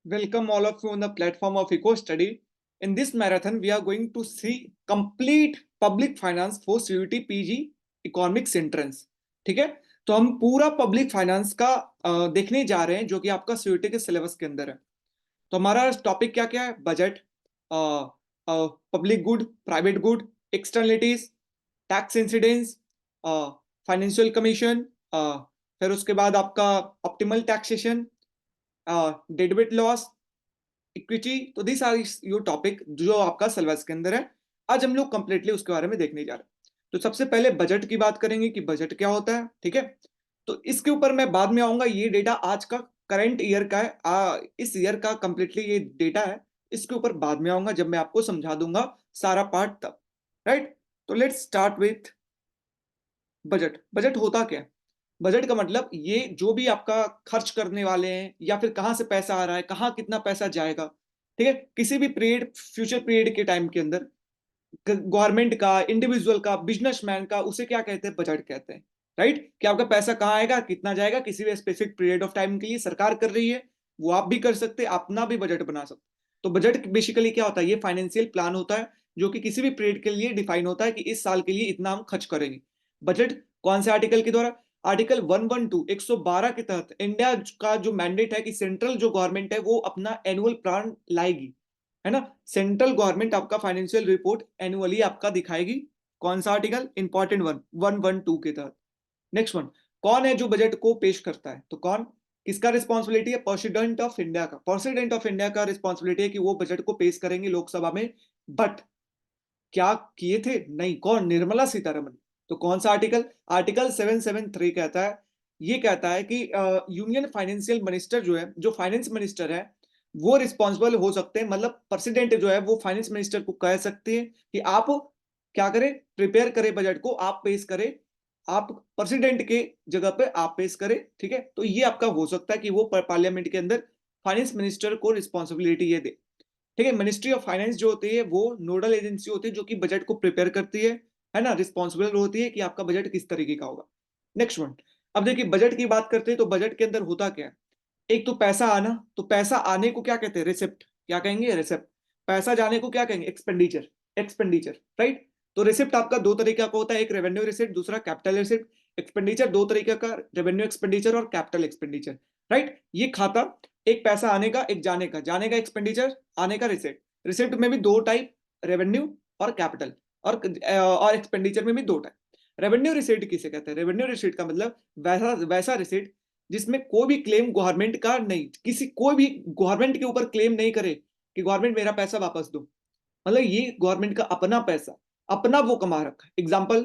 Welcome all of you on the platform of Eco Study. In this marathon, we are going to see complete public finance for CUET PG Economics Entrance. ठीक है, तो हम पूरा public finance का देखने जा रहे हैं जो कि आपका CUET के सिलेबस के अंदर है। तो हमारा टॉपिक क्या क्या है? Budget, public good, private good, externalities, tax incidence, financial commission, फिर उसके बाद आपका optimal taxation, debit loss, equity. तो दिस आर योर टॉपिक जो आपका सिलेबस के अंदर है। आज हम लोग कंप्लीटली उसके बारे में देखने जा रहे हैं। तो सबसे पहले बजट की बात करेंगे कि बजट क्या होता है। ठीक है, तो इसके ऊपर मैं बाद में आऊंगा। ये डेटा आज का करंट ईयर का है, इस ईयर का कंप्लीटली ये डेटा है। इसके ऊपर बाद में आऊंगा जब मैं आपको समझा दूंगा सारा पार्ट तब। राइट, तो let's start with budget. Budget होता क्या है? बजट का मतलब ये जो भी आपका खर्च करने वाले हैं या फिर कहां से पैसा आ रहा है, कहां कितना पैसा जाएगा। ठीक है, किसी भी पीरियड, फ्यूचर पीरियड के टाइम के अंदर गवर्नमेंट का, इंडिविजुअल का, बिजनेसमैन का, उसे क्या कहते हैं? बजट कहते हैं। राइट, कि आपका पैसा कहाँ आएगा, कितना जाएगा, किसी भी स्पेसिफिक पीरियड ऑफ टाइम के लिए सरकार कर रही है। वो आप भी कर सकते हैं, अपना भी बजट बना सकते। तो बजट बेसिकली क्या होता है? ये फाइनेंशियल प्लान होता है जो कि किसी भी पीरियड के लिए डिफाइन होता है कि इस साल के लिए इतना हम खर्च करेंगे। बजट कौन से आर्टिकल के द्वारा? आर्टिकल 112 112 के तहत इंडिया का जो मैंडेट है कि सेंट्रल जो गवर्नमेंट है वो अपना एनुअल प्लान लाएगी, है ना। सेंट्रल गवर्नमेंट आपका फाइनेंशियल रिपोर्ट एनुअली आपका दिखाएगी। कौन सा आर्टिकल? इंपॉर्टेंट वन, 112 के तहत। नेक्स्ट वन, कौन है जो बजट को पेश करता है? तो कौन, किसका रिस्पॉन्सिबिलिटी है? प्रेसिडेंट ऑफ इंडिया का। प्रेसिडेंट ऑफ इंडिया का रिस्पॉन्सिबिलिटी है कि वो बजट को पेश करेंगे लोकसभा में। बट क्या किए थे? नहीं, कौन? निर्मला सीतारमन। तो कौन सा आर्टिकल? आर्टिकल 773 कहता है, ये कहता है कि यूनियन फाइनेंशियल मिनिस्टर जो है, जो फाइनेंस मिनिस्टर है, वो रिस्पॉन्सिबल हो सकते हैं। मतलब प्रेसिडेंट जो है वो फाइनेंस मिनिस्टर को कह सकते हैं कि आप क्या करें, प्रिपेयर करें बजट को, आप पेश करें, आप प्रेसिडेंट के जगह पे आप पेश करें। ठीक है, तो ये आपका हो सकता है कि वो पार्लियामेंट के अंदर फाइनेंस मिनिस्टर को रिस्पॉन्सिबिलिटी ये दे। ठीक है, मिनिस्ट्री ऑफ फाइनेंस जो होती है वो नोडल एजेंसी होती है जो कि बजट को प्रिपेयर करती है ना, रिस्पॉन्सिबल होती है कि आपका बजट किस तरीके का होगा। नेक्स्ट वन, अब देखिए बजट की बात करते हैं तो बजट के अंदर होता क्या है? एक तो पैसा आना, तो पैसा आने को क्या कहते हैं? रिसिप्ट। क्या कहेंगे? रिसिप्ट। पैसा जाने को क्या कहेंगे? एक्सपेंडिचर। Expenditure, right. तो रिसिप्ट आपका दो तरीके का होता है, एक रेवेन्यू रिसिप्ट, दूसरा कैपिटल रिसिप्ट। एक्सपेंडिचर दो तरीके का, रेवेन्यू एक्सपेंडिचर और कैपिटल एक्सपेंडिचर। राइट, ये खाता, एक पैसा आने का, एक जाने का। जाने का एक्सपेंडिचर, आने का रिसिप्ट। रिसिप्ट में भी दो टाइप, रेवेन्यू और कैपिटल। और एक्सपेंडिचर में भी दो टाइप। रेवेन्यू रिसिप्ट किसे कहते हैं? रेवेन्यू रिसिप्ट का मतलब वैसा वैसा रिसिप्ट जिसमें कोई भी क्लेम गवर्नमेंट का नहीं, किसी कोई भी गवर्नमेंट के ऊपर क्लेम नहीं करे कि गवर्नमेंट मेरा पैसा वापस दो। मतलब ये गवर्नमेंट का अपना पैसा, अपना वो कमा रखा है। एग्जाम्पल,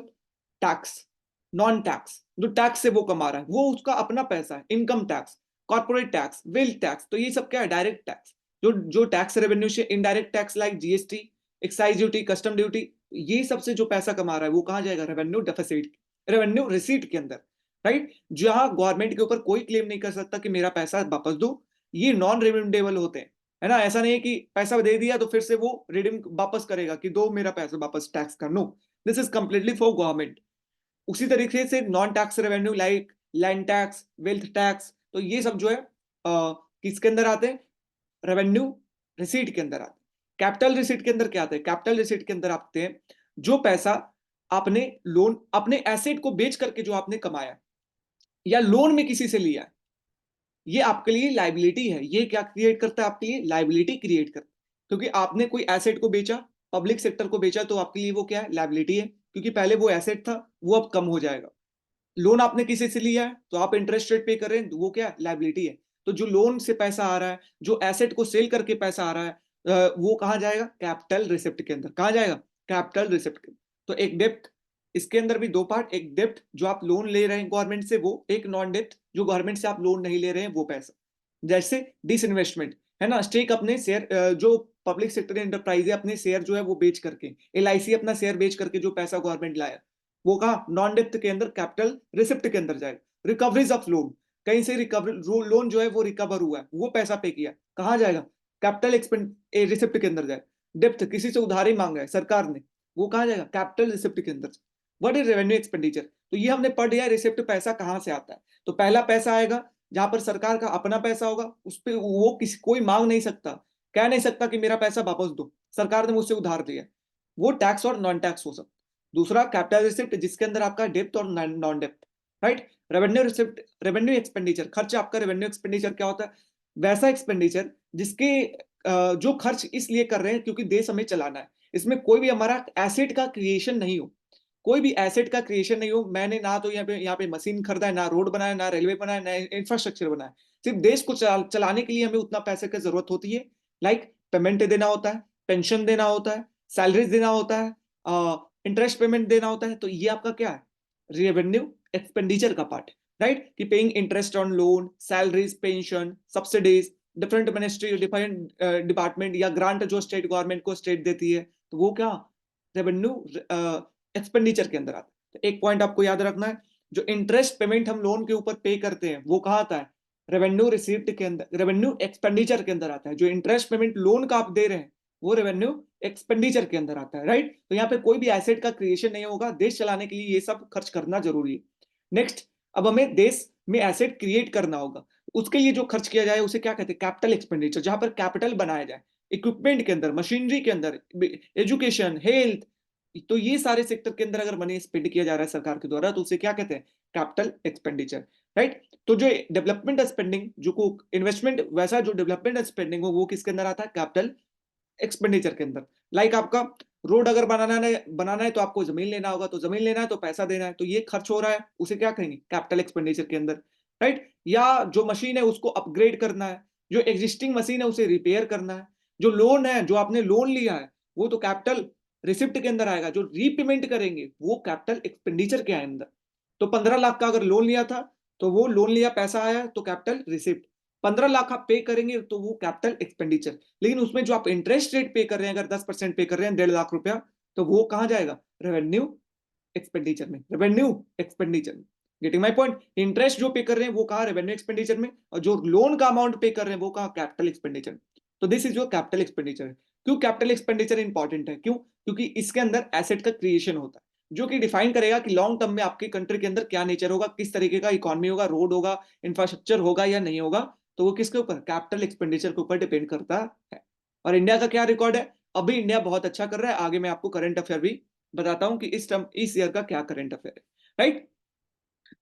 टैक्स, नॉन टैक्स, जो टैक्स से वो कमा रहा है वो उसका अपना पैसा है। Income tax, corporate tax, wealth tax, तो ये सब क्या है? Direct tax. जो जो टैक्स रेवेन्यू से, indirect tax like GST, excise duty, custom duty, ये सबसे जो पैसा कमा रहा है वो कहाँ जाएगा? रेवेन्यू डेफिसिट, रेवेन्यू रिसीट के अंदर। राइट, जहां गवर्नमेंट के ऊपर कोई क्लेम नहीं कर सकता कि मेरा पैसा वापस दो। ये नॉन रिडीमेबल होते हैं, है ना। ऐसा नहीं है कि पैसा दे दिया तो फिर से वो रिडीम वापस करेगा कि दो मेरा पैसा वापस, टैक्स कर। No, this is completely for government. उसी तरीके से non tax revenue like land tax, wealth tax, तो ये सब जो है किसके अंदर आते हैं? रेवेन्यू रिसीट के अंदर आते हैं। कैपिटल रिसीट के अंदर क्या आते हैं? कैपिटल रिसीट के अंदर आते हैं जो पैसा आपने लोन, अपने एसेट को बेच करके जो आपने कमाया या लोन में किसी से लिया, ये आपके लिए लाइबिलिटी है। ये क्या क्रिएट करता है? आपके लिए लाइबिलिटी क्रिएट करता है, क्योंकि आपने कोई एसेट को बेचा, पब्लिक सेक्टर को बेचा, तो आपके लिए वो क्या है? लाइबिलिटी है, क्योंकि पहले वो एसेट था, वो अब कम हो जाएगा। लोन आपने किसी से लिया है तो आप इंटरेस्ट रेट पे कर रहे हैं, तो वो क्या? लाइबिलिटी है। तो जो लोन से पैसा आ रहा है, जो एसेट को सेल करके पैसा आ रहा है, वो कहाँ जाएगा? कैपिटल रिसिप्ट के अंदर। कहाँ जाएगा? कैपिटल रिसिप्ट के। तो एक डेप्ट, इसके अंदर भी दो पार्ट, एक डेप्ट जो आप लोन ले रहे हैं गवर्नमेंट से वो, एक नॉन डेप्ट जो गवर्नमेंट से आप लोन नहीं ले रहे हैं वो पैसा। जैसे डिसइन्वेस्टमेंट, है ना, स्टेक अपने शेयर, जो पब्लिक सेक्टर एंटरप्राइज है अपने शेयर जो है वो बेच करके, एलआईसी अपना शेयर बेच करके जो पैसा गवर्नमेंट लाया, वो कहा? नॉन डेप्थ के अंदर, कैपिटल रिसिप्ट के अंदर जाएगा। रिकवरीज ऑफ लोन, कहीं से रिकवर, लोन जो है वो रिकवर हुआ है, वो पैसा पे किया, कहाँ जाएगा? कैपिटल एक्सपेंड रिसिप्ट के अंदर जाएगा। डेप्थ, किसी से उधारी मांगा है सरकार ने, वो कहाँ जाएगा? कैपिटल रिसिप्ट के अंदर। What is revenue expenditure? तो ये हमने पढ़ लिया, रिसिप्ट पैसा कहाँ से आता है। तो पहला पैसा आएगा जहां पर सरकार का अपना पैसा होगा, उस पर वो किसी कोई मांग नहीं सकता, कह नहीं सकता कि मेरा पैसा वापस दो, सरकार ने मुझसे उधार लिया। वो टैक्स और नॉन टैक्स हो सकता। दूसरा कैपिटल रिसिप्ट, जिसके अंदर आपका डेप्थ और non depth, right. Revenue receipt, revenue expenditure, खर्च। आपका रेवेन्यू एक्सपेंडिचर क्या होता है? वैसा एक्सपेंडिचर जिसके जो खर्च इसलिए कर रहे हैं क्योंकि देश हमें चलाना है, इसमें कोई भी हमारा एसेट का क्रिएशन नहीं हो, कोई भी एसेट का क्रिएशन नहीं हो। मैंने ना तो यहाँ पे मशीन खरीदा है, ना रोड बनाया, ना रेलवे बनाया, ना इंफ्रास्ट्रक्चर बनाया। सिर्फ देश को चलाने के लिए हमें उतना पैसे की जरूरत होती है। लाइक पेमेंट देना होता है, पेंशन देना होता है, सैलरीज देना होता है, इंटरेस्ट पेमेंट देना होता है। तो ये आपका क्या है? रेवेन्यू एक्सपेंडिचर का पार्ट है, राइट। कि paying interest on loan, salaries, pension, subsidies, different ministry, different department या ग्रांट जो स्टेट गवर्नमेंट को स्टेट देती है, तो वो क्या रेवेन्यू एक्सपेंडिचर के अंदर आता है। तो एक पॉइंट आपको याद रखना है, जो इंटरेस्ट पेमेंट हम लोन के ऊपर पे करते हैं वो कहाँ आता है? रेवेन्यू रिसीप्ट के अंदर, रेवेन्यू एक्सपेंडिचर के अंदर आता है। जो इंटरेस्ट पेमेंट लोन का आप दे रहे हैं वो रेवेन्यू एक्सपेंडिचर के अंदर आता है, राइट। तो यहाँ पे कोई भी एसेट का क्रिएशन नहीं होगा, देश चलाने के लिए ये सब खर्च करना जरूरी है। नेक्स्ट, अब हमें देश में एसेट क्रिएट करना होगा, उसके लिए जो खर्च किया जाए उसे क्या कहते हैं? Capital expenditure. जहां पर कैपिटल बनाया जाए, इक्विपमेंट के अंदर, मशीनरी के अंदर, एजुकेशन, हेल्थ, तो ये सारे सेक्टर के अंदर अगर मनी स्पेंड किया जा रहा है सरकार के द्वारा, तो उसे क्या कहते हैं? Capital expenditure, right. तो जो डेवलपमेंट स्पेंडिंग, जो को इन्वेस्टमेंट, वैसा जो डेवलपमेंट स्पेंडिंग हो वो किसके अंदर आता है? कैपिटल एक्सपेंडिचर के अंदर। लाइक आपका रोड अगर बनाना है तो आपको जमीन लेना होगा, तो जमीन लेना है तो पैसा देना है, तो ये खर्च हो रहा है, उसे क्या कहेंगे? कैपिटल एक्सपेंडिचर के अंदर, राइट। या जो मशीन है उसको अपग्रेड करना है, जो एग्जिस्टिंग मशीन है उसे रिपेयर करना है, जो लोन है, जो आपने लोन लिया है वो तो कैपिटल रिसिप्ट के अंदर आएगा, जो रीपेमेंट करेंगे वो कैपिटल एक्सपेंडिचर के अंदर। तो 15 लाख का अगर लोन लिया था, तो वो लोन लिया, पैसा आया, तो कैपिटल रिसिप्ट। 15 लाख आप पे करेंगे तो वो कैपिटल एक्सपेंडिचर। लेकिन उसमें जो आप इंटरेस्ट रेट पे कर रहे हैं, अगर 10% पे कर रहे हैं, 1.5 लाख रुपया, तो वो कहां जाएगा? रेवेन्यू एक्सपेंडिचर में, रेवेन्यू एक्सपेंडिचर में। Getting my point? इंटरेस्ट जो पे कर रहे हैं वो कहा? रेवेन्यू एक्सपेंडिचर में। और जो लोन का अमाउंट पे कर रहे हैं वो कहा? Capital expenditure. तो this is your capital expenditure है। क्यों कैपिटल एक्सपेंडिचर इंपॉर्टेंट है? क्यों? क्योंकि इसके अंदर एसेट का क्रिएशन होता है, जो कि डिफाइन करेगा कि लॉन्ग टर्म में आपके कंट्री के अंदर क्या नेचर होगा, किस तरीके का इकोनॉमी होगा, रोड होगा, इंफ्रास्ट्रक्चर होगा या नहीं होगा। तो वो किसके ऊपर? कैपिटल एक्सपेंडिचर के ऊपर डिपेंड करता है। और इंडिया का क्या रिकॉर्ड है? अभी इंडिया बहुत अच्छा कर रहा है। आगे मैं आपको करंट अफेयर भी बताता हूं कि इस ईयर का क्या करंट अफेयर है, राइट।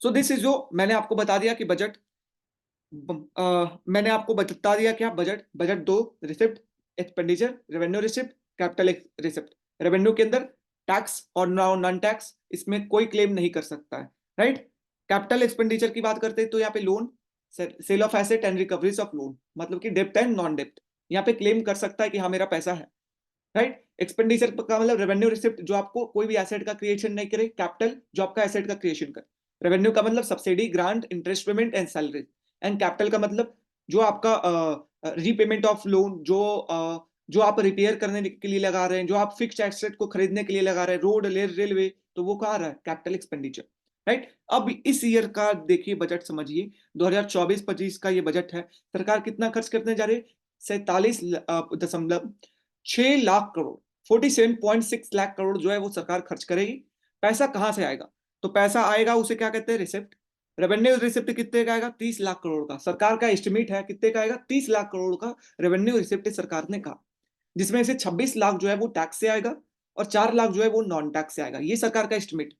सो दिस इज जो मैंने आपको बता दिया कि बजट, मैंने आपको बता दिया क्या? बजट, बजट दो, receipt, expenditure, revenue receipt, capital receipt. Revenue के अंदर टैक्स और नॉन टैक्स, इसमें कोई क्लेम नहीं कर सकता है, राइट। कैपिटल एक्सपेंडिचर की बात करते हैं तो यहाँ पे loan, sale of asset and recoveries of loan, मतलब कि डेप्ट एंड नॉन डेप्ट, यहाँ पे क्लेम कर सकता है कि हाँ मेरा पैसा है, राइट। एक्सपेंडिचर का मतलब रेवेन्यू रिसिप्ट, जो आपको कोई भी एसेट का क्रिएशन नहीं करे, कैपिटल जो आपका एसेट का क्रिएशन करे। रेवेन्यू का मतलब subsidy, grant, interest payment and salary. And capital का मतलब जो आपका रीपेमेंट ऑफ लोन, जो आप रिपेयर करने के लिए लगा रहे हैं, जो आप फिक्स्ड एसेट को खरीदने के लिए लगा रहे हैं, रोड, रेलवे, तो वो कहाँ रहा है? Capital expenditure, right. अब इस ईयर का देखिए बजट, समझिए 2024-25 का ये बजट है। सरकार कितना खर्च करने जा रही है? 47.6 लाख करोड़, 47.6 लाख करोड़ जो है वो सरकार खर्च करेगी। पैसा कहां से आएगा? तो पैसा आएगा, उसे क्या कहते हैं? रिसिप्ट। रेवेन्यू रिसिप्ट कितने का आएगा? 30 लाख करोड़ का। सरकार का एस्टिमेट है कितने का आएगा? 30 लाख करोड़ का रेवेन्यू रिसिप्ट सरकार ने कहा, जिसमें से 26 लाख जो है वो टैक्स से आएगा और 4 लाख जो है वो नॉन टैक्स से आएगा। ये सरकार का एस्टिमेट।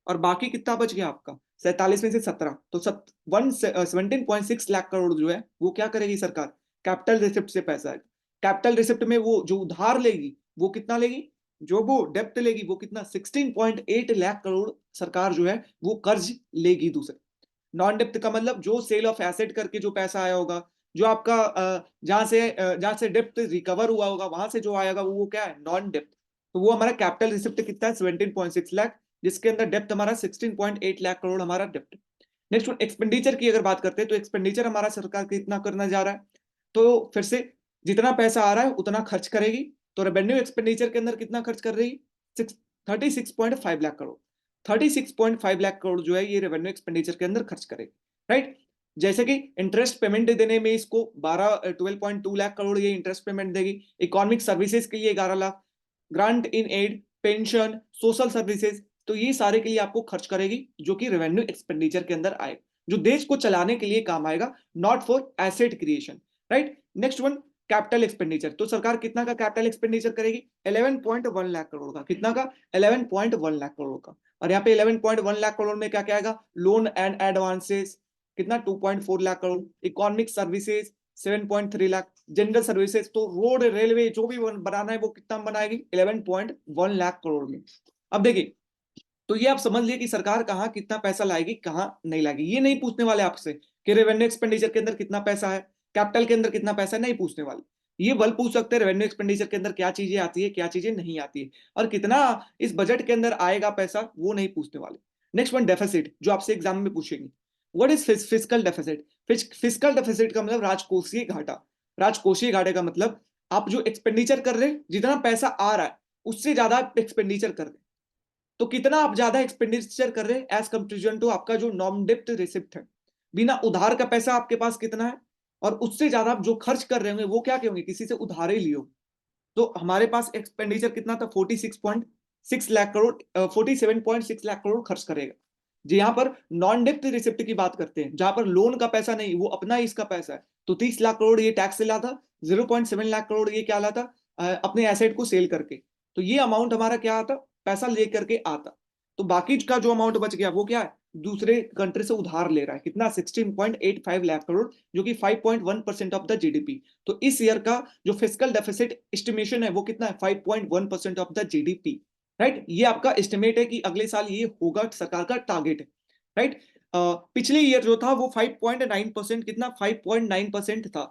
और बाकी कितना बच गया आपका? 47 में से 17, तो 17.6 लाख करोड़ जो है वो क्या करेगी सरकार? कैपिटल रिसिप्ट से पैसा है। कैपिटल रिसिप्ट में वो जो उधार लेगी वो कितना लेगी? जो वो डेप्ट लेगी वो कितना? 16.8 लाख करोड़ सरकार जो है वो कर्ज लेगी दूसरे। नॉन डेप्ट का मतलब जो सेल ऑफ एसेट करके जो पैसा आया होगा, जो आपका जहां से डेप्ट रिकवर हुआ होगा वहां से जो आएगा वो क्या है? नॉन डेप्ट। तो वो हमारा कैपिटल रिसिप्ट कितना है? 17.6 लाख, जिसके अंदर डेप्ट हमारा 16.8 लाख करोड़ हमारा डेप्ट। नेक्स्ट एक्सपेंडिचर की अगर बात करते हैं तो एक्सपेंडिचर हमारा सरकार कितना करना जा रहा है? तो फिर से जितना पैसा आ रहा है उतना खर्च करेगी। तो रेवेन्यू एक्सपेंडिचर के अंदर कितना खर्च कर रही? 36.5 लाख करोड़। 36.5 लाख करोड़ जो है ये रेवेन्यू एक्सपेंडिचर के अंदर खर्च करेगी, राइट। जैसे कि इंटरेस्ट पेमेंट देने में इसको 12.2 लाख करोड़ ये इंटरेस्ट पेमेंट देगी। इकोनॉमिक सर्विसेज के लिए 11 lakh, grant in aid, pension, social services, तो ये सारे के लिए आपको खर्च करेगी, जो कि रेवेन्यू एक्सपेंडिचर के अंदर आए। जो देश को चलाने के लिए काम आएगा, not for asset creation, right. Next one, capital expenditure. तो सरकार कितना का कैपिटल एक्सपेंडिचर करेगी? 11.1 लाख करोड़ का। कितना का? 11.1 लाख करोड़ का। और यहाँ पे 11.1 लाख करोड़ में क्या क्या आएगा? लोन एंड एडवांसेस कितना? 2.4 lakh crore. Economic services 7.3 lakh. General services तो रोड रेलवे जो भी बनाना है वो कितना बनाएगी? 11.1 लाख करोड़ में। अब देखिए, तो ये आप समझ लिए कि सरकार कहाँ कितना पैसा लाएगी, कहाँ नहीं लाएगी। ये नहीं पूछने वाले आपसे कि रेवेन्यू एक्सपेंडिचर के अंदर कितना पैसा है, कैपिटल के अंदर कितना पैसा है, नहीं पूछने वाले। ये बल पूछ सकते हैं रेवेन्यू एक्सपेंडिचर के अंदर क्या चीजें आती है, क्या चीजें नहीं आती है, और कितना इस बजट के अंदर आएगा पैसा, वो नहीं पूछने वाले। नेक्स्ट वन, डेफिसिट, जो आपसे एग्जाम में पूछेंगे। What is fiscal deficit? Fiscal deficit का मतलब राजकोषीय घाटा। राजकोषीय घाटे का मतलब आप जो एक्सपेंडिचर कर रहे हैं, जितना पैसा आ रहा है उससे ज्यादा आप एक्सपेंडिचर कर रहे हैं। तो कितना आप ज्यादा एक्सपेंडिचर कर रहे हैं एज कंपेरिजन टू आपका जो नॉन डेप्ट रिसिप्ट है, बिना उधार का पैसा आपके पास कितना है, और उससे ज्यादा आप जो खर्च कर रहे होंगे वो क्या कहोगे? किसी से उधार ही लियो। तो हमारे पास एक्सपेंडिचर कितना था? 46.6 लाख करोड़, 47.6 लाख करोड़ खर्च करेगा जी। यहाँ पर नॉन डेप्ट रिसिप्ट की बात करते हैं, जहां पर लोन का पैसा नहीं, वो अपना ही इसका पैसा है, तो 30 लाख करोड़ ये टैक्स से लाता, 0.7 लाख करोड़ ये क्या लाता? अपने एसेट को सेल करके। तो ये अमाउंट हमारा क्या आता? पैसा लेकर के आता। तो बाकी का जो अमाउंट बच गया वो क्या है? दूसरे कंट्री से उधार ले रहा है। कितना? 16.85 लाख करोड़, जो कि 5.1% ऑफ द जीडीपी। तो इस ईयर का जो फिस्कल डेफिसिट एस्टिमेशन है वो कितना है? 5.1% ऑफ द जीडीपी, राइट। ये आपका एस्टिमेट है कि अगले साल ये होगा, सरकार का टारगेट है, राइट। पिछले ईयर जो था वो 5.9%, कितना? 5.9% था,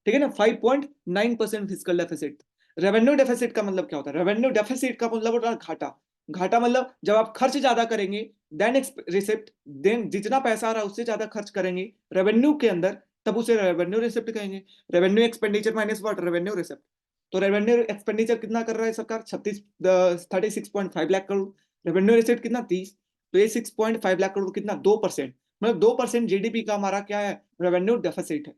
ठीक है ना। 5.9% फिस्कल डेफिसिट। रेवेन्यू डेफिसिट का मतलब क्या होता है? रेवेन्यू डेफिसिट का मतलब होता है घाटा। घाटा मतलब जब आप खर्च ज्यादा करेंगे देन रिसिप्ट, देन जितना पैसा आ रहा है उससे ज्यादा खर्च करेंगे रेवेन्यू के अंदर, तब उसे रेवेन्यू रिसिप्ट कहेंगे। Revenue expenditure minus what? Revenue receipt. तो रेवेन्यू एक्सपेंडिचर कितना कर रहा है सरकार? 36 लाख करोड़। रेवेन्यू रिसिप्ट कितना? 30। तो ये 6.5 लाख करोड़ कितना? 2%। मतलब 2% जीडीपी का हमारा क्या है? रेवेन्यू डेफिसिट है।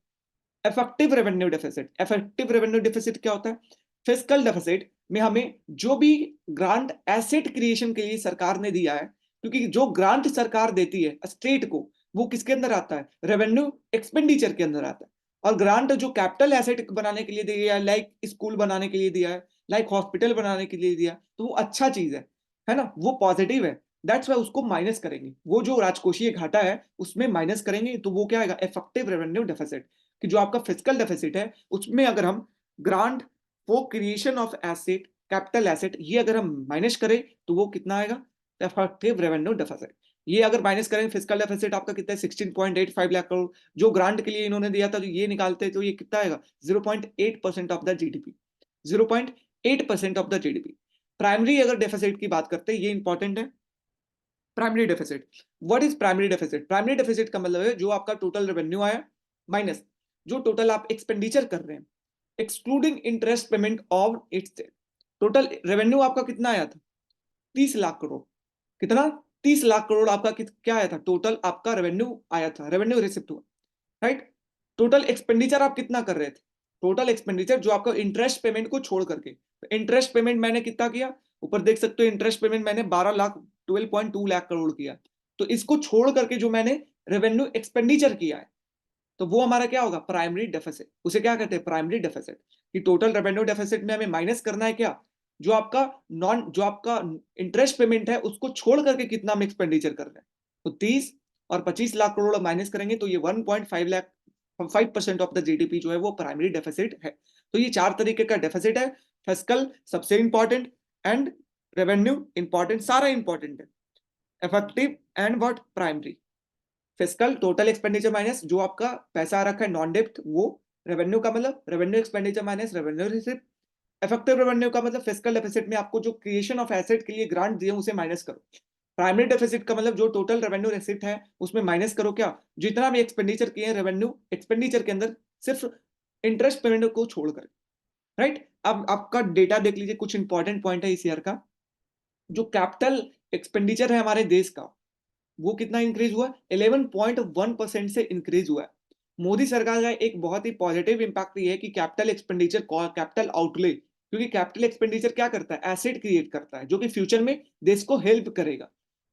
Effective revenue deficit. Effective revenue deficit क्या होता है? फिस्कल डेफिसिट में हमें जो भी ग्रांट एसेट क्रिएशन के लिए सरकार ने दिया है, क्योंकि जो ग्रांट सरकार देती है स्टेट को, वो किसके अंदर आता है? रेवेन्यू एक्सपेंडिचर के अंदर आता है। और ग्रांट जो कैपिटल एसेट बनाने के लिए दिया है, लाइक स्कूल बनाने के लिए दिया है, लाइक हॉस्पिटल बनाने के लिए दिया, तो वो अच्छा चीज है ना, वो पॉजिटिव है। दैट्स वाई उसको माइनस करेंगे, वो जो राजकोषीय घाटा है उसमें माइनस करेंगे, तो वो क्या आएगा? Effective revenue deficit. कि जो आपका फिजिकल डेफिसिट है उसमें अगर हम grant for creation of asset, capital asset, ये अगर हम माइनस करें तो वो कितना आएगा? Effective revenue deficit. ये अगर माइनस करें फिजिकल डेफिसिट आपका कितना है? 16.85 लाख करोड़। जो ग्रांट के लिए इन्होंने दिया था, जो ये निकालते तो ये कितना आएगा? 0.8% of the GDP. 0.8% of the GDP. Primary अगर डेफिसिट की बात करते हैं, ये इंपॉर्टेंट है। Primary deficit, what is primary deficit? Primary deficit का मतलब है जो आपका टोटल रेवेन्यू आया माइनस जो टोटल आप एक्सपेंडिचर कर रहे हैं, excluding interest payment of its. Total revenue आपका कितना आया था? 30 लाख करोड़। कितना? 30 लाख करोड़ आपका क्या आया था? टोटल आपका रेवेन्यू आया था, रेवेन्यू रिसिप्ट हुआ, राइट। टोटल एक्सपेंडिचर आप कितना कर रहे थे? टोटल एक्सपेंडिचर जो आपका इंटरेस्ट पेमेंट को छोड़ करके, इंटरेस्ट पेमेंट मैंने कितना किया? ऊपर देख सकते हो, इंटरेस्ट पेमेंट मैंने 12 लाख करोड़ किया। तो इसको छोड़ करके जो मैंने रेवेन्यू एक्सपेंडिचर किया है, तो वो हमारा क्या होगा? Primary deficit. उसे क्या कहते हैं? Primary deficit. कि टोटल रेवेन्यू डेफिसिट में हमें माइनस करना है क्या? जो आपका इंटरेस्ट पेमेंट है उसको छोड़ करके कितना हम एक्सपेंडिचर कर रहे हैं। तो 30 और 25 लाख करोड़ माइनस करेंगे तो ये 1.5 लाख 5% ऑफ द जीडीपी जो है वो प्राइमरी डेफिसिट है। तो ये 4 तरीके का डेफिसिट है। फिस्कल सबसे इंपॉर्टेंट, एंड रेवेन्यू इंपॉर्टेंट, सारा इंपॉर्टेंट है। Effective and what? Primary. Fiscal total expenditure minus जो आपका पैसा आ रखा है नॉन डेप्ट, वो रेवेन्यू का मतलब revenue expenditure minus revenue receipt. Effective revenue का मतलब फिस्कल डेफिसिट में आपको जो क्रिएशन ऑफ एसेट के लिए ग्रांट दिए उसे माइनस करो। प्राइमरी डेफिसिट का मतलब जो टोटल रेवेन्यू रिसिप्ट है उसमें माइनस करो क्या? जितना भी एक्सपेंडिचर किए हैं रेवेन्यू एक्सपेंडिचर के अंदर, सिर्फ इंटरेस्ट पेमेंट को छोड़कर, राइट। अब आपका डेटा देख लीजिए, कुछ इंपॉर्टेंट पॉइंट है इस ईयर का। जो कैपिटल एक्सपेंडिचर है हमारे देश का, वो कितना इंक्रीज हुआ? 11.1% से इंक्रीज हुआ है। मोदी सरकार का एक बहुत ही पॉजिटिव इंपैक्ट ये है कि कैपिटल एक्सपेंडिचर, कैपिटल आउटले, क्योंकि कैपिटल एक्सपेंडिचर क्या करता है? एसेट क्रिएट करता है, जो कि फ्यूचर में देश को हेल्प करेगा।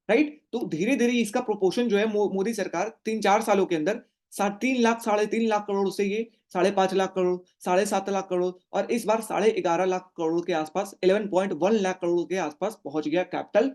राइट। तो धीरे धीरे इसका प्रोपोर्शन जो है मोदी सरकार 3-4 सालों के अंदर 3 लाख 3.5 लाख करोड़ से ये 5.5 लाख करोड़, 7.5 लाख करोड़ और इस बार 11.5 लाख करोड़ के आसपास 11.1 लाख करोड़ के आसपास पहुंच गया कैपिटल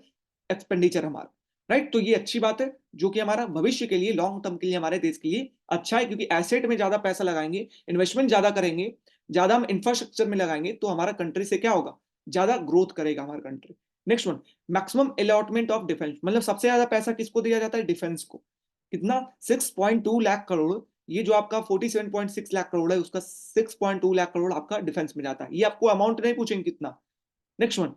एक्सपेंडिचर हमारा। राइट, तो ये अच्छी बात है जो कि हमारा भविष्य के लिए, लॉन्ग टर्म के लिए, हमारे देश के लिए अच्छा है, क्योंकि एसेट में ज्यादा पैसा लगाएंगे, इन्वेस्टमेंट ज्यादा करेंगे, ज्यादा हम इंफ्रास्ट्रक्चर में लगाएंगे तो हमारा कंट्री से क्या होगा, ज्यादा ग्रोथ करेगा हमारा country. Next one, maximum allotment of defence, मतलब सबसे ज्यादा पैसा किसको दिया जाता है, डिफेंस को। कितना, 6.2 लाख करोड़। ये जो आपका 47.6 लाख करोड़ है उसका 6.2 लाख करोड़ आपका डिफेंस में जाता है। ये आपको अमाउंट नहीं पूछेंगे कितना। नेक्स्ट वन,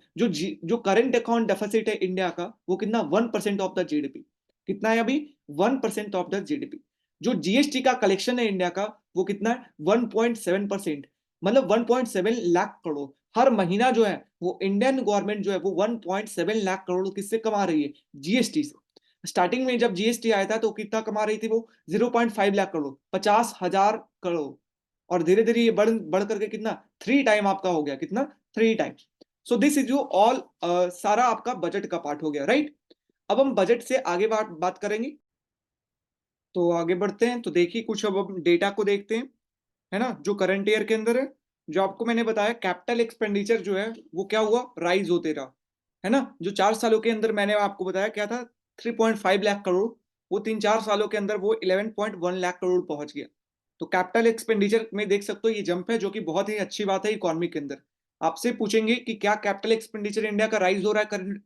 जो करंट अकाउंट डेफिसिट है इंडिया का वो कितना, 1% ऑफ द जीडीपी। कितना है अभी, 1% ऑफ द जीडीपी। जो जीएसटी का कलेक्शन है इंडिया का वो कितना है, 1.7%, मतलब 1.7 लाख करोड़। हर महीना जो है वो इंडियन गवर्नमेंट जो है वो 1.7 लाख करोड़ किससे कमा रही है, जीएसटी से। स्टार्टिंग में जब जीएसटी आया था तो कितना कमा रही थी वो, 0.5 लाख करोड़, 50,000 करोड़। और धीरे धीरे ये बढ़ बढ़ करके कितना, 3 टाइम आपका हो गया, कितना, 3 time. So this is you all, सारा आपका बजट का पार्ट हो गया, राइट। अब हम बजट से आगे बात करेंगे, तो आगे बढ़ते हैं। तो देखिए कुछ अब हम डेटा को देखते हैं, है ना, जो करंट ईयर के अंदर है। जो आपको मैंने बताया कैपिटल एक्सपेंडिचर जो है वो क्या हुआ, राइज होते रहा, है ना। जो 4 सालों के अंदर मैंने आपको बताया क्या था, 3.5 लाख करोड़, वो 3-4 सालों के अंदर वो 11.1 लाख करोड़ पहुंच गया। तो कैपिटल एक्सपेंडिचर में देख सकते हो ये जंप है, जो कि बहुत ही अच्छी बात है इकोनॉमी के अंदर। आपसे पूछेंगे कि क्या कैपिटल एक्सपेंडिचर इंडिया का राइज हो रहा है करंट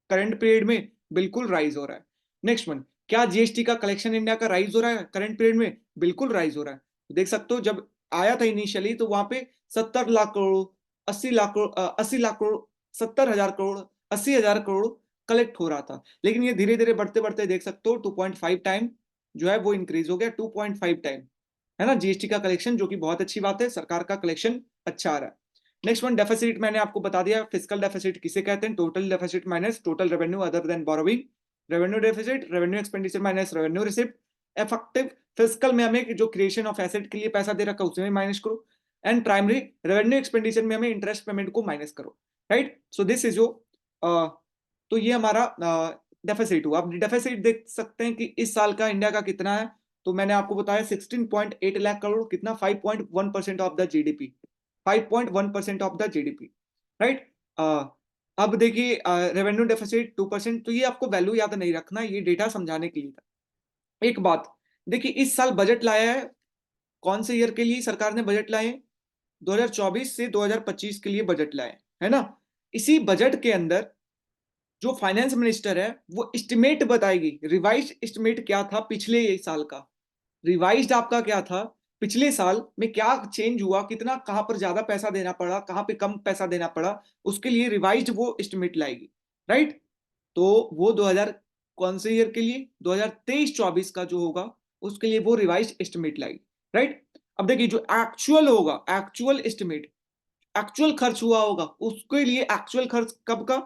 करंट पीरियड में, बिल्कुल राइज हो रहा है। नेक्स्ट वन, क्या जीएसटी का कलेक्शन इंडिया का राइज हो रहा है करंट पीरियड में, बिल्कुल राइज हो रहा है। तो देख सकते हो जब आया था इनिशियली तो वहां पे 70 लाख करोड़, 80 लाख करोड़, 80 लाख करोड़, 70,000 करोड़, 80,000 करोड़ कलेक्ट हो रहा था। लेकिन ये धीरे धीरे बढ़ते बढ़ते देख सकते हो 2.5 टाइम जो है वो इंक्रीज हो गया, 2.5 टाइम, है ना, जीएसटी का कलेक्शन, जो कि बहुत अच्छी बात है, सरकार का कलेक्शन अच्छा आ रहा है। नेक्स्ट वन, डेफिसिट मैंने आपको बता दिया, फिस्कल डेफिसिट किसे कहते हैं, total deficit minus total revenue other than borrowing. Revenue deficit, revenue expenditure minus revenue receipt. Effective fiscal में हमें जो क्रिएशन ऑफ एसेट के लिए पैसा दे रखा है उसमें माइनस करो। एंड प्राइमरी रेवेन्यू एक्सपेंडिचर में हमें इंटरेस्ट पेमेंट को माइनस करो, राइट। सो दिस इज जो, तो ये हमारा डेफिसिट हुआ। आप डेफिसिट देख सकते हैं कि इस साल का इंडिया का कितना है, तो मैंने आपको बताया 16.8 लाख करोड़, कितना, 5.1% of the GDP, 5.1% of the GDP, right. अब देखिए रेवेन्यू डेफिसिट 2%, तो ये आपको वैल्यू याद नहीं रखना, ये डेटा समझाने के लिए था। एक बात देखिए, इस साल बजट लाया है, कौन से ईयर के लिए सरकार ने बजट लाए, 2024 से 2025 के लिए बजट लाए, है ना। इसी बजट के अंदर जो फाइनेंस मिनिस्टर है वो एस्टिमेट बताएगी, रिवाइज एस्टिमेट क्या था पिछले साल का, रिवाइज्ड आपका क्या था, पिछले साल में क्या चेंज हुआ, कितना, कहां पर ज्यादा पैसा देना पड़ा, कहां पे कम पैसा देना पड़ा, उसके लिए रिवाइज्ड वो एस्टिमेट लाएगी, राइट। तो वो 2000 कौन से ईयर के लिए, 2023-24 का जो होगा उसके लिए वो रिवाइज्ड एस्टिमेट लाएगी, राइट। अब देखिए जो एक्चुअल होगा, एक्चुअल एस्टिमेट, एक्चुअल खर्च हुआ होगा, उसके लिए एक्चुअल खर्च कब का,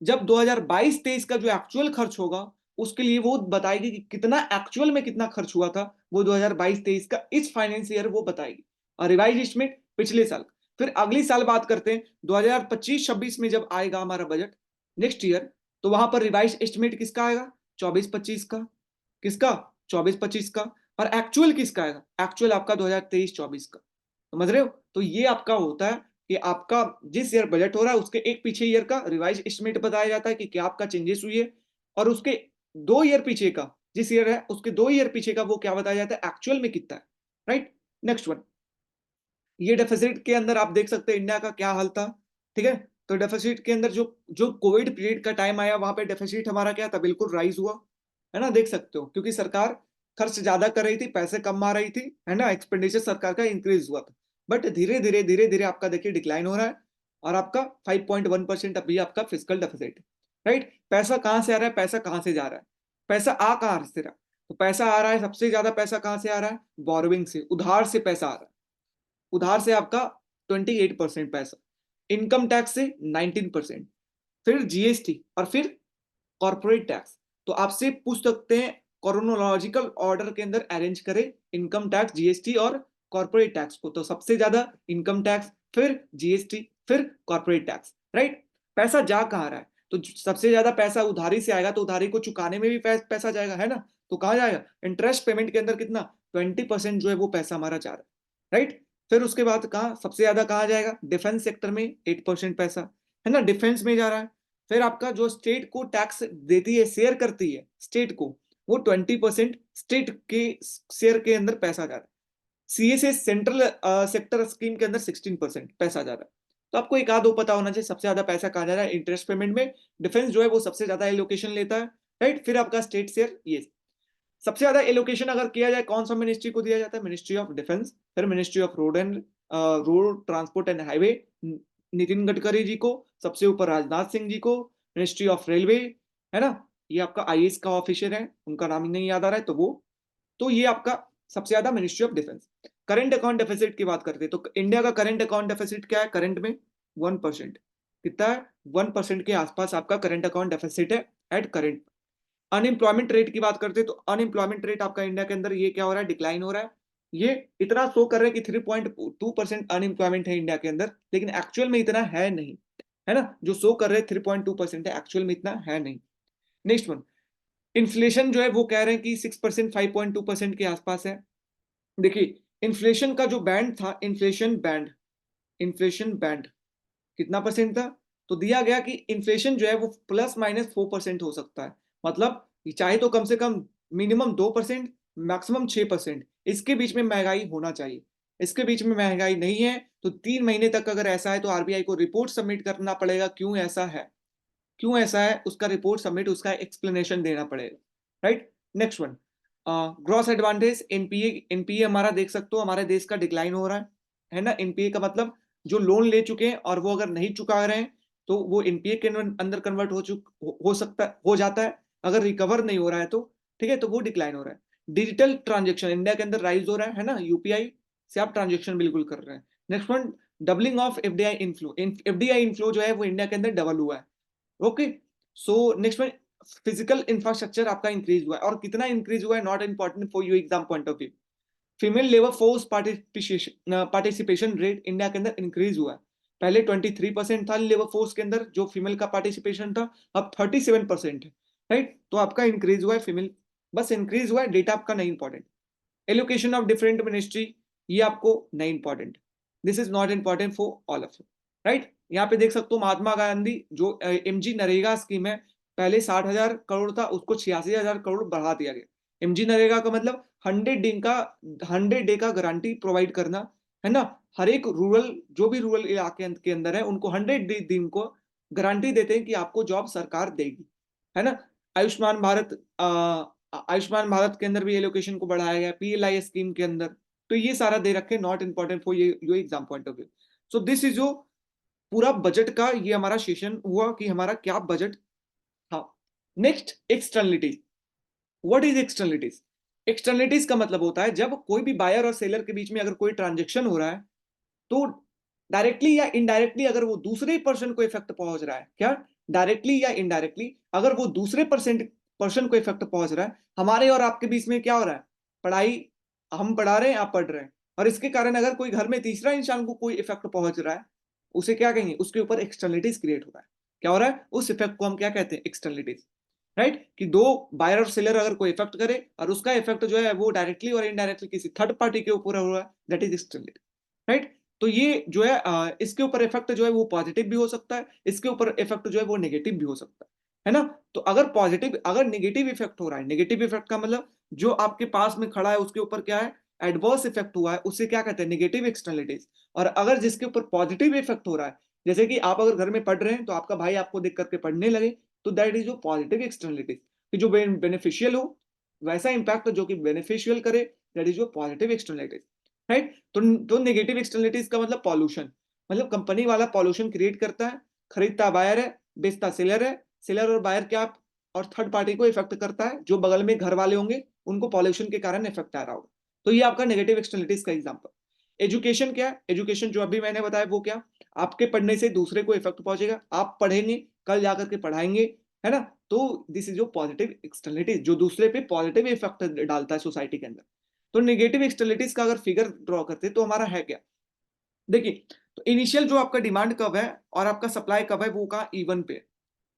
जब 2022-23 का जो एक्चुअल खर्च होगा उसके लिए वो बताएगी कि कितना एक्चुअल में कितना खर्च हुआ था, वो 2022-23 का इस फाइनेंस ईयर वो बताएगी। और रिवाइज एस्टिमेट पिछले साल। फिर अगली साल बात करते हैं 2025-26 में जब आएगा हमारा बजट नेक्स्ट ईयर, तो वहां पर रिवाइज एस्टिमेट किसका आएगा, 24-25 का, किसका, 24-25 का। और एक्चुअल किसका आएगा, एक्चुअल आपका 2023-24 का। समझ रहे हो, तो ये आपका होता है कि आपका जिस ईयर बजट हो रहा है उसके एक पीछे ईयर का रिवाइज एस्टिमेट बताया जाता है कि क्या आपका चेंजेस हुई है, और उसके 2 ईयर पीछे का, जिस ईयर है उसके 2 ईयर पीछे का वो क्या बताया जाता है, एक्चुअल में कितना है, राइट। नेक्स्ट वन, ये डेफिसिट के अंदर आप देख सकते हैं इंडिया का क्या हाल था, ठीक है। तो डेफिसिट के अंदर जो जो कोविड पीरियड का टाइम आया वहां पे डेफिसिट हमारा क्या था, बिल्कुल राइज हुआ, है ना, देख सकते हो, क्योंकि सरकार खर्च ज्यादा कर रही थी, पैसे कम आ रही थी, है ना, एक्सपेंडिचर सरकार का इंक्रीज हुआ था। बट धीरे धीरे आपका देखिए डिक्लाइन हो रहा है, और आपका 5.1% अभी आपका फिजिकल डेफिसिट, राइट। पैसा कहां से आ रहा है, पैसा कहां से जा रहा है, पैसा आ कहां से रहा, तो पैसा आ रहा है, सबसे ज्यादा पैसा कहां से आ रहा है, बोरोविंग से, उधार से पैसा आ रहा है। उधार से आपका 28% पैसा, इनकम टैक्स से 19%, फिर जीएसटी, और फिर कॉर्पोरेट टैक्स। तो आपसे पूछ सकते हैं क्रोनोलॉजिकल ऑर्डर के अंदर अरेंज करें इनकम टैक्स, जीएसटी और कॉर्पोरेट टैक्स को, तो सबसे ज्यादा इनकम टैक्स, फिर जीएसटी, फिर कॉर्पोरेट टैक्स, राइट। पैसा जा कहां रहा है, तो सबसे ज्यादा पैसा उधारी से आएगा, तो उधारी को चुकाने में भी पैसा जाएगा, है ना। तो कहाँ जाएगा, इंटरेस्ट पेमेंट के अंदर कितना 20% जो है वो पैसा हमारा जा रहा है, राइट। फिर उसके बाद कहाँ सबसे ज्यादा कहाँ जाएगा, डिफेंस सेक्टर में 8% पैसा, है ना, डिफेंस में जा रहा है। फिर आपका जो स्टेट को टैक्स देती है, शेयर करती है स्टेट को, वो 20% स्टेट के शेयर के अंदर पैसा जा रहा है। सीएसए सेंट्रल सेक्टर स्कीम के अंदर 16% पैसा जा रहा है। तो आपको एक आध दो पता होना चाहिए सबसे ज्यादा पैसा कहाँ जा रहा है, इंटरेस्ट पेमेंट में। डिफेंस जो है वो सबसे ज्यादा एलोकेशन लेता है, राइट। फिर आपका स्टेट शेयर, ये सबसे ज्यादा एलोकेशन अगर किया जाए कौन सा मिनिस्ट्री को दिया जाता है, मिनिस्ट्री ऑफ डिफेंस। फिर ministry of road transport and highway Nitin Gadkari ji को, सबसे ऊपर राजनाथ सिंह जी को। मिनिस्ट्री ऑफ रेलवे, है ना, ये आपका आईएएस का ऑफिसर है, उनका नाम ही नहीं याद आ रहा है, तो वो, तो ये आपका सबसे ज्यादा ministry of defence. Current account deficit की बात करते हैं तो इंडिया का करंट अकाउंट डेफिसिट क्या है, करंट में 1%। कितना है, 1% के आसपास आपका करंट अकाउंट डेफिसिट है एट करंट। अनएम्प्लॉयमेंट रेट की बात करते हैं तो अनएम्प्लॉयमेंट रेट आपका इंडिया के अंदर ये क्या हो रहा है, डिक्लाइन हो रहा है। ये इतना शो कर रहा है कि 3.2% अनएम्प्लॉयमेंट है इंडिया के अंदर, लेकिन एक्चुअल में इतना है नहीं, है ना। जो शो कर रहे हैं 3.2% है, एक्चुअल में इतना है नहीं। नेक्स्ट वन, इन्फ्लेशन जो है वो कह रहे हैं कि 6%, 5.2% के आसपास है। देखिए इन्फ्लेशन का जो बैंड था, इन्फ्लेशन बैंड कितना परसेंट था, तो दिया गया कि इन्फ्लेशन जो है वो ±4% हो सकता है। मतलब चाहे तो कम से कम मिनिमम 2%, मैक्सिमम 6%, इसके बीच में महंगाई होना चाहिए। इसके बीच में महंगाई नहीं है तो 3 महीने तक अगर ऐसा है तो आरबीआई को रिपोर्ट सबमिट करना पड़ेगा, क्यों ऐसा है, क्यों ऐसा है, उसका रिपोर्ट सबमिट, उसका एक्सप्लेनेशन देना पड़ेगा, right. Next one, gross advantage, NPA. NPA हमारा देख सकते हो हमारे देश का डिक्लाइन हो रहा है ना। एनपीए का मतलब जो लोन ले चुके हैं और वो अगर नहीं चुका रहे हैं तो वो एनपीए के अंदर कन्वर्ट हो सकता हो जाता है। अगर रिकवर नहीं हो रहा है तो ठीक है, तो वो डिक्लाइन हो रहा है। डिजिटल ट्रांजेक्शन इंडिया के अंदर राइज हो रहा है ना, यूपीआई से आप ट्रांजेक्शन बिल्कुल कर रहे हैं। Next one, doubling of FDI inflow. FDI inflow जो है वो इंडिया के अंदर डबल हुआ है। ओके, सो नेक्स्ट में फिजिकल इंफ्रास्ट्रक्चर आपका इंक्रीज हुआ है, और कितना इंक्रीज हुआ है not important for you exam point of view. Female labour force participation rate India के अंदर इंक्रीज हुआ है। पहले 23% था लेबर फोर्स के अंदर जो फीमेल का पार्टिसिपेशन था, अब 37% है, राइट। तो आपका इंक्रीज हुआ है फीमेल, बस इंक्रीज हुआ है, डेटा आपका नहीं important. Allocation of different ministry, ये आपको नहीं important, this is not important for all of you, right. यहाँ पे देख सकते हो महात्मा गांधी जो एमजी नरेगा स्कीम है, पहले 60,000 करोड़ था, उसको 86,000 करोड़ बढ़ा दिया गया। एमजी नरेगा का मतलब 100 डे का गारंटी प्रोवाइड करना, है ना। हर एक रूरल, जो भी रूरल इलाके के अंदर है उनको 100 दिन को गारंटी देते हैं कि आपको जॉब सरकार देगी, है ना। आयुष्मान भारत, आयुष्मान भारत के अंदर भी एलोकेशन को बढ़ाया गया, पीएलआई स्कीम के अंदर। तो ये सारा दे रखे, नॉट इंपॉर्टेंट फॉर ये exam point of view. So this is जो पूरा बजट का ये हमारा सेशन हुआ कि हमारा क्या बजट था। Next, externalities. What is externalities? Externalities का मतलब होता है जब कोई भी बायर और सेलर के बीच में अगर कोई ट्रांजेक्शन हो रहा है तो डायरेक्टली या इनडायरेक्टली अगर वो दूसरे पर्सन को इफेक्ट पहुंच रहा है, क्या डायरेक्टली या इनडायरेक्टली अगर वो दूसरे पर्सन को इफेक्ट पहुंच रहा है, हमारे और आपके बीच में क्या हो रहा है, पढ़ाई, हम पढ़ा रहे हैं, आप पढ़ रहे हैं, और इसके कारण अगर कोई घर में तीसरा इंसान को कोई इफेक्ट पहुंच रहा है, उसे क्या कहेंगे, उसके ऊपर एक्सटर्नलिटीज क्रिएट हो रहा है। क्या हो रहा है, उस इफेक्ट को हम क्या कहते हैं, एक्सटर्नलिटीज, राइट। कि दो बायर और सेलर अगर कोई इफेक्ट करे और उसका इफेक्ट जो है वो डायरेक्टली और इनडायरेक्टली किसी थर्ड पार्टी के ऊपर हो रहा है, दैट इज एक्सटर्नलिटी, राइट। तो ये जो है इसके ऊपर इफेक्ट जो है वो पॉजिटिव भी हो सकता है, इसके ऊपर इफेक्ट जो है वो नेगेटिव भी हो सकता है ना। तो अगर पॉजिटिव, अगर नेगेटिव इफेक्ट हो रहा है, नेगेटिव इफेक्ट का मतलब जो आपके पास में खड़ा है उसके ऊपर क्या है, एडवर्स इफेक्ट हुआ है, उसे क्या कहते हैं, नेगेटिव एक्सटर्नलिटीज। और अगर जिसके ऊपर पॉजिटिव इफेक्ट हो रहा है, जैसे कि आप अगर घर में पढ़ रहे हैं तो आपका भाई आपको देख करके पढ़ने लगे, तो दैट इज जो पॉजिटिव एक्सटर्नलिटीज। कि जो बेनिफिशियल हो वैसा इंपैक्ट जो कि बेनिफिशियल करे, दैट इज जो पॉजिटिव एक्सटर्नलिटीज, राइट। तो नेगेटिव एक्सटर्नलिटीज का मतलब पॉल्यूशन, मतलब कंपनी वाला पॉल्यूशन क्रिएट करता है, खरीदता बायर है, बेचता सेलर है, सेलर और बायर क्या और थर्ड पार्टी को इफेक्ट करता है, जो बगल में घर वाले होंगे उनको पॉल्यूशन के कारण इफेक्ट आ रहा होगा। तो ये आपका नेगेटिव एक्सटर्नलिटीज का एग्जांपल। एजुकेशन क्या है, एजुकेशन जो अभी मैंने बताया वो क्या, आपके पढ़ने से दूसरे को इफेक्ट पहुंचेगा, आप पढ़ेंगे कल जाकर के पढ़ाएंगे, है ना। तो दिस इज जो पॉजिटिव एक्सटर्नलिटीज, जो दूसरे पे पॉजिटिव इफेक्ट डालता है सोसाइटी के अंदर। तो नेगेटिव एक्सटर्नलिटीज का अगर फिगर ड्रॉ करते तो हमारा है क्या, देखिए, तो इनिशियल जो आपका डिमांड कब है और आपका सप्लाई कब है, वो का इवन पे,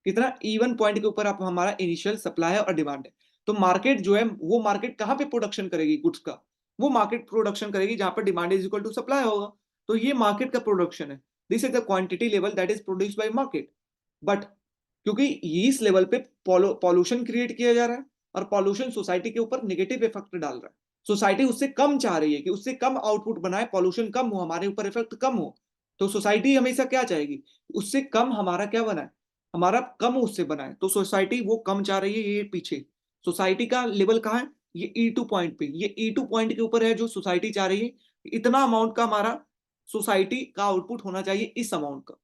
कितना, E1 पॉइंट के ऊपर आप हमारा इनिशियल सप्लाई है और डिमांड है। तो मार्केट जो है वो मार्केट कहाँ पे प्रोडक्शन करेगी गुड्स का, वो मार्केट प्रोडक्शन करेगी जहां पर demand is equal to supply होगा। तो ये मार्केट का प्रोडक्शन है, this is the quantity level that is produced by market. But क्योंकि इस लेवल पे पॉल्यूशन क्रिएट किया जा रहा है और पॉल्यूशन सोसाइटी के ऊपर नेगेटिव इफेक्ट डाल रहा है, सोसाइटी उससे कम चाह रही है कि उससे कम आउटपुट बनाए, पॉल्यूशन कम हो, हमारे ऊपर इफेक्ट कम हो। तो सोसाइटी हमेशा क्या चाहेगी, उससे कम हमारा क्या बनाए, हमारा कम उससे बनाए। तो सोसाइटी वो कम चाह रही है। ये पीछे सोसाइटी का लेवल कहाँ है, ये E2 पॉइंट पे, ये E2 पॉइंट के ऊपर है जो सोसाइटी चाह रही है। इतना अमाउंट का हमारा सोसाइटी का आउटपुट होना चाहिए, इस अमाउंट का।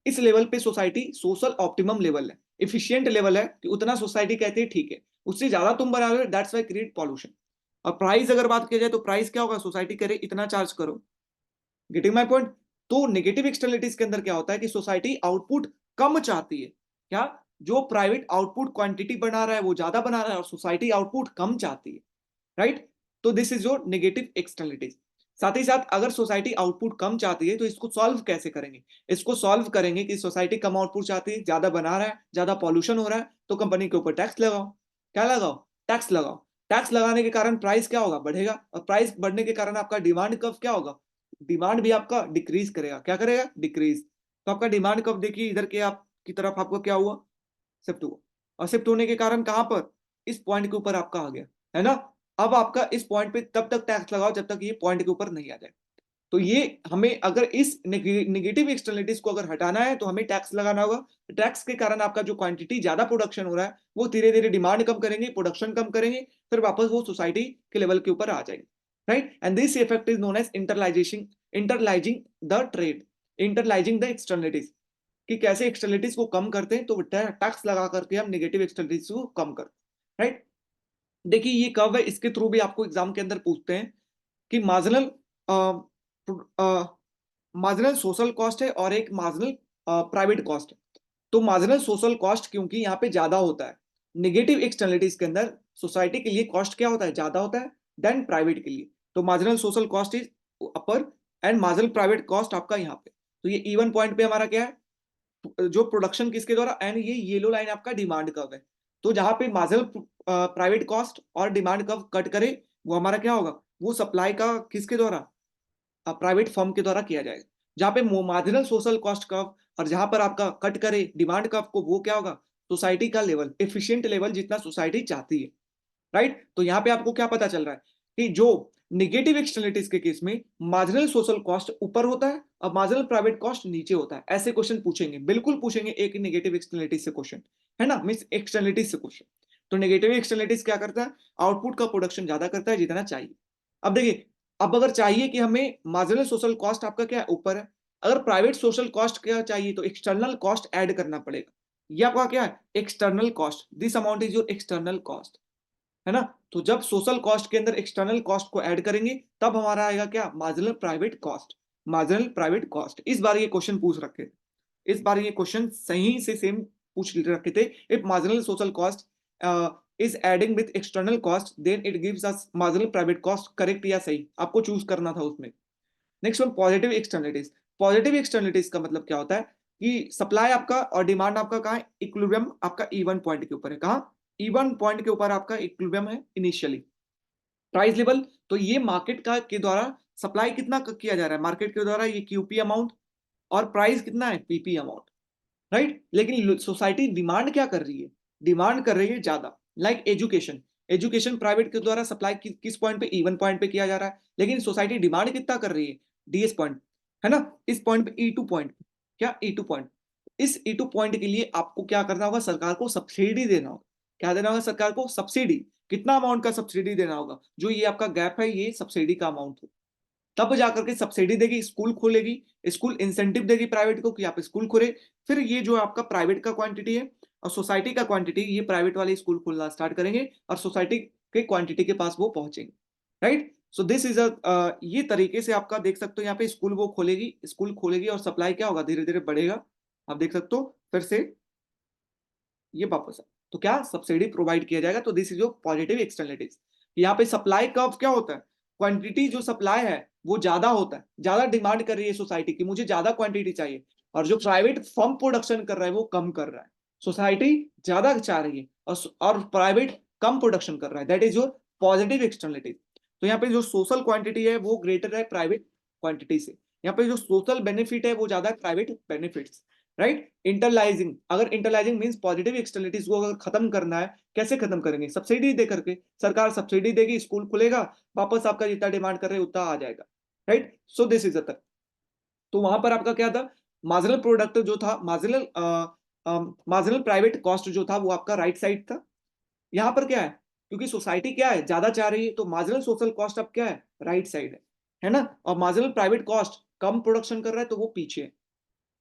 इस लेवल पे सोसाइटी सोशल ऑप्टिमम लेवल है, इफिशियंट लेवल है कि उतना सोसाइटी कहती है ठीक है, उससे ज्यादा तुम बना रहे हो, दैट्स वाई क्रिएट पॉल्यूशन। और प्राइस अगर बात की जाए तो प्राइस क्या होगा, सोसाइटी करे इतना चार्ज करो। Getting my point. तो नेगेटिव एक्सटर्नलिटीज के अंदर क्या होता है कि सोसाइटी आउटपुट कम चाहती है, क्या, जो प्राइवेट आउटपुट क्वांटिटी बना रहा है वो ज्यादा बना रहा है और सोसाइटी आउटपुट कम चाहती है, राइट। तो this is your negative externalities. साथ ही साथ अगर सोसाइटी आउटपुट कम चाहती है तो इसको सॉल्व कैसे करेंगे, इसको सॉल्व करेंगे कि सोसाइटी कम आउटपुट चाहती है, ज्यादा बना रहा है, ज्यादा पॉल्यूशन हो रहा है, तो कंपनी के ऊपर टैक्स लगाओ। क्या लगाओ, टैक्स लगाओ। टैक्स लगाने के कारण प्राइस क्या होगा, बढ़ेगा, और प्राइस बढ़ने के कारण आपका डिमांड कब क्या होगा, डिमांड भी आपका डिक्रीज करेगा। क्या करेगा, डिक्रीज। तो आपका डिमांड कब, देखिए इधर के आप की तरफ आपको क्या हुआ, शिफ्ट हुआ। और शिफ्ट होने के कारण कहां पर, इस पॉइंट के ऊपर आपका आ गया, है ना। अब आपका इस पॉइंट पे तब तक टैक्स लगाओ जब तक ये पॉइंट के ऊपर नहीं आ जाए। तो ये हमें अगर इस नेगेटिव एक्सटर्नलिटीज को अगर हटाना है तो हमें टैक्स लगाना होगा। टैक्स के कारण आपका जो क्वांटिटी ज्यादा प्रोडक्शन हो रहा है वो धीरे धीरे डिमांड कम करेंगे, प्रोडक्शन कम करेंगे, फिर वापस वो सोसाइटी के लेवल के ऊपर आ जाएंगे, right. And this effect is known as internalization, internalizing the trade, internalizing the externalities, कि कैसे एक्सटर्नलिटीज को कम करते हैं। तो टैक्स लगा करके हम नेगेटिव एक्सटर्नलिटीज को कम करते हैं, राइट। देखिए ये कर्व है, इसके थ्रू भी आपको एग्जाम के अंदर पूछते हैं कि मार्जिनल मार्जिनल सोशल कॉस्ट है और एक मार्जिनल प्राइवेट कॉस्ट है। तो मार्जिनल सोशल कॉस्ट क्योंकि यहाँ पे ज्यादा होता है, नेगेटिव एक्सटर्नलिटीज के अंदर सोसाइटी के लिए कॉस्ट क्या होता है, ज्यादा होता है देन प्राइवेट के लिए। तो marginal social cost is upper and marginal private cost आपका यहाँ पे। तो ये E1 पॉइंट पे हमारा क्या है, जो प्रोडक्शन किसके द्वारा, एंड ये येलो लाइन आपका डिमांड कर्व है। तो जहां पे मार्जिनल प्राइवेट कॉस्ट और डिमांड कर्व कट करे वो हमारा क्या होगा, वो सप्लाई का किसके द्वारा, प्राइवेट फर्म के द्वारा किया जाएगा। जहां पे मार्जिनल सोशल कॉस्ट कर्व और जहां पर आपका कट करे डिमांड कर्व को, वो क्या होगा, सोसाइटी का लेवल, एफिशिएंट लेवल जितना सोसाइटी चाहती है, राइट। तो यहाँ पे आपको क्या पता चल रहा है कि जो निगेटिव एक्सटर्नलिटीज के केस में मार्जिनल सोशल कॉस्ट ऊपर होता है और मार्जिनल प्राइवेट कॉस्ट नीचे होता है। ऐसे क्वेश्चन पूछेंगे, बिल्कुल पूछेंगे एक निगेटिव एक्सटर्नलिटीज से क्वेश्चन, है ना, मींस एक्सटर्नलिटीज से क्वेश्चन। तो नेगेटिव एक्सटर्नलिटीज क्या करता है, आउटपुट का प्रोडक्शन ज्यादा करता है जितना चाहिए। अब देखिए, अब अगर चाहिए कि हमें मार्जिनल सोशल कॉस्ट आपका क्या है, ऊपर है, अगर प्राइवेट सोशल कॉस्ट क्या चाहिए तो एक्सटर्नल कॉस्ट ऐड करना पड़ेगा। ये आपका क्या है, external cost, this amount is your external cost, है ना। तो जब सोशल कॉस्ट के अंदर एक्सटर्नल कॉस्ट को ऐड करेंगे तब हमारा आएगा क्या, marginal private cost, marginal private cost. इस बार ये क्वेश्चन पूछ रखे थे, इस बार ये क्वेश्चन सही से सेम पूछ रखे थे। If marginal social cost is adding with external cost then it gives us marginal private cost, correct या सही आपको चूज करना था उसमें। Next one, positive externalities. Positive externalities का मतलब क्या होता है कि सप्लाई आपका और डिमांड आपका कहाँ है, इक्विलिब्रियम आपका E1 पॉइंट के ऊपर है। कहाँ, E1 पॉइंट के ऊपर आपका इक्विलिब्रियम है इनिशियली। प्राइस लेवल, तो ये मार्केट का के द्वारा सप्लाई कितना किया जा रहा है, मार्केट के द्वारा ये QP अमाउंट, और प्राइस कितना है, PP अमाउंट, राइट। लेकिन सोसाइटी डिमांड क्या कर रही है, डिमांड कर रही है ज्यादा। लाइक एजुकेशन, एजुकेशन प्राइवेट के द्वारा सप्लाई किस पॉइंट पे, E1 पॉइंट पे किया जा रहा है, लेकिन सोसाइटी डिमांड कितना कर रही है, DS पॉइंट, है ना, इस पॉइंट पे E2 पॉइंट, क्या E2 पॉइंट। इस E2 पॉइंट के लिए आपको क्या करना होगा, सरकार को सब्सिडी देना होगा। क्या देना होगा सरकार को, सब्सिडी। कितना अमाउंट का सब्सिडी देना होगा, जो ये आपका गैप है ये सब्सिडी का अमाउंट हो, तब जाकर के सब्सिडी देगी, स्कूल खोलेगी, स्कूल इंसेंटिव देगी प्राइवेट को कि आप स्कूल खोले। फिर ये जो आपका प्राइवेट का क्वांटिटी है और सोसाइटी का क्वांटिटी, ये प्राइवेट वाले स्कूल खोलना स्टार्ट करेंगे और सोसाइटी के क्वांटिटी के पास वो पहुंचेंगे, राइट। सो दिस इज ये तरीके से आपका देख सकते हो, यहाँ पे स्कूल वो खोलेगी, स्कूल खोलेगी और सप्लाई क्या होगा, धीरे धीरे बढ़ेगा। आप देख सकते हो फिर से ये वापस है, तो क्या सब्सिडी प्रोवाइड किया जाएगा। तो this is your positive externalities. यहाँ पे सप्लाई कर्व क्या होता है, क्वांटिटी जो सप्लाई है वो ज्यादा होता है, ज्यादा डिमांड कर रही है सोसाइटी की, मुझे ज्यादा क्वांटिटी चाहिए, और जो प्राइवेट फर्म प्रोडक्शन कर रहा है वो कम कर रहा है। सोसाइटी ज्यादा चाह रही है और प्राइवेट कम प्रोडक्शन कर रहा है, that is your positive externality. तो यहाँ पे जो सोशल क्वांटिटी है वो ग्रेटर है प्राइवेट क्वांटिटी से, यहाँ पे जो सोशल बेनिफिट है वो ज्यादा है प्राइवेट बेनिफिट्स, राइट। इंटरलाइजिंग, अगर इंटरलाइजिंग मींस पॉजिटिव एक्सटर्नलिटीज को अगर खत्म करना है, कैसे खत्म करेंगे? सब्सिडी दे करके, सरकार सब्सिडी देगी, स्कूल खुलेगा, वापस आपका जितना डिमांड कर रहे हैं उतना आ जाएगा, right. So this is a, तो वहां पर आपका क्या था, मार्जिनल प्रोडक्ट जो था, मार्जिनल प्राइवेट कॉस्ट जो था वो आपका राइट साइड था। यहाँ पर क्या है, क्योंकि सोसाइटी क्या है, ज्यादा चाह रही है, तो मार्जिनल सोशल कॉस्ट अब क्या है, राइट साइड है ना। और मार्जिनल प्राइवेट कॉस्ट कम प्रोडक्शन कर रहा है तो वो पीछे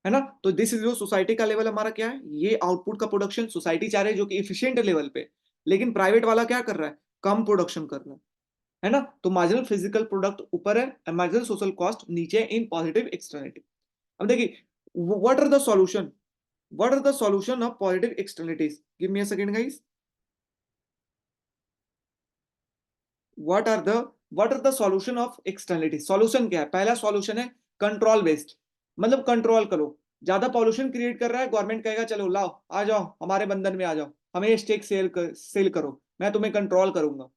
है ना। तो दिस इज जो सोसाइटी का लेवल हमारा क्या है, ये आउटपुट का प्रोडक्शन सोसाइटी चाह रही है जो कि इफिशियंट लेवल पे, लेकिन प्राइवेट वाला क्या कर रहा है, कम प्रोडक्शन कर रहा है ना। तो मार्जिनल फिजिकल प्रोडक्ट ऊपर है, मार्जिनल सोशल कॉस्ट नीचे इन पॉजिटिव एक्सटर्नलिटी। अब देखिए, what are the solution, what are the solution of positive externalities, give me a second guys. What are the what are the solution of externality, solution क्या है? पहला solution है control based, मतलब control करो। ज्यादा pollution create कर रहा है, गवर्नमेंट कहेगा चलो लाओ आ जाओ हमारे बंधन में आ जाओ, हमें स्टेक सेल करो, मैं तुम्हें कंट्रोल करूंगा।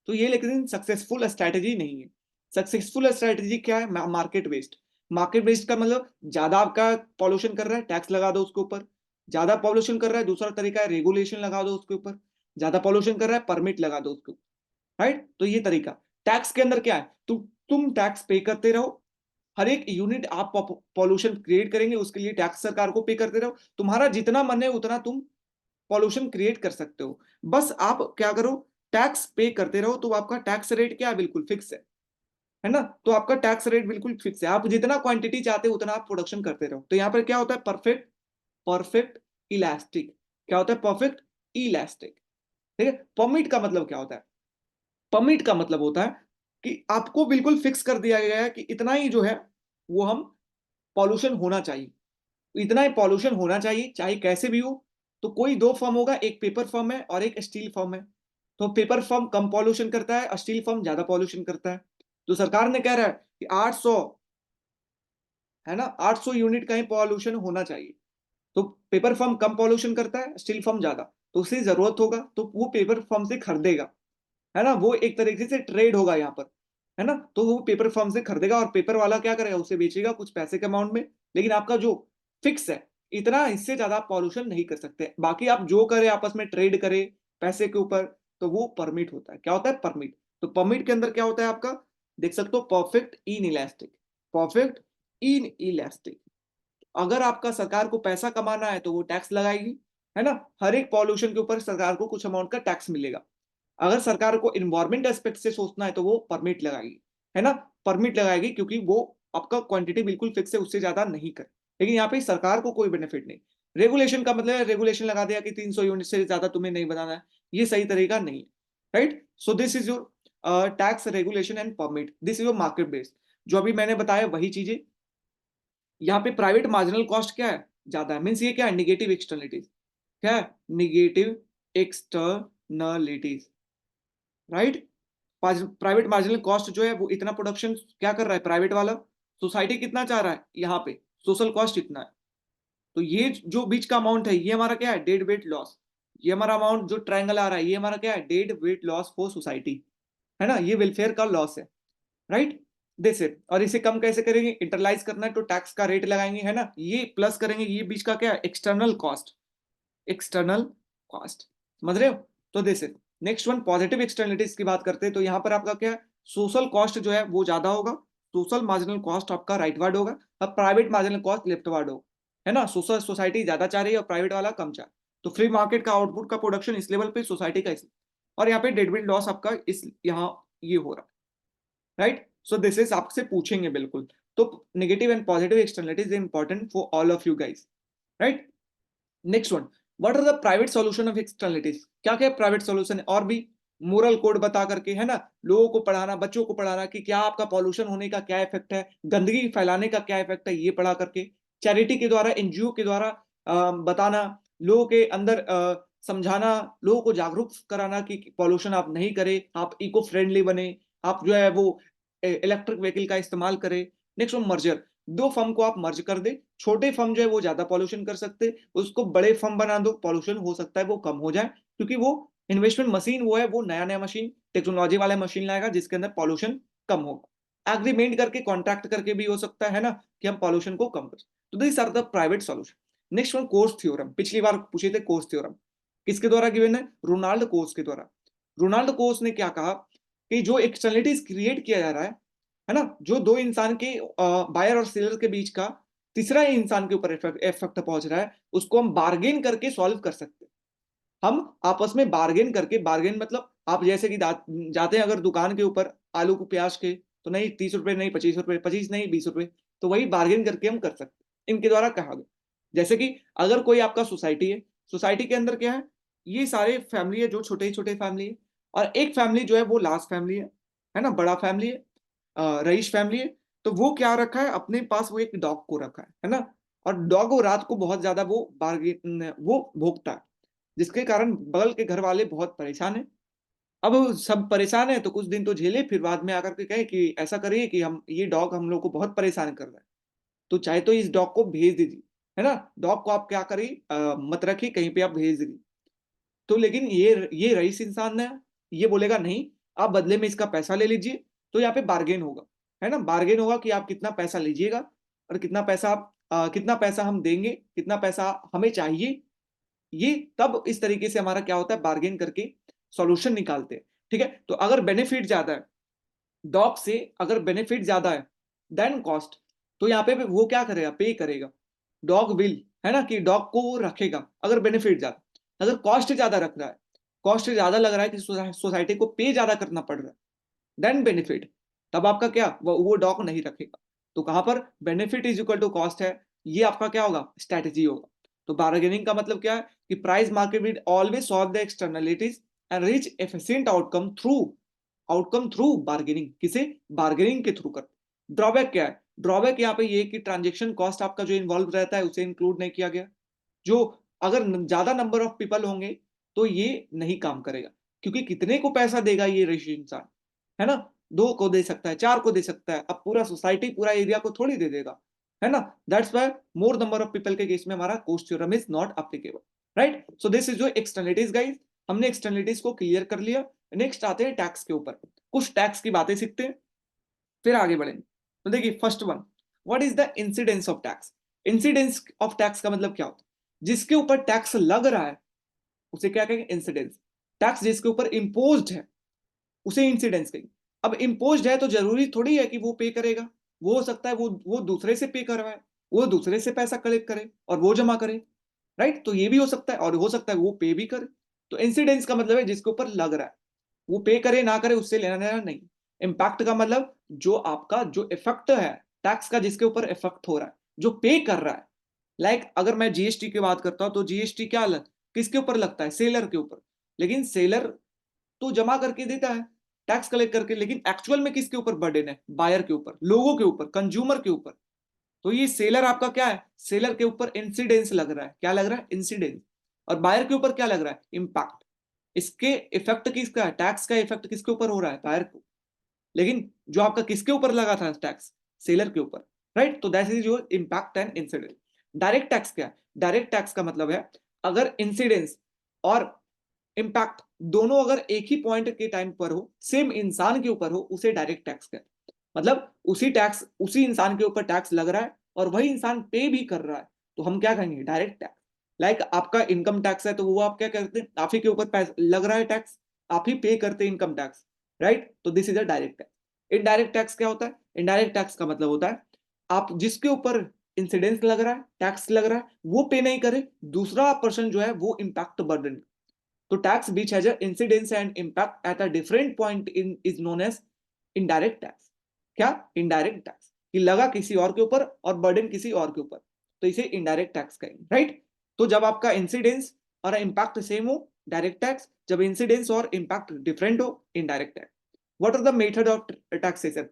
तो ये लेकिन सक्सेसफुल स्ट्रैटेजी नहीं है। सक्सेसफुल स्ट्रैटेजी क्या है, मार्केट बेस्ड। मार्केट बेस्ड का मतलब ज्यादा आपका पॉल्यूशन कर रहा है, टैक्स लगा दो उसके ऊपर। ज्यादा पॉल्यूशन कर रहा है, दूसरा तरीका है रेगुलेशन लगा दो उसके ऊपर। ज्यादा पॉल्यूशन कर रहा है, परमिट लगा दो उसके ऊपर, राइट। तो ये तरीका, टैक्स के अंदर क्या है, तुम टैक्स पे करते रहो, हर एक यूनिट आप पॉल्यूशन क्रिएट करेंगे उसके लिए टैक्स सरकार को पे करते रहो, तुम्हारा जितना मन है उतना तुम पॉल्यूशन क्रिएट कर सकते हो। बस आप क्या करो, टैक्स पे करते रहो, तो आपका टैक्स रेट क्या है, बिल्कुल फिक्स है ना। तो आपका टैक्स रेट बिल्कुल फिक्स है, आप जितना क्वांटिटी चाहते हो उतना आप प्रोडक्शन करते रहो। तो यहाँ पर क्या होता है, परफेक्ट परफेक्ट इलास्टिक। क्या होता है, परफेक्ट इलास्टिक, ठीक है। परमिट का मतलब क्या होता है, परमिट का मतलब होता है कि आपको बिल्कुल फिक्स कर दिया गया है कि इतना ही जो है वो हम पॉल्यूशन होना चाहिए, इतना ही पॉल्यूशन होना चाहिए चाहे कैसे भी हो। तो कोई दो फर्म होगा, एक पेपर फर्म है और एक स्टील फर्म है। तो पेपर फर्म कम पॉल्यूशन करता है, स्टील फर्म ज्यादा पॉल्यूशन करता है। तो सरकार ने कह रहा है कि 800, है ना, 800 यूनिट का ही पॉल्यूशन होना चाहिए। तो पेपर फर्म कम पॉल्यूशन करता है, स्टील फर्म ज्यादा, तो उसे जरूरत होगा तो वो पेपर फर्म से खरीदेगा, है ना। वो एक तरीके से ट्रेड होगा यहाँ पर, है ना। तो वो पेपर फर्म से खरीदेगा और पेपर वाला क्या करेगा, उसे बेचेगा कुछ पैसे के अमाउंट में। लेकिन आपका जो फिक्स है, इतना, इससे ज्यादा आप पॉल्यूशन नहीं कर सकते, बाकी आप जो करे आपस में ट्रेड करे पैसे के ऊपर, तो वो परमिट होता है। क्या होता है, परमिट। तो परमिट के अंदर क्या होता है आपका, देख सकते हो, perfect in elastic, perfect in elastic. अगर आपका सरकार को पैसा कमाना है तो वो टैक्स लगाएगी, है ना। हर एक पॉल्यूशन के ऊपर सरकार को कुछ अमाउंट का टैक्स मिलेगा। अगर सरकार को इन्वायरमेंट एस्पेक्ट से सोचना है तो वो परमिट लगाएगी, है ना। परमिट लगाएगी क्योंकि वो आपका क्वांटिटी बिल्कुल फिक्स है, उससे ज्यादा नहीं कर। लेकिन यहाँ पे सरकार को कोई बेनिफिट नहीं। रेगुलेशन का मतलब है, रेगुलेशन लगा दिया कि 300 यूनिट से ज्यादा तुम्हें नहीं बनाना है, ये सही तरीका नहीं है, right. So this is your tax regulation and permit, this is your market based. जो अभी मैंने बताया वही चीजें यहाँ पे। प्राइवेट मार्जिनल कॉस्ट क्या है, ज्यादा है, मीन्स ये क्या है, निगेटिव एक्सटर्नलिटीज। क्या है, negative externalities, right. Private marginal cost जो है वो इतना प्रोडक्शन क्या कर रहा है प्राइवेट वाला, सोसाइटी कितना चाह रहा है, यहाँ पे सोशल कॉस्ट इतना है। तो ये जो बीच का अमाउंट है ये हमारा क्या है, डेड वेट लॉस। ये हमारा अमाउंट जो ट्रायंगल आ रहा है ये हमारा क्या है, dead weight loss for society, है ना। ये वेलफेयर का लॉस है, राइट। This it. और इसे कम कैसे करेंगे, इंटरलाइज करना है तो टैक्स का रेट लगाएंगे, है ना। ये प्लस करेंगे, ये बीच का क्या है, एक्सटर्नल कॉस्ट, एक्सटर्नल कॉस्ट, समझ रहे हो। तो this is next one, positive externalities की बात करते हैं। तो यहाँ पर आपका क्या है, सोशल कॉस्ट जो है वो ज्यादा होगा, सोशल मार्जिनल कॉस्ट आपका राइट वर्ड होगा, अब private marginal cost left word होगा, है ना। सोशल सोसाइटी ज्यादा चाह रही है और प्राइवेट वाला कम चाह। तो फ्री मार्केट का आउटपुट का प्रोडक्शन इस लेवल पे, सोसाइटी का इस, और यहाँ पे डेडविल लॉस आपका इस, यहाँ ये हो रहा है, राइट। सो दिस इज आपसे पूछेंगे बिल्कुल। तो negative and positive externalities important for all of you guys, right. Next one, what are the private solution of externalities, क्या क्या प्राइवेट सॉल्यूशन है, और भी मोरल कोड बता करके, है ना, लोगों को पढ़ाना, बच्चों को पढ़ाना कि क्या आपका पॉल्यूशन होने का क्या इफेक्ट है, गंदगी फैलाने का क्या इफेक्ट है, ये पढ़ा करके चैरिटी के द्वारा, एनजीओ के द्वारा बताना, लोगों के अंदर समझाना, लोगों को जागरूक कराना कि पॉल्यूशन आप नहीं करें, आप इको फ्रेंडली बने, आप जो है वो इलेक्ट्रिक व्हीकल का इस्तेमाल करें। Next one, merger. दो फर्म को आप मर्ज कर दे, छोटे फर्म जो है वो ज्यादा पॉल्यूशन कर सकते, उसको बड़े फर्म बना दो, पॉल्यूशन हो सकता है वो कम हो जाए, क्योंकि वो इन्वेस्टमेंट मशीन वो है, वो नया नया मशीन, टेक्नोलॉजी वाला मशीन लाएगा जिसके अंदर पॉल्यूशन कम होगा। एग्रीमेंट करके, कॉन्ट्रैक्ट करके भी हो सकता है ना, कि हम पॉल्यूशन को कम कर। तो this are the private solution. Next one, Coase theorem. पिछली बार पूछे थे कोर्स थ्योरम, किसके द्वारा गिवन है? रोनाल्ड कोर्स के द्वारा। रोनाल्ड कोर्स ने क्या कहा कि जो एक्सटर्नलिटीज क्रिएट किया जा रहा है ना, जो दो इंसान के, बायर और सेलर के बीच का तीसरा इंसान के ऊपर इफेक्ट पहुंच रहा है, उसको हम बार्गेन करके सॉल्व कर सकते हैं। हम आपस में बार्गेन करके, बार्गेन मतलब आप जैसे कि जाते हैं अगर दुकान के ऊपर आलू को प्याज के, तो नहीं 30 रुपए, नहीं 25 रुपए, 25 नहीं 20 रुपए, तो वही बार्गेन करके हम कर सकते हैं, इनके द्वारा कहा गया। जैसे कि अगर कोई आपका सोसाइटी है, सोसाइटी के अंदर क्या है, ये सारे फैमिली है जो छोटे छोटे फैमिली है, और एक फैमिली जो है वो लार्ज फैमिली है ना, बड़ा फैमिली है, रईस फैमिली है। तो वो क्या रखा है अपने पास, वो एक डॉग को रखा है ना, और डॉग वो रात को बहुत ज्यादा वो बार्गेन वो भोगता है, जिसके कारण बगल के घर वाले बहुत परेशान हैं। अब सब परेशान है तो कुछ दिन तो झेले, फिर बाद में आकर के कहे कि ऐसा करिए कि हम, ये डॉग हम लोग को बहुत परेशान कर रहा है, तो चाहे तो इस डॉग को भेज दीजिए, है ना, डॉग को आप क्या करिए, मत रखिए कहीं पे, आप भेज दीजिए। तो लेकिन ये रईस इंसान ने, ये बोलेगा नहीं, आप बदले में इसका पैसा ले लीजिए। तो यहाँ पे बार्गेन होगा, है ना, बार्गेन होगा कि आप कितना पैसा लीजिएगा, और कितना पैसा आप, कितना पैसा हम देंगे, कितना पैसा हमें चाहिए। ये तब इस तरीके से हमारा क्या होता है, बार्गेन करके सॉल्यूशन निकालते हैं। ठीक है, तो अगर बेनिफिट ज्यादा है डॉग से, अगर बेनिफिट ज्यादा है देन कॉस्ट, तो यहाँ पे वो क्या करेगा, पे करेगा, डॉग विल, है ना, कि डॉग को वो रखेगा अगर बेनिफिट ज्यादा। अगर कॉस्ट ज्यादा रख रहा है, कॉस्ट ज्यादा लग रहा है कि सोसाइटी को पे ज्यादा करना पड़ रहा है, देन बेनिफिट, तब आपका क्या, वो डॉग नहीं रखेगा। तो कहां पर benefit is equal to cost है, ये आपका क्या होगा, स्ट्रेटेजी होगा। तो बार्गेनिंग का मतलब क्या है कि price market will always solve the externalities and reach efficient outcome through bargaining, किसे, बार्गेनिंग के थ्रू कर। ड्रॉबैक क्या है, ड्रॉबैक यहाँ पे ये कि ट्रांजेक्शन कॉस्ट आपका जो इन्वॉल्व रहता है उसे इंक्लूड नहीं किया गया। जो अगर ज्यादा नंबर ऑफ पीपल होंगे तो ये नहीं काम करेगा, क्योंकि कितने को पैसा देगा ये ऋषि इंसान, है ना, दो को दे सकता है, चार को दे सकता है, अब पूरा सोसाइटी पूरा एरिया को थोड़ी दे देगा, है ना। That's why more number of people के केस में हमारा Coase theorem is not applicable, right. So this is जो एक्सटर्नलिटीज गाइस, हमने एक्सटर्नलिटीज को क्लियर कर लिया। नेक्स्ट आते हैं टैक्स के ऊपर, कुछ टैक्स की बातें सीखते हैं, फिर आगे बढ़ेंगे। तो देखिए first one, what is the incidence of tax. Incidence of tax का मतलब क्या होता है, जिसके ऊपर टैक्स लग रहा है उसे क्या कहेंगे, इंसिडेंस। टैक्स जिसके ऊपर इम्पोज्ड है उसे इंसिडेंस कहेंगे। अब इम्पोज्ड है तो जरूरी थोड़ी है कि वो पे करेगा, वो हो सकता है वो दूसरे से पे करवाए, वो दूसरे से पैसा कलेक्ट करे और वो जमा करे, राइट। तो ये भी हो सकता है, और हो सकता है वो पे भी करे। तो इंसिडेंस का मतलब है जिसके ऊपर लग रहा है, वो पे करे ना करे उससे लेना देना नहीं। इम्पैक्ट का मतलब जो आपका जो इफेक्ट है टैक्स का, जिसके ऊपर इफेक्ट हो रहा है, जो पे कर रहा है। लाइक अगर मैं जीएसटी की बात करता हूं तो जीएसटी क्या अलग, किसके ऊपर लगता है, सेलर के ऊपर। लेकिन सेलर तो जमा करके देता है टैक्स कलेक्ट करके, लेकिन एक्चुअल में किसके ऊपर बर्डन है, बायर के ऊपर, लोगों के ऊपर, कंज्यूमर के ऊपर। तो ये सेलर आपका क्या है, सेलर के ऊपर इंसिडेंस लग रहा है, क्या लग रहा है, इंसिडेंस। और बायर के ऊपर क्या लग रहा है, इम्पैक्ट। इसके इफेक्ट किसका है, टैक्स का इफेक्ट किसके ऊपर हो रहा है, बायर को। लेकिन जो आपका किसके ऊपर लगा था टैक्स, सेलर के ऊपर, राइट। तो that is your impact and incidence. Direct tax क्या है, डायरेक्ट टैक्स का मतलब है अगर इंसिडेंस और इम्पैक्ट दोनों अगर एक ही पॉइंट के टाइम पर हो, सेम इंसान के ऊपर हो, उसे डायरेक्ट टैक्स कहते हैं। मतलब उसी टैक्स, उसी इंसान के ऊपर टैक्स लग रहा है और वही इंसान पे भी कर रहा है, तो हम क्या कहेंगे, डायरेक्ट टैक्स। लाइक आपका इनकम टैक्स है तो वो आप क्या करते हैं, आप ही के ऊपर लग रहा है टैक्स, आप ही पे करते हैं इनकम टैक्स, राइट। तो this is a direct tax. Indirect tax क्या होता है, इनडायरेक्ट टैक्स का मतलब होता है आप जिसके ऊपर इंसिडेंस लग रहा है, टैक्स लग रहा है, वो पे नहीं करे, दूसरा पर्सन जो है वो इम्पैक्ट बर्डन। तो tax which has an incidence and impact at a different point in is known as indirect tax। क्या, indirect tax, कि लगा किसी और के ऊपर और बर्डन किसी और के ऊपर, तो इसे इनडायरेक्ट टैक्स कहेंगे, राइट। तो जब आपका इंसिडेंस और इम्पैक्ट सेम हो, डायरेक्ट टैक्स, जब इंसिडेंस और इम्पैक्ट डिफरेंट हो, indirect tax. What are the method of taxation.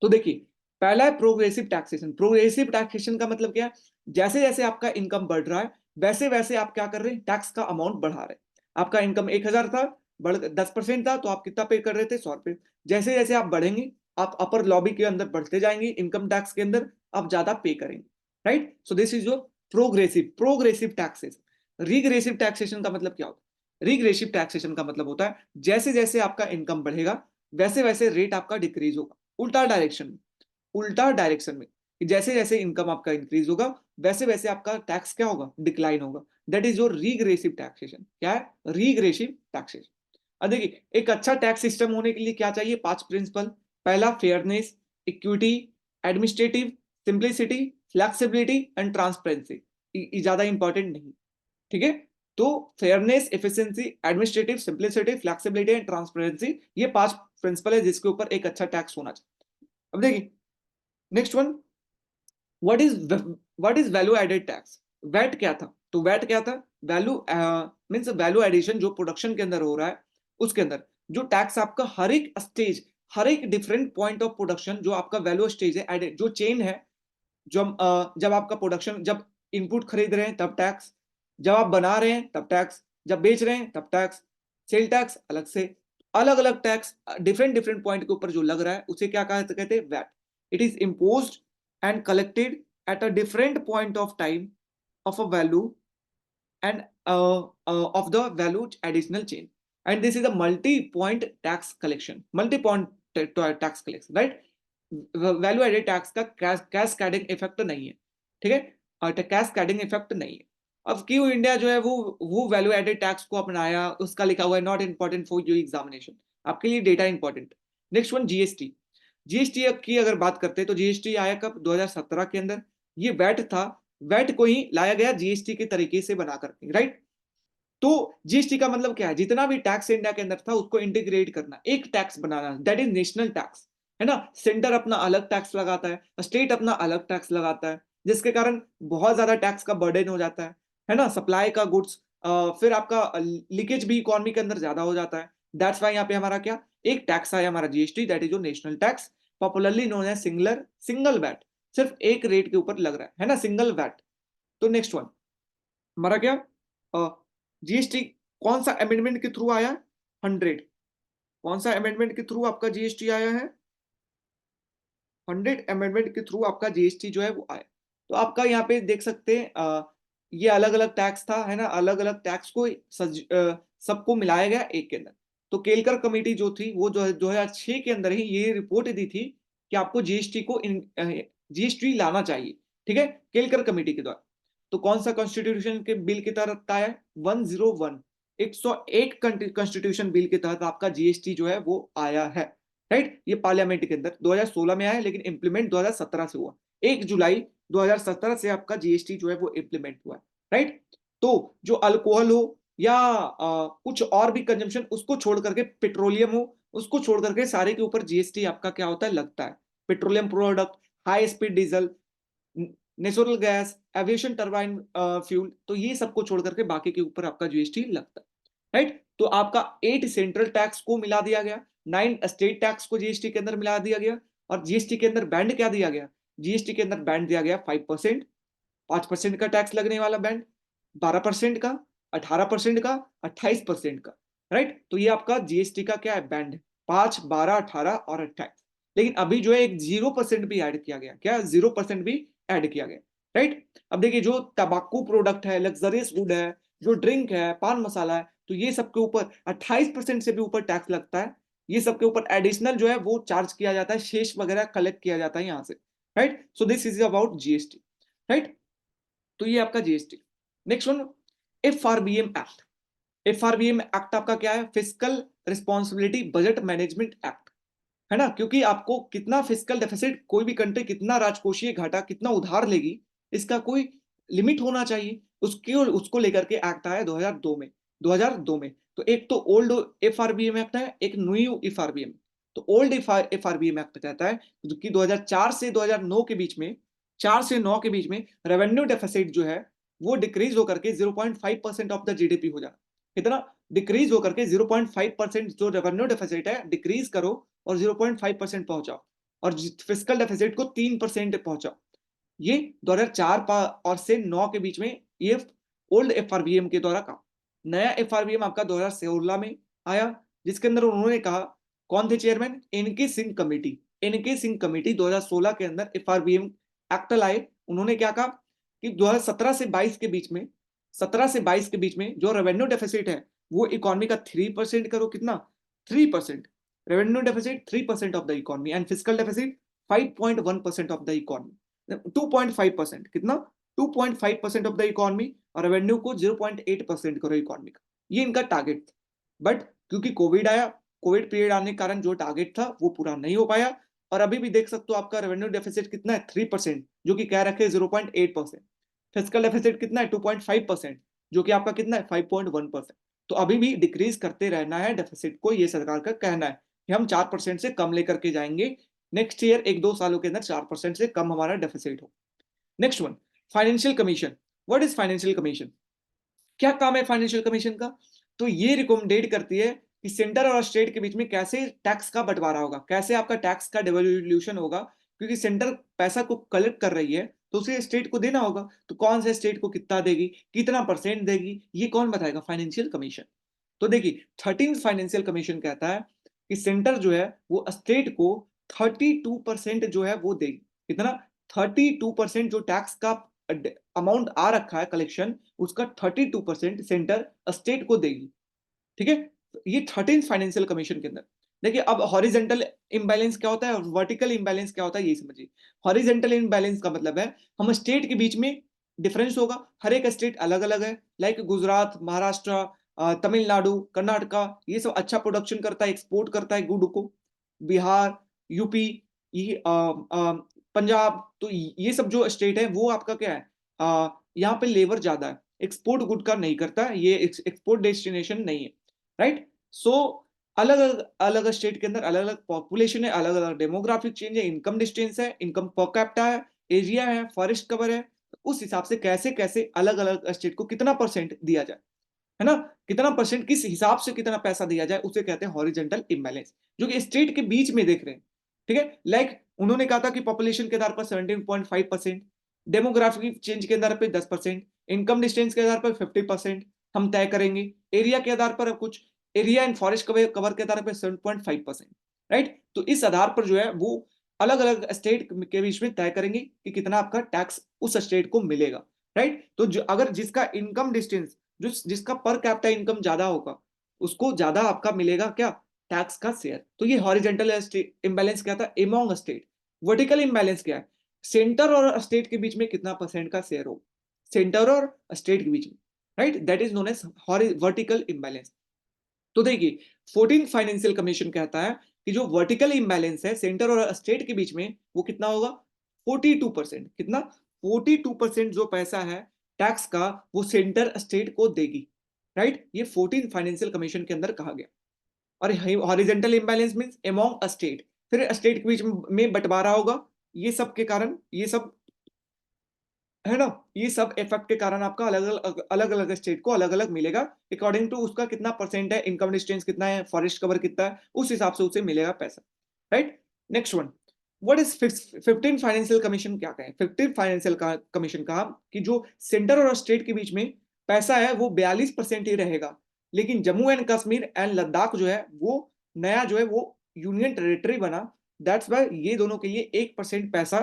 तो देखिए पहला है प्रोग्रेसिव टैक्सेशन। प्रोग्रेसिव टैक्सेशन का मतलब क्या है, जैसे जैसे आपका इनकम बढ़ रहा है वैसे वैसे आप क्या कर रहे हैं, टैक्स का अमाउंट बढ़ा रहे हैं। आपका इनकम 1,000 था, बढ़ 10% था, तो आप कितना पे कर रहे थे, 100 रुपये। जैसे जैसे आप बढ़ेंगे, आप अपर लॉबी के अंदर बढ़ते जाएंगे, इनकम टैक्स के अंदर आप ज्यादा पे करेंगे, right. So this is your progressive taxes. Regressive taxation का मतलब क्या होता है? रिग्रेसिव टैक्सेशन का मतलब होता है जैसे जैसे आपका इनकम बढ़ेगा वैसे वैसे रेट आपका डिक्रीज होगा, उल्टा डायरेक्शन में, जैसे जैसे इनकम आपका इंक्रीज होगा वैसे वैसे आपका टैक्स क्या होगा, डिक्लाइन होगा। That is your regressive taxation. क्या है? Regressive taxation. अब देखिए एक अच्छा टैक्स सिस्टम होने के लिए क्या चाहिए? 5 प्रिंसिपल। पहला fairness, equity, administrative simplicity, flexibility and transparency. ज्यादा इंपॉर्टेंट नहीं, ठीक है। तो fairness, efficiency, administrative simplicity, flexibility and transparency, ये 5 प्रिंसिपल है जिसके ऊपर एक अच्छा टैक्स होना चाहिए। अब देखिए next one, what is value added tax? VAT क्या था? तो वैट क्या था? वैल्यू मींस वैल्यू एडिशन जो प्रोडक्शन के अंदर हो रहा है उसके अंदर जो टैक्स आपका हर एक स्टेज, हर एक डिफरेंट पॉइंट ऑफ प्रोडक्शन जो आपका वैल्यू स्टेज है, एडेड जो चेन है, जब आपका प्रोडक्शन, जब इनपुट खरीद रहे हैं तब टैक्स, जब आप बना रहे हैं तब टैक्स, जब बेच रहे हैं तब टैक्स, सेल टैक्स अलग से, अलग अलग टैक्स डिफरेंट डिफरेंट पॉइंट के ऊपर जो लग रहा है उसे क्या कहते हैं? VAT. It is imposed and collected at a different point of time of a value and of the value additional chain, and this is a multi-point tax collection, tax collection, right? Value added tax का cascading effect नहीं है, ठीक है, और cascading effect नहीं है। अब क्यों इंडिया जो है वो वैल्यू एडेड टैक्स को अपनाया, उसका लिखा हुआ है not important for your examination, आपके लिए data important. Next one, GST. GST की अगर बात करते हैं तो जीएसटी आया कब? 2017 के अंदर। ये वैट था, वैट को ही लाया गया जीएसटी के तरीके से बना करके, राइट। तो जीएसटी का मतलब क्या है? जितना भी टैक्स इंडिया के अंदर था उसको इंटीग्रेट करना, एक tax banana, that is national tax, है ना। सेंटर अपना अलग टैक्स लगाता है, स्टेट अपना अलग टैक्स लगाता है, जिसके कारण बहुत ज्यादा टैक्स का बर्डन हो जाता है ना, सप्लाई का गुड्स, फिर आपका लीकेज भी इकोनॉमी के अंदर ज्यादा हो जाता है। दैट्स वाई यहाँ पे हमारा क्या, एक टैक्स आया हमारा जीएसटी, दैट इज जो national tax, popularly known as single VAT, सिर्फ एक रेट के ऊपर लग रहा है ना, सिंगल वैट। तो नेक्स्ट वन हमारा क्या, जीएसटी कौन सा अमेंडमेंट के थ्रू आया? 100। कौन सा अमेंडमेंट के थ्रू आपका जीएसटी आया है? 100 अमेंडमेंट के थ्रू आपका जीएसटी जो है वो आया। तो आपका यहाँ पे देख सकते हैं ये अलग अलग टैक्स था, है ना, अलग अलग टैक्स को सबको मिलाया गया एक के अंदर। तो केलकर कमेटी जो थी वो जो है 2006 के अंदर ही ये रिपोर्ट दी थी कि आपको जीएसटी लाना चाहिए, ठीक है, केलकर कमेटी के द्वारा। तो कौन सा कॉन्स्टिट्यूशन के बिल के तहत आया है? 101, 101 कॉन्स्टिट्यूशन बिल के तहत आपका जीएसटी जो है वो आया है, राइट। ये पार्लियामेंट के अंदर 2016 में आया लेकिन इंप्लीमेंट 2017 से हुआ, 1 जुलाई 2017 से आपका जीएसटी जो है वो इंप्लीमेंट हुआ, राइट। तो जो अल्कोहल हो या कुछ और भी कंजम्पशन, उसको छोड़ करके, पेट्रोलियम हो उसको छोड़ करके सारे के ऊपर जीएसटी आपका क्या होता है, लगता है। Petroleum product, high speed diesel, natural gas, aviation turbine fuel, तो ये सबको छोड़ करके बाकी के ऊपर आपका जीएसटी लगता है, राइट। तो आपका 8 सेंट्रल टैक्स को मिला दिया गया, 9 स्टेट टैक्स को जीएसटी के अंदर मिला दिया गया, और जीएसटी के अंदर बैंड क्या दिया गया? जीएसटी के अंदर बैंड दिया गया 5%, 5% का टैक्स लगने वाला बैंड, 12% का, 18% का, 28% का, राइट। तो ये आपका जीएसटी का क्या है, बैंड, 5, 12, 18 और 28। लेकिन अभी जो है एक 0% भी ऐड किया गया, क्या 0% भी ऐड किया गया, राइट। अब देखिए जो तंबाकू प्रोडक्ट है, लग्जरियस गुड है, जो ड्रिंक है, पान मसाला है, तो ये सबके ऊपर 28% से भी ऊपर टैक्स लगता है। ये सबके ऊपर एडिशनल जो है वो चार्ज किया जाता है, शेष वगैरह कलेक्ट किया जाता है यहाँ से, right. So this is about GST, right. तो ये आपका GST. Next one, FRBM act. FRBM act आपका क्या है? Fiscal responsibility budget management act, है ना। क्योंकि आपको कितना फिस्कल डेफिसिट, कोई भी कंट्री कितना राजकोषीय घाटा, कितना उधार लेगी, इसका कोई लिमिट होना चाहिए, उसको लेकर के एक्ट आया 2002 में। 2002 में तो एक तो ओल्ड एफआरबीएम एक्ट है, एक न्यू एफआरबीएम। तो ओल्ड एफआरबीएम एक्ट कहता है कि 2004 से 2009 के बीच में, 4 से 9 के बीच में रेवेन्यू डेफिसिट जो है वो डिक्रीज होकर के 0.5% ऑफ द जीडीपी हो जाना। कितना डिक्रीज होकर के 0.5% जो रेवेन्यू डेफिसिट है डिक्रीज करो और 0.5% पहुंचाओ, और फिस्कल डेफिसिट को 3% पहुंचाओ। ये 2004 और से 9 के बीच में ये ओल्ड एफआरबीएम के द्वारा काम। नया एफआरबीएम आपका 2016 में आया, जिसके अंदर उन्होंने कहा, कौन थे chairman? N K Singh committee. N K Singh committee 2016 के अंदर एफआरबीएम एक्ट लाए, उन्होंने क्या कहा कि 2017 से 22 के बीच में, 17 से 22 के बीच में जो रेवेन्यू डेफिसिट है वो इकोनॉमी का 3% करो, कितना 3%, revenue deficit 3% of the economy and physical deficit 5.1% of the economy, 2.5%, कितना 2.5% ऑफ द इकोनॉमी, और रेवेन्यू को 0.8% करो इकोनॉमी का, ये इनका टारगेट था। बट क्योंकि कोविड आया, कोविड पीरियड आने के कारण जो टारगेट था वो पूरा नहीं हो पाया, और अभी भी देख सकते हो आपका रेवेन्यू डेफिसिट कितना है 3%, जो कि कह रखे 0.8%, फिजिकल डेफिसिट कितना है 2.5%, जो कि आपका कितना है 5.1%। तो अभी भी डिक्रीज करते रहना है डेफिसिट को, ये सरकार का कहना है कि हम 4% से कम लेकर के जाएंगे नेक्स्ट ईयर, 1-2 सालों के अंदर 4% से कम हमारा डेफिसिट हो। Next one, financial commission. What is financial commission? क्या काम है फाइनेंशियल कमीशन का? तो ये रिकमेंडेट करती है कि सेंटर और स्टेट के बीच में कैसे टैक्स का बंटवारा होगा, कैसे आपका टैक्स का डिवोल्यूशन होगा, क्योंकि सेंटर पैसा को कलेक्ट कर रही है तो उसे स्टेट को देना होगा, तो कौन से स्टेट को कितना देगी, कितना परसेंट देगी, ये कौन बताएगा? Financial commission. तो देखिए 13 फाइनेंशियल कमीशन कहता है कि सेंटर जो है वो स्टेट को 32% जो है वो देगी, कितना 32% जो टैक्स का अमाउंट आ रखा है कलेक्शन, उसका 32% सेंटर स्टेट को देगी, ठीक है। ये 13 फाइनेंशियल कमीशन के अंदर। देखिए अब हॉरिजेंटल इम्बैलेंस क्या होता है और वर्टिकल इम्बैलेंस क्या होता है, ये समझिए। हॉरिजेंटल इम्बैलेंस का मतलब है हम स्टेट के बीच में डिफरेंस होगा, हर एक स्टेट अलग अलग है, लाइक गुजरात, महाराष्ट्र, तमिलनाडु, कर्नाटका, ये सब अच्छा प्रोडक्शन करता है, एक्सपोर्ट करता है गुड को। बिहार, यूपी, ये पंजाब, तो ये सब जो स्टेट है वो आपका क्या है, यहाँ पे लेबर ज्यादा है, एक्सपोर्ट गुड का नहीं करता, ये एक्सपोर्ट डेस्टिनेशन नहीं है, राइट। सो अलग अलग अलग स्टेट के अंदर अलग अलग पॉपुलेशन है, अलग अलग डेमोग्राफिक चेंज है, इनकम डिस्टेंस है, इनकम पर कैपिटा है, एरिया है, फॉरेस्ट कवर है, उस हिसाब से कैसे कैसे अलग अलग स्टेट को कितना परसेंट दिया जाए, है ना, कितना परसेंट किस हिसाब से कितना पैसा दिया जाए, उसे कहते हैं हॉरिजेंटल इम्बैलेंस, जो कि स्टेट के बीच में देख रहे हैं, ठीक है। लाइक उन्होंने कहा था कि पॉपुलेशन के आधार पर 17.5%, डेमोग्राफिक चेंज के आधार पर 10%, इनकम डिस्टेंस के आधार पर 50% हम तय करेंगे, एरिया के आधार पर कुछ, एरिया एंड फॉरेस्ट कवर के आधार पर 7.5%, राइट। तो इस आधार पर जो है वो अलग अलग स्टेट के बीच में तय करेंगे कि कितना आपका टैक्स उस स्टेट को मिलेगा, राइट। तो अगर जिसका इनकम डिस्टेंस, जो जिसका पर कैपिटा इनकम ज्यादा होगा उसको ज्यादा आपका मिलेगा क्या, टैक्स का शेयर। तो ये हॉरिजेंटल इम्बैलेंस क्या था, एमोंग स्टेट। वर्टिकल इम्बैलेंस क्या है, सेंटर और स्टेट के बीच में कितना परसेंट का शेयर हो, सेंटर और स्टेट के बीच में, right, that is known as vertical imbalance. तो देखिए 14 फाइनेंशियल कमीशन कहता है कि जो वर्टिकल इम्बैलेंस है सेंटर और स्टेट के बीच में वो कितना होगा, 42%, कितना 42% जो पैसा है टैक्स का वो सेंटर स्टेट को देगी, राइट। ये 14 फाइनेंशियल कमीशन के अंदर कहा गया। और horizontal imbalance means among a state, फिर स्टेट के बीच में बंटवारा होगा, ये सब के कारण, ये सब है ना, ये सब इफेक्ट के कारण आपका अलग अलग स्टेट को अलग अलग मिलेगा, अकॉर्डिंग टू उसका कितना परसेंट है, इनकम डिस्टेंस कितना है, फॉरेस्ट कवर कितना है, उस हिसाब से उसे मिलेगा पैसा, right. Next one, what is 15 financial commission क्या कहें, 15 फाइनेंशियल कमीशन कहा कि जो सेंटर और स्टेट के बीच में पैसा है वो 42% ही रहेगा, लेकिन जम्मू एंड कश्मीर एंड लद्दाख जो है वो नया जो है वो यूनियन टेरिटरी बना, दैट्स वाई ये दोनों के लिए 1% पैसा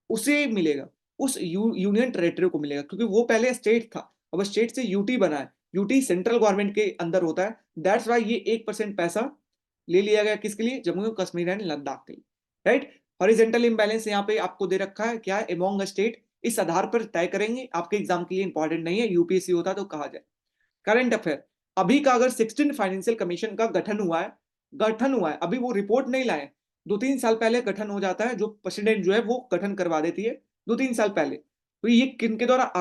उसे मिलेगा, उस यूनियन टेरिटरी को मिलेगा, क्योंकि वो पहले स्टेट था, अब स्टेट से यूटी बना है, यूटी सेंट्रल गवर्नमेंट के अंदर होता है, दैट्स वाई ये 1% पैसा ले लिया गया, किसके लिए, जम्मू कश्मीर एंड लद्दाख के लिए, राइट। हॉरिजेंटल इम्बैलेंस यहाँ पे आपको दे रखा है, क्या है, अमॉन्ग स्टेट, इस आधार पर तय करेंगे, आपके एग्जाम के लिए इंपॉर्टेंट नहीं है, यूपीएससी होता तो कहा जाए। करंट अफेयर, अभी का अगर 16 फाइनेंशियल कमीशन का गठन हुआ है, अभी वो रिपोर्ट नहीं लाए, 2-3 साल पहले गठन हो जाता है, जो प्रेसिडेंट जो है वो गठन करवा देती है 2-3 साल पहले। तो ये किनके द्वारा,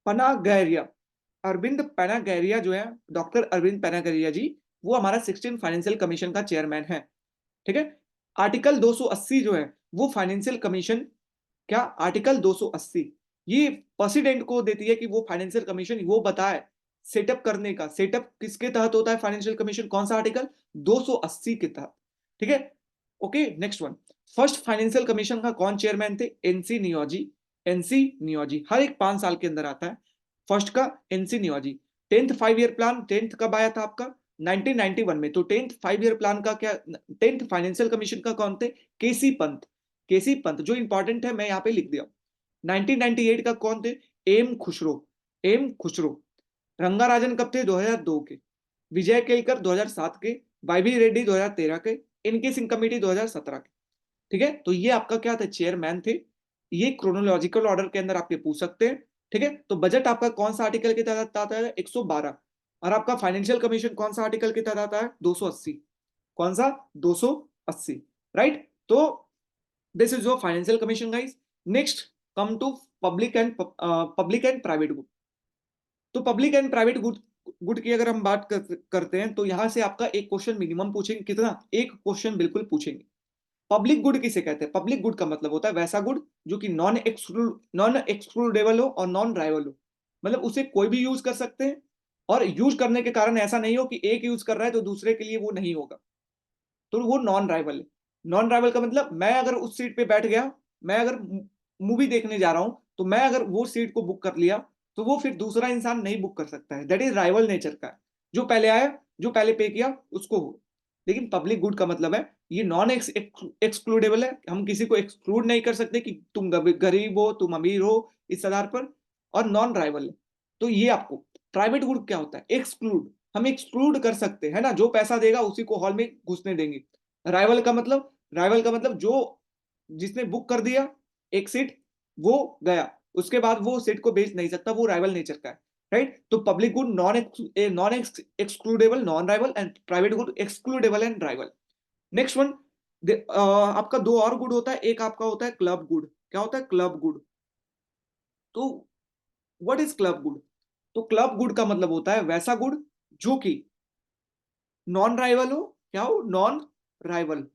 पनागैरिया अरविंद पैनागैरिया जो है, डॉक्टर अरविंद पैनागैरिया जी, वो हमारा 16 फाइनेंशियल कमीशन का चेयरमैन है, ठीक है। आर्टिकल 280 जो है वो फाइनेंशियल कमीशन, क्या आर्टिकल 280 ये प्रेसिडेंट को देती है कि वो फाइनेंशियल कमीशन वो बताए सेटअप करने का, सेटअप किसके तहत होता है फाइनेंशियल कमीशन, कौन सा आर्टिकल, 280 के तहत, ठीक है। Okay next one, first financial commission का कौन चेयरमैन थे, एनसी नियोजी, एनसी नियोजी, हर एक 5 साल के अंदर आता है फर्स्ट का, NC नियोजी। 10th 5 year plan, 10th कब आया था आपका, 1991 में, तो 10th 5 ईयर प्लान का क्या, 10th फाइनेंशियल कमीशन का कौन थे, केसी पंत, केसी पंत, जो इंपॉर्टेंट है मैं यहाँ पे लिख दिया। 1998 का कौन थे? M Khusro, M Khusro. रंगाराजन कब थे? 2002 के। विजय केलकर 2007 के। वाईवी रेड्डी 2013 के। इनकी सिंह कमेटी 2017 के। ठीक है, तो ये आपका क्या थे? चेयरमैन थे। ये क्रोनोलॉजिकल ऑर्डर के अंदर आपके पूछ सकते हैं। ठीक है, तो बजट आपका कौन सा आर्टिकल के तहत आता है? 112। और आपका फाइनेंशियल कमीशन कौन सा आर्टिकल के तहत आता है? 280। कौन सा? 280। राइट, तो this is your financial commission guys. Next come to public and private good. तो public and private good good की अगर हम बात करते हैं तो यहां से आपका एक क्वेश्चन मिनिमम पूछेंगे। कितना? एक क्वेश्चन बिल्कुल पूछेंगे। पब्लिक गुड किसे कहते हैं? पब्लिक गुड का मतलब होता है वैसा गुड जो कि नॉन एक्सक्लूडेबल हो और नॉन राइवल हो। मतलब उसे कोई भी यूज कर सकते हैं, और यूज करने के कारण ऐसा नहीं हो कि एक यूज कर रहा है तो दूसरे के लिए वो नहीं होगा, तो वो नॉन राइवल है। नॉन राइवल का मतलब मैं अगर उस सीट पे बैठ गया, मैं अगर मूवी देखने जा रहा हूं, तो मैं अगर वो सीट को बुक कर लिया तो वो फिर दूसरा इंसान नहीं बुक कर सकता है। दैट इज राइवल नेचर का है। जो पहले आया, जो पहले पे किया उसको हो। लेकिन पब्लिक गुड का मतलब है ये नॉन एक्सक्लूडेबल है। हम किसी को एक्सक्लूड नहीं कर सकते कि तुम गरीब हो, तुम अमीर हो, इस आधार पर। और नॉन राइवल है। तो ये आपको प्राइवेट गुड क्या होता है? एक्सक्लूड। हम एक्सक्लूड कर सकते हैं ना, जो पैसा देगा उसी को हॉल में घुसने देंगे। राइवल का मतलब जो जिसने बुक कर दिया एक सीट, वो गया, उसके बाद वो सीट को बेच नहीं सकता, वो राइवल नेचर का है। राइट, तो public good non excludable, non rival, and private good excludable and rival. Next one, आपका दो और गुड होता है। एक आपका होता है क्लब गुड। क्या होता है? Club good. तो व्हाट इज क्लब गुड? तो क्लब गुड का मतलब होता है वैसा गुड जो कि नॉन राइवल हो। क्या हो? नॉन राइवल,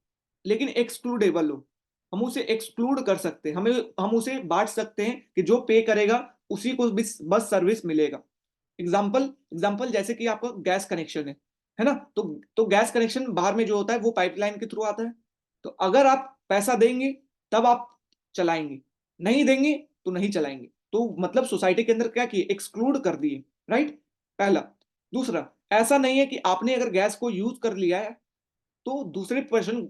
लेकिन एक्सक्लूडेबल हो। हम उसे एक्सक्लूड कर सकते हैं, हम उसे बांट सकते हैं कि जो पे करेगा उसी को बस सर्विस मिलेगा। एग्जाम्पल जैसे कि आपका गैस कनेक्शन है ना, तो गैस कनेक्शन बाहर में जो होता है वो पाइपलाइन के थ्रू आता है। तो अगर आप पैसा देंगे तब आप चलाएंगे, नहीं देंगे तो नहीं चलाएंगे। तो मतलब सोसाइटी के अंदर क्या किए? एक्सक्लूड कर दिए। राइट, पहला। दूसरा, ऐसा नहीं है कि आपने अगर गैस को यूज कर लिया है तो दूसरे पर्सन,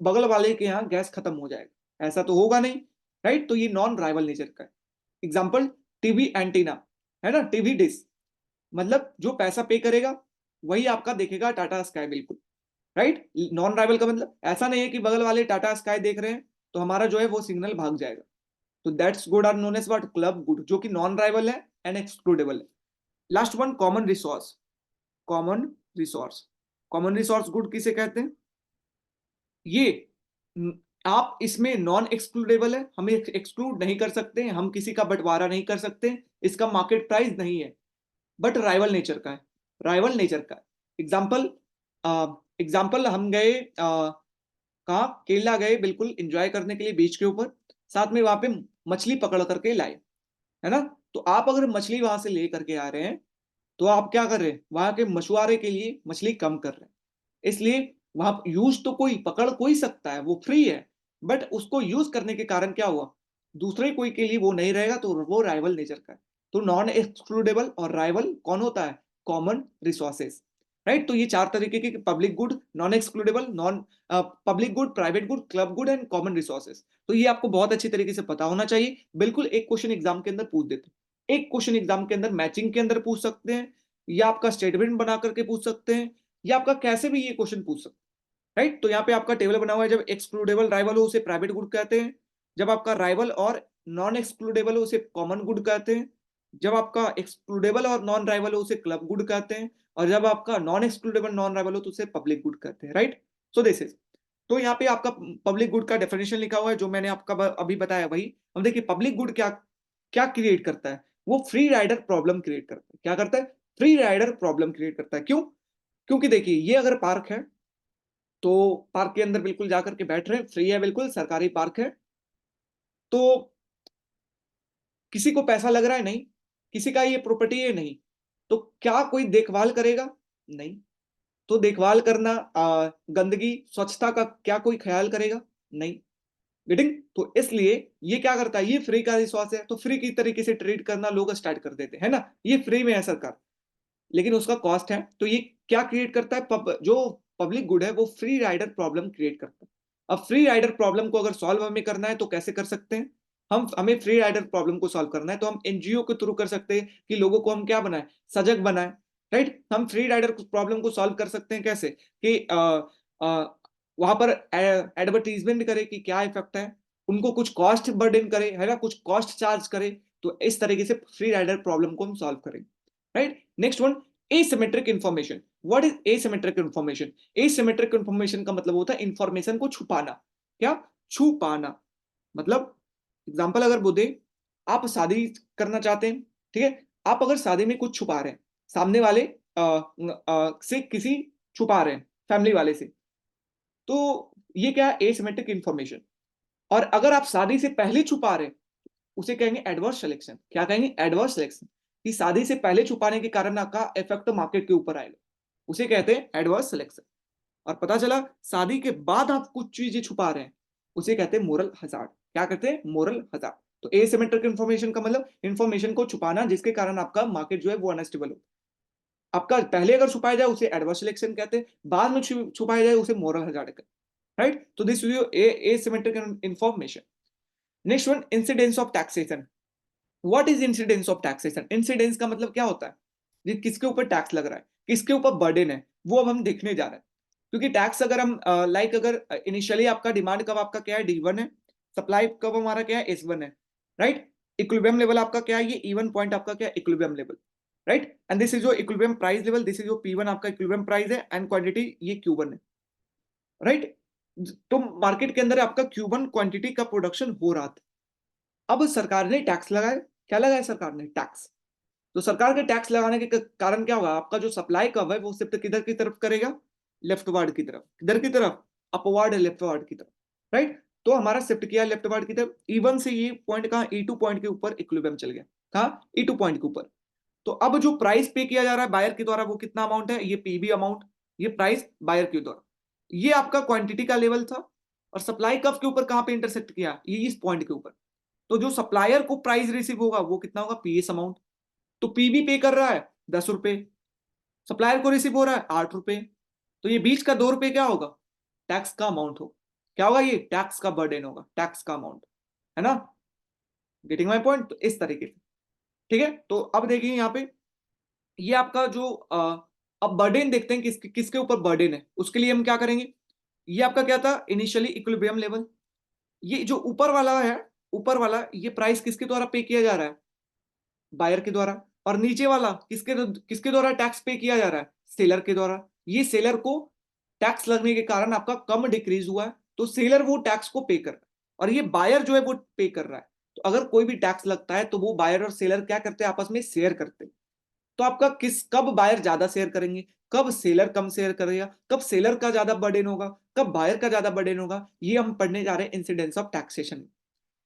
बगल वाले के यहाँ गैस खत्म हो जाएगा, ऐसा तो होगा नहीं। राइट, तो ये नॉन राइवल नेचर का है। एग्जाम्पल, टीवी एंटीना, है ना, टीवी डिश। मतलब जो पैसा पे करेगा वही आपका देखेगा टाटा स्काई, बिल्कुल। राइट, नॉन राइवल का मतलब ऐसा नहीं है कि बगल वाले टाटा स्काई देख रहे हैं तो हमारा जो है वो सिग्नल भाग जाएगा। तो that's good are known as what? Club good, जो कि नॉन राइवल है एंड एक्सक्लूडेबल है। Last one, common resource. Common resource, common resource good किसे कहते हैं? ये आप इसमें नॉन एक्सक्लूडेबल है, हम एक्सक्लूड नहीं कर सकते, हम किसी का बंटवारा नहीं कर सकते, इसका मार्केट प्राइस नहीं है, बट राइवल नेचर का है। राइवल नेचर का एग्जाम्पल, एग्जाम्पल हम गए कहाँ? केरला गए, बिल्कुल एंजॉय करने के लिए बीच के ऊपर। साथ में वहां पे मछली पकड़ करके लाए, है ना। तो आप अगर मछली वहां से ले करके आ रहे हैं तो आप क्या कर रहे हैं? वहां के मछुआरे के लिए मछली कम कर रहे हैं। इसलिए वहां यूज तो कोई पकड़ कोई सकता है, वो फ्री है, बट उसको यूज करने के कारण क्या हुआ? दूसरे कोई के लिए वो नहीं रहेगा, तो वो राइवल नेचर का है। तो नॉन एक्सक्लूडेबल और राइवल कौन होता है? Common resources. राइट, तो ये चार तरीके के public good, non excludable, non public good, private good, club good and common resources. तो ये आपको बहुत अच्छी तरीके से पता होना चाहिए। बिल्कुल एक क्वेश्चन एग्जाम के अंदर पूछ देते हैं, एक क्वेश्चन एग्जाम के अंदर मैचिंग के अंदर पूछ सकते हैं, या आपका स्टेटमेंट बना करके पूछ सकते हैं, या आपका कैसे भी ये क्वेश्चन पूछ सकते हैं। राइट, तो यहाँ पे आपका टेबल बना हुआ है। जब एक्सक्लूडेबल राइवल हो उसे प्राइवेट गुड कहते हैं, जब आपका राइवल और नॉन एक्सक्लूडेबल हो उसे कॉमन गुड कहते हैं, जब आपका एक्सक्लूडेबल और नॉन राइवल हो उसे क्लब गुड कहते हैं, और जब आपका नॉन एक्सक्लूडेबल नॉन राइवल हो तो उसे पब्लिक गुड कहते हैं। राइट, सो दिस इज, तो यहाँ पे आपका पब्लिक गुड का डेफिनेशन लिखा हुआ है जो मैंने आपका अभी बताया वही। हम देखिए पब्लिक गुड क्या क्या क्रिएट करता है? वो फ्री राइडर प्रॉब्लम क्रिएट करता है। क्या करता है? फ्री राइडर प्रॉब्लम क्रिएट करता है। क्यों? क्योंकि देखिए ये अगर पार्क है तो पार्क के अंदर बिल्कुल जाकर के बैठ रहे हैं, फ्री है, बिल्कुल सरकारी पार्क है, तो किसी को पैसा लग रहा है? नहीं। किसी का ये प्रॉपर्टी है? नहीं। तो क्या कोई देखभाल करेगा? नहीं। तो देखभाल करना, गंदगी स्वच्छता का क्या कोई ख्याल करेगा? नहीं। गेटिंग? तो इसलिए ये क्या करता है? ये फ्री का रिसोर्स है तो फ्री की तरीके से ट्रीट करना लोग स्टार्ट कर देते हैं ना। ये फ्री में है सरकार, लेकिन उसका कॉस्ट है। तो ये क्या क्रिएट करता है? जो पब्लिक गुड है वो फ्री राइडर प्रॉब्लम क्रिएट करता है। अब फ्री राइडर प्रॉब्लम को अगर सॉल्व हमें करना है तो कैसे कर सकते हैं? हमें फ्री राइडर प्रॉब्लम को सॉल्व करना है तो हम एनजीओ के थ्रू कर सकते हैं कि लोगों को हम क्या बनाए, सजग बनाए, राइट। हम फ्री राइडर प्रॉब्लम को सॉल्व कर सकते हैं कैसे कि वहां पर एडवर्टीजमेंट करे कि क्या इफेक्ट है, उनको कुछ कॉस्ट बर्डन करे, है ना, कुछ कॉस्ट चार्ज करे। तो इस तरीके से फ्री राइडर प्रॉब्लम को हम सॉल्व करेंगे, right. Next one, asymmetric information. What is asymmetric information? Asymmetric information का मतलब होता है इंफॉर्मेशन को छुपाना। क्या? छुपाना। मतलब एग्जांपल अगर बोले, आप शादी करना चाहते हैं, ठीक है, आप अगर शादी में कुछ छुपा रहे हैं, सामने वाले से किसी छुपा रहे हैं, फैमिली वाले से, तो ये क्या है? Asymmetric information. और अगर आप शादी से पहले छुपा रहे हैं, उसे कहेंगे एडवर्स सिलेक्शन। क्या कहेंगे? Adverse selection. कि शादी से पहले छुपाने के कारण आपका इफेक्ट मार्केट के ऊपर आएगा, उसे कहते हैं एडवर्स सिलेक्शन। और पता चला शादी के बाद आप कुछ चीजें छुपा रहे हैं, उसे कहते हैं मोरल हजार्ड। क्या कहते हैं? Moral hazard. तो एसिमेट्रिक इंफॉर्मेशन का मतलब इंफॉर्मेशन को छुपाना जिसके कारण आपका मार्केट जो है वो अनस्टेबल हो। आपका पहले अगर छुपाया जाए उसे एडवर्स सिलेक्शन कहते हैं, बाद में छुपाया जाए उसे मोरल हजार्ड कहते हैं, राइट। तो this asymmetric information. Next one, incidence of taxation. What is incidence of taxation? Incidence का मतलब क्या होता है? ये किसके ऊपर टैक्स लग रहा है, किसके ऊपर बर्डन है, वो अब हम देखने जा रहे हैं। क्योंकि टैक्स अगर हम लाइक अगर इनिशियली आपका डिमांड कब आपका क्या है? D1 है। सप्लाई कब हमारा क्या है? S1 है, राइट। इक्विलिब्रियम लेवल आपका क्या है? ये E1 पॉइंट आपका क्या है? Equilibrium level, right. And this is your equilibrium price level, this is your P1 आपका इक्विलिब्रियम प्राइस है, एंड क्वांटिटी ये Q1 है, राइट। तो मार्केट के अंदर आपका Q1 क्वांटिटी का प्रोडक्शन हो रहा था। अब सरकार ने टैक्स लगाया। क्या लगाया सरकार ने? टैक्स। तो सरकार के टैक्स लगाने के कारण क्या होगा? आपका जो सप्लाई कर्व है वो शिफ्ट किधर की तरफ करेगा? लेफ्टवर्ड की तरफ। किधर की तरफ? अपवर्ड लेफ्टवर्ड की तरफ, राइट। तो हमारा शिफ्ट किया लेफ्टवर्ड की तरफ। E1 से ये पॉइंट कहां? E2 पॉइंट के ऊपर इक्विलिब्रियम चल गया। कहां? E2 पॉइंट के ऊपर। तो अब जो प्राइस पे किया जा रहा है बायर के द्वारा वो कितना अमाउंट है? ये पीबी अमाउंट, ये प्राइस बायर के द्वारा। ये आपका क्वांटिटी का लेवल था। और सप्लाई कर्व के ऊपर कहां पे इंटरसेक्ट किया? ये इस पॉइंट के ऊपर। तो जो सप्लायर को प्राइस रिसीव होगा वो कितना होगा? PS amount. तो पीबी पे कर रहा है 10 रुपए, सप्लायर को रिसीव हो रहा है 8 रुपए। तो ये बीच का 2 रुपए क्या होगा? टैक्स का अमाउंट होगा। क्या होगा? ये टैक्स का बर्डन होगा, टैक्स का अमाउंट, है ना। Getting my point? तो इस तरीके से, ठीक है। तो अब देखिए यहाँ पे ये आपका जो अब बर्डन देखते हैं किसके ऊपर बर्डन है। उसके लिए हम क्या करेंगे? ये आपका क्या था? Initially equilibrium level. ये जो ऊपर वाला है, ऊपर वाला ये प्राइस किसके द्वारा पे किया जा रहा है? बायर के द्वारा। और नीचे वाला किसके किसके द्वारा टैक्स पे किया जा रहा है? सेलर के द्वारा। ये सेलर को टैक्स लगने के कारण आपका कम डिक्रीज हुआ है, तो सेलर वो टैक्स को पे कर रहा है। और ये बायर जो है वो पे कर रहा है। तो अगर कोई भी टैक्स लगता है तो वो बायर और सेलर क्या करते हैं? आपस में शेयर करते हैं। तो आपका कब बायर ज्यादा शेयर करेंगे, कब सेलर कम शेयर करेगा, कब सेलर का ज्यादा बर्डन होगा, कब बायर का ज्यादा बर्डन होगा, ये हम पढ़ने जा रहे हैं इंसिडेंस ऑफ टैक्सेशन में।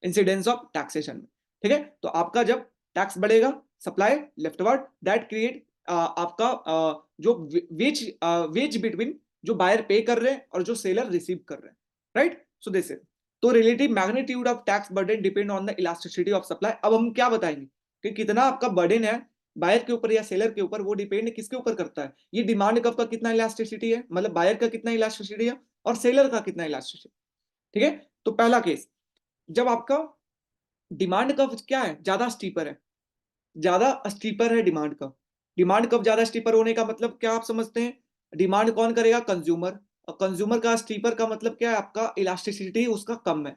इंसिडेंस ऑफ टैक्सेशन में, ठीक है। तो आपका जब टैक्स बढ़ेगा, सप्लाई लेफ्टवर्ड, दैट क्रिएट आपका जो वेज वेज बिटवीन जो बायर पे कर रहे हैं और जो सेलर रिसीव कर रहे हैं, राइट। So this is. तो relative magnitude of tax burden depend on the elasticity of supply. अब हम क्या बताएंगे कि कितना आपका बर्डन है बायर के ऊपर या सेलर के ऊपर, वो डिपेंड किसके ऊपर करता है? ये डिमांड कब का कितना इलास्टिसिटी है, मतलब बायर का कितना इलास्टिसिटी है और सेलर का कितना इलास्टिसिटी, ठीक है। तो पहला केस, जब आपका डिमांड कर्व क्या है? ज्यादा स्टीपर है, ज्यादा स्टीपर है डिमांड कर्व। डिमांड कर्व ज्यादा स्टीपर होने का मतलब क्या आप समझते हैं? डिमांड कौन करेगा? कंज्यूमर। और कंज्यूमर का स्टीपर का मतलब क्या है? आपका इलास्टिसिटी उसका कम है,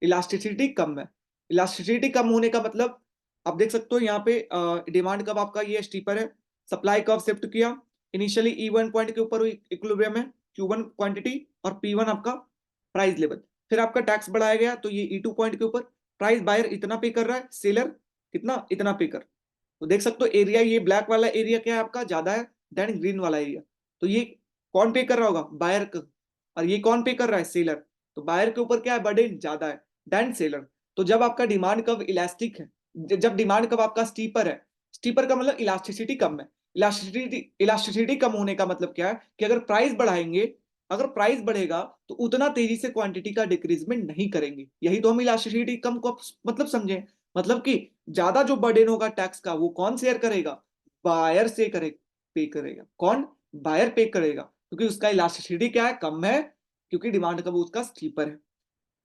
इलास्टिसिटी कम है। इलास्टिसिटी कम होने का मतलब आप देख सकते हो यहाँ पे डिमांड कर्व आपका ये स्टीपर है, सप्लाई कर्व शिफ्ट किया, इनिशियली E1 पॉइंट के ऊपर इक्विलिब्रियम है, Q1 क्वांटिटी और P1 आपका प्राइस लेवल। फिर आपका टैक्स बढ़ाया गया तो ये E2 पॉइंट के ऊपर प्राइस बायर इतना पे कर रहा है, सेलर कितना? इतना पे कर। तो देख सकते हो एरिया, ये ब्लैक वाला एरिया क्या है आपका? ज्यादा है देन ग्रीन वाला एरिया। तो ये कौन पे कर रहा होगा? बायर का। और ये कौन पे कर रहा है? सेलर। तो बायर के ऊपर क्या है? बर्डन ज्यादा है देन सेलर। तो जब आपका डिमांड कर्व इलास्टिक है, जब डिमांड कर्व आपका स्टीपर है, स्टीपर का मतलब इलास्टिसिटी कम है। इलास्टिसिटी कम होने का मतलब क्या है? कि अगर प्राइस बढ़ाएंगे, अगर प्राइस बढ़ेगा तो उतना तेजी से क्वांटिटी का डिक्रीजमेंट नहीं करेंगे। यही तो हम इलास्टिसिटी कम को मतलब समझे। मतलब कि ज्यादा जो बर्डन होगा टैक्स का वो कौन शेयर करेगा? बायर से करे, पे करेगा। कौन? बायर पे करेगा, क्योंकि उसका इलास्टिसिटी क्या है? कम है, क्योंकि डिमांड कब उसका स्टीपर है।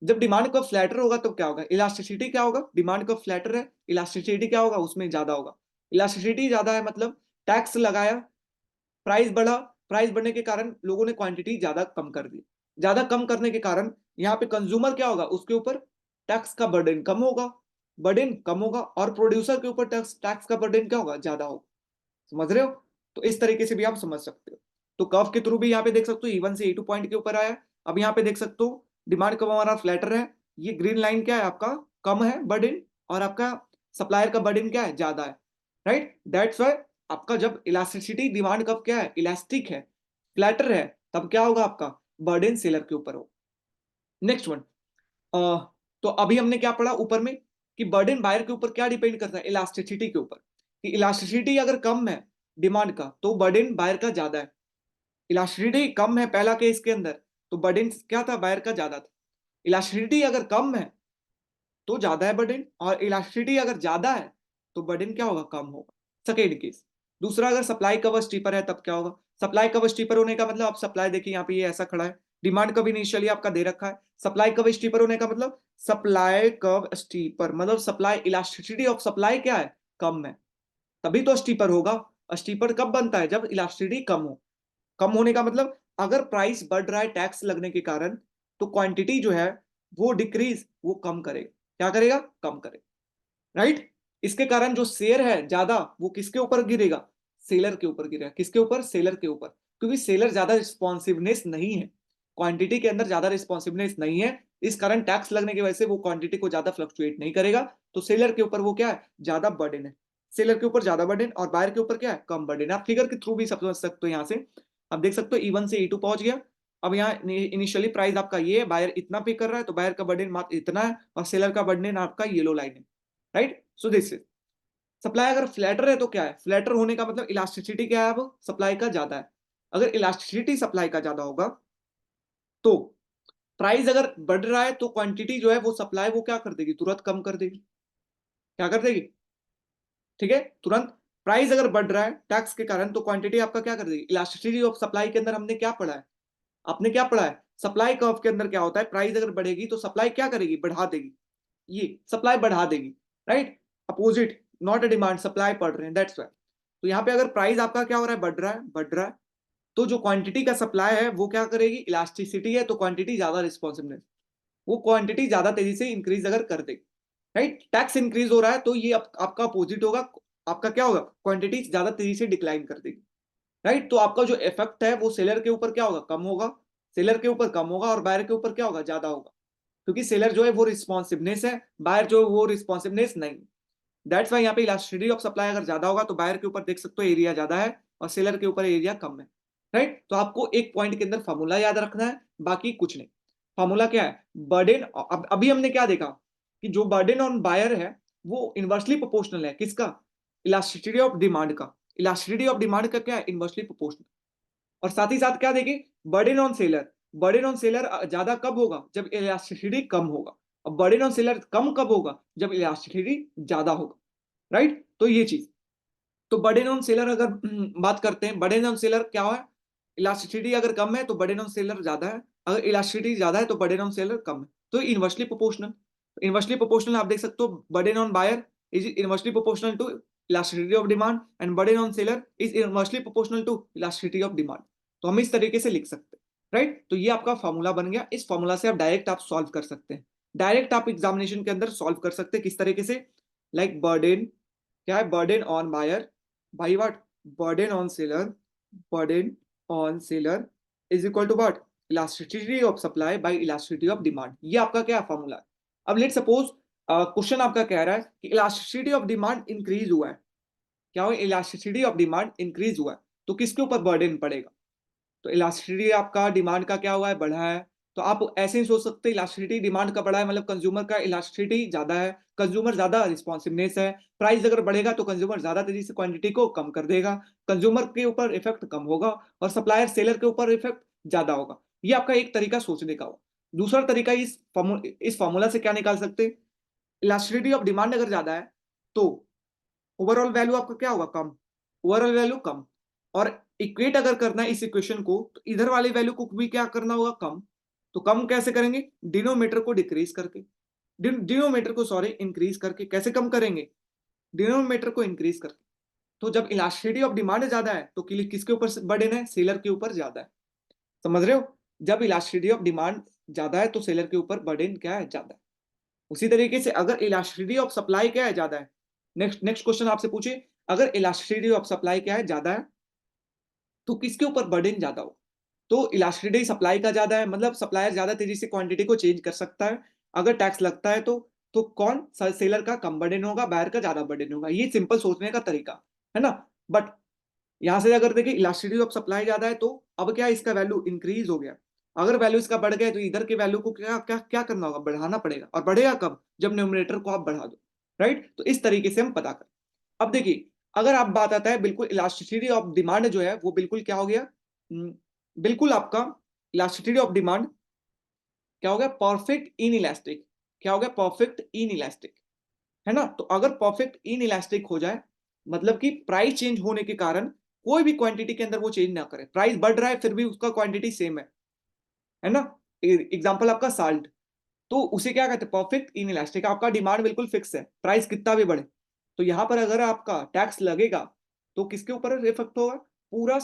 जब डिमांड कब फ्लैटर होगा तो क्या होगा, इलास्टिसिटी क्या होगा, डिमांड कब फ्लैटर है, इलास्टिसिटी क्या होगा, उसमें ज्यादा होगा। इलास्टिसिटी ज्यादा है मतलब टैक्स लगाया, प्राइस बढ़ा, प्राइस बढ़ने के कारण लोगों ने क्वांटिटी ज्यादा कम कर दी, ज्यादा कम करने के कारण यहाँ पे कंज्यूमर क्या होगा, उसके ऊपर टैक्स का बर्डन कम होगा, बर्डन कम होगा, और प्रोड्यूसर के ऊपर टैक्स टैक्स का बर्डन क्या होगा, ज्यादा होगा। समझ रहे हो? तो इस तरीके से भी आप समझ सकते हो। तो कर्व के थ्रू भी यहाँ पे देख सकते हो E1 से E2 पॉइंट के ऊपर आया। अब यहाँ पे देख सकते हो डिमांड कब हमारा फ्लैटर है, ये ग्रीन लाइन क्या है आपका, कम है बर्डन, और आपका सप्लायर का बर्डन क्या है, ज्यादा है। राइट, दैट्स वाई आपका जब इलास्टिसिटी डिमांड कब क्या है, इलास्टिक है, फ्लैटर है, तब क्या होगा आपका बर्डन सेलर के ऊपर हो। नेक्स्ट वन, तो अभी हमने क्या पढ़ा ऊपर में कि बर्डन बायर के ऊपर क्या डिपेंड करता है, इलास्टिसिटी के ऊपर। कि इलास्टिसिटी अगर कम है डिमांड का तो बर्डन बायर का ज्यादा है। इलास्टिसिटी कम है पहला केस के अंदर, तो बर्डन क्या था, बायर का ज्यादा था। इलास्टिसिटी अगर कम है तो ज्यादा है बर्डन, और इलास्टिसिटी अगर ज्यादा है तो बर्डन क्या होगा, कम होगा। Second case. दूसरा, अगर सप्लाई कवर स्टीपर है तब क्या होगा, सप्लाई कवर स्टीपर होने का मतलब, आप सप्लाई देखिए यहाँ पे ये ऐसा खड़ा है, डिमांड कब इनिशियली आपका दे रखा है, सप्लाई कव स्टीपर होने का मतलब, सप्लाई कव स्टीपर मतलब सप्लाई इलास्टिसिटी ऑफ सप्लाई क्या है, कम है, तभी तो स्टीपर होगा। स्टीपर कब बनता है, जब इलास्टिसिटी कम हो। कम होने का मतलब अगर प्राइस बढ़ रहा है टैक्स लगने के कारण, तो क्वांटिटी जो है वो डिक्रीज, वो कम करेगा, क्या करेगा, कम करेगा। राइट, इसके कारण जो शेयर है ज्यादा वो किसके ऊपर गिरेगा, सेलर के ऊपर गिरेगा। किसके ऊपर, सेलर के ऊपर, क्योंकि सेलर ज्यादा रिस्पॉन्सिवनेस नहीं है, क्वांटिटी के अंदर ज्यादा रिस्पॉन्सिवनेस नहीं है, इस कारण टैक्स लगने की वजह से वो क्वांटिटी को ज्यादा फ्लक्चुएट नहीं करेगा, तो सेलर के ऊपर वो क्या है, ज्यादा बर्डन है। सेलर के ऊपर ज्यादा बर्डन और बायर के ऊपर क्या है, कम बर्डन। आप फिगर के थ्रू भी समझ सकते हो, यहाँ से आप देख सकते हो E1 से E2 पहुंच गया। अब यहाँ इनिशियली प्राइस आपका ये है, बायर इतना पे कर रहा है, तो बायर का बर्डन मात्र इतना है, और सेलर का बर्डन आपका येलो लाइन है। Right, so this is supply. अगर फ्लैटर है तो क्या है, फ्लैटर होने का मतलब इलास्टिसिटी क्या है, अब सप्लाई का ज्यादा है। अगर इलास्टिसिटी सप्लाई का ज्यादा होगा तो प्राइस अगर बढ़ रहा है तो क्वांटिटी जो है वो सप्लाई वो क्या कर देगी, तुरंत कम कर देगी। क्या कर देगी, ठीक है, तुरंत। प्राइस अगर बढ़ रहा है टैक्स के कारण तो क्वांटिटी आपका क्या कर देगी। इलास्टिसिटी ऑफ सप्लाई के अंदर हमने क्या पढ़ा है, आपने क्या पढ़ा है, सप्लाई कर्व के अंदर क्या होता है, प्राइस अगर बढ़ेगी तो सप्लाई क्या करेगी, बढ़ा देगी, ये सप्लाई बढ़ा देगी। Right, opposite, not a demand, supply बढ़ रहे हैं, दैट्स वाई। तो यहाँ पे अगर प्राइस आपका क्या हो रहा है, बढ़ रहा है, बढ़ रहा है, तो जो क्वांटिटी का सप्लाई है वो क्या करेगी, इलास्टिसिटी है तो क्वांटिटी ज्यादा रिस्पॉन्सिवनेस, वो क्वांटिटी ज्यादा तेजी से इंक्रीज अगर कर देगी। राइट, टैक्स इंक्रीज हो रहा है तो ये आपका अपोजिट होगा, आपका क्या होगा, क्वांटिटी ज्यादा तेजी से डिक्लाइन कर देगी। राइट, तो आपका जो इफेक्ट है वो सेलर के ऊपर क्या होगा, कम होगा, सेलर के ऊपर कम होगा, और बायर के ऊपर क्या होगा, ज्यादा होगा, क्योंकि सेलर जो है वो रिस्पॉन्सिवनेस है, बायर जो है वो रिस्पॉन्सिवनेस नहीं। दैट्स वाई यहाँ पे इलास्टिसिटी ऑफ सप्लाई अगर ज्यादा होगा तो बायर के ऊपर देख सकते हो एरिया ज्यादा है, और सेलर के ऊपर एरिया कम है। राइट, तो आपको एक पॉइंट के अंदर फॉर्मूला याद रखना है, बाकी कुछ नहीं। फॉर्मूला क्या है, बर्डन, अभी हमने क्या देखा कि जो बर्डन ऑन बायर है वो इनवर्सली प्रोपोर्शनल है, किसका, इलास्टिसिटी ऑफ डिमांड का। इलास्टिसिटी ऑफ डिमांड का क्या है, इनवर्सली प्रोपोर्शनल। और साथ ही साथ क्या देखें, burden on seller, burden on seller ज्यादा कब होगा, जब इलास्टिसिटी कम होगा, और बर्डन ऑन सेलर कम कब होगा, जब इलास्टिसिटी ज्यादा होगा। राइट, तो ये चीज, तो बर्डन ऑन सेलर अगर बात करते हैं, बर्डन ऑन सेलर क्या है, इलास्टिसिटी अगर कम है तो बर्डन ऑन सेलर ज्यादा है, अगर इलास्टिसिटी ज्यादा है तो बर्डन ऑन सेलर कम है, तो इनवर्सली प्रोपोर्शनल। इनवर्सली प्रोपोर्शनल आप देख सकते हो, burden on buyer is inversely proportional to elasticity of demand, and burden on seller is inversely proportional to elasticity of demand. तो हम इस तरीके से लिख सकते हैं। राइट, तो ये आपका फॉर्मूला बन गया, इस फॉर्मूला से आप डायरेक्ट आप सॉल्व कर सकते हैं, डायरेक्ट आप एग्जामिनेशन के अंदर सॉल्व कर सकते हैं, किस तरीके से, लाइक बर्डन क्या है, burden on buyer by what, burden on seller, burden on seller is equal to what, elasticity of supply by elasticity of demand. ये आपका क्या फॉर्मूला है। अब लेट सपोज क्वेश्चन आपका कह रहा है कि इलास्टिसिटी ऑफ डिमांड इंक्रीज हुआ है, क्या हुआ, इलास्टिसिटी ऑफ डिमांड इंक्रीज हुआ है, तो किसके ऊपर बर्डन पड़ेगा, तो इलास्टिसिटी आपका डिमांड का क्या हुआ है, बढ़ा है, तो आप ऐसे ही सोच सकते हैं इलास्टिसिटी डिमांड का बढ़ा है मतलब कंज्यूमर का इलास्टिसिटी ज्यादा है, कंज्यूमर ज्यादा रिस्पॉन्सिवनेस है, प्राइस अगर बढ़ेगा तो कंज्यूमर ज्यादा तेजी से क्वांटिटी को कम कर देगा, कंज्यूमर के ऊपर इफेक्ट कम होगा, और सप्लायर सेलर के ऊपर इफेक्ट ज्यादा होगा। ये आपका एक तरीका सोचने का हुआ। दूसरा तरीका, इस फॉर्मूला से क्या निकाल सकते हैं, इलास्टिसिटी ऑफ डिमांड अगर ज्यादा है तो ओवरऑल वैल्यू आपका क्या होगा, कम, ओवरऑल वैल्यू कम, और इक्वेट अगर करना है इस इक्वेशन को तो इधर वाली वैल्यू को भी क्या करना होगा, कम। तो कम कैसे करेंगे? डिनोमीटर को डिक्रीज करके, डिनोमीटर को सॉरी इंक्रीज करके। कैसे कम करेंगे? डिनोमीटर को इंक्रीज करके। तो जब इलास्टिसिटी ऑफ डिमांड ज्यादा है तो किसके ऊपर बर्डन है? सेलर के ऊपर ज्यादा है। समझ रहे हो? जब इलास्टिसिटी ऑफ डिमांड ज्यादा है तो सेलर के ऊपर बर्डन क्या है? ज्यादा है। उसी तरीके से अगर इलास्टिसिटी ऑफ सप्लाई क्या है? ज्यादा है। नेक्स्ट नेक्स्ट क्वेश्चन आपसे पूछे, अगर इलास्टिसिटी ऑफ सप्लाई क्या है? ज्यादा है, तो किसके ऊपर बर्डन ज्यादा हो? तो इलास्टिसिटी सप्लाई का ज्यादा है, मतलब सप्लायर ज्यादा तेजी से क्वांटिटी को चेंज कर सकता है। अगर टैक्स लगता है तो कौन? सेलर का कम बर्डन होगा, बायर का ज्यादा बर्डन होगा। ये सिंपल सोचने का तरीका है ना। बट यहां से अगर देखिए इलास्टिसिटी ऑफ सप्लाई ज्यादा है तो अब क्या, इसका वैल्यू इंक्रीज हो गया। अगर वैल्यू इसका बढ़ गया तो इधर के वैल्यू को क्या क्या क्या करना होगा? बढ़ाना पड़ेगा। और बढ़ेगा कब? जब न्यूमरेटर को आप बढ़ा दो। राइट? तो इस तरीके से हम पता करें। अब देखिए, अगर आप बात आता है बिल्कुल इलास्टिसिटी ऑफ डिमांड जो है वो बिल्कुल क्या हो गया? बिल्कुल आपका इलास्टिसिटी ऑफ डिमांड क्या हो गया? Perfect in elastic. क्या हो गया? परफेक्ट इन इलास्टिक, है ना। तो अगर परफेक्ट इन इलास्टिक हो जाए, मतलब कि प्राइस चेंज होने के कारण कोई भी क्वांटिटी के अंदर वो चेंज ना करे, प्राइस बढ़ रहा है फिर भी उसका क्वांटिटी सेम है ना। एग्जांपल आपका साल्ट, तो उसे क्या कहते हैं? Perfect in elastic. आपका डिमांड बिल्कुल फिक्स है, प्राइस कितना भी बढ़े। तो यहां पर अगर आपका टैक्स लगेगा तो किसके ऊपर इफेक्ट होगा? पूरा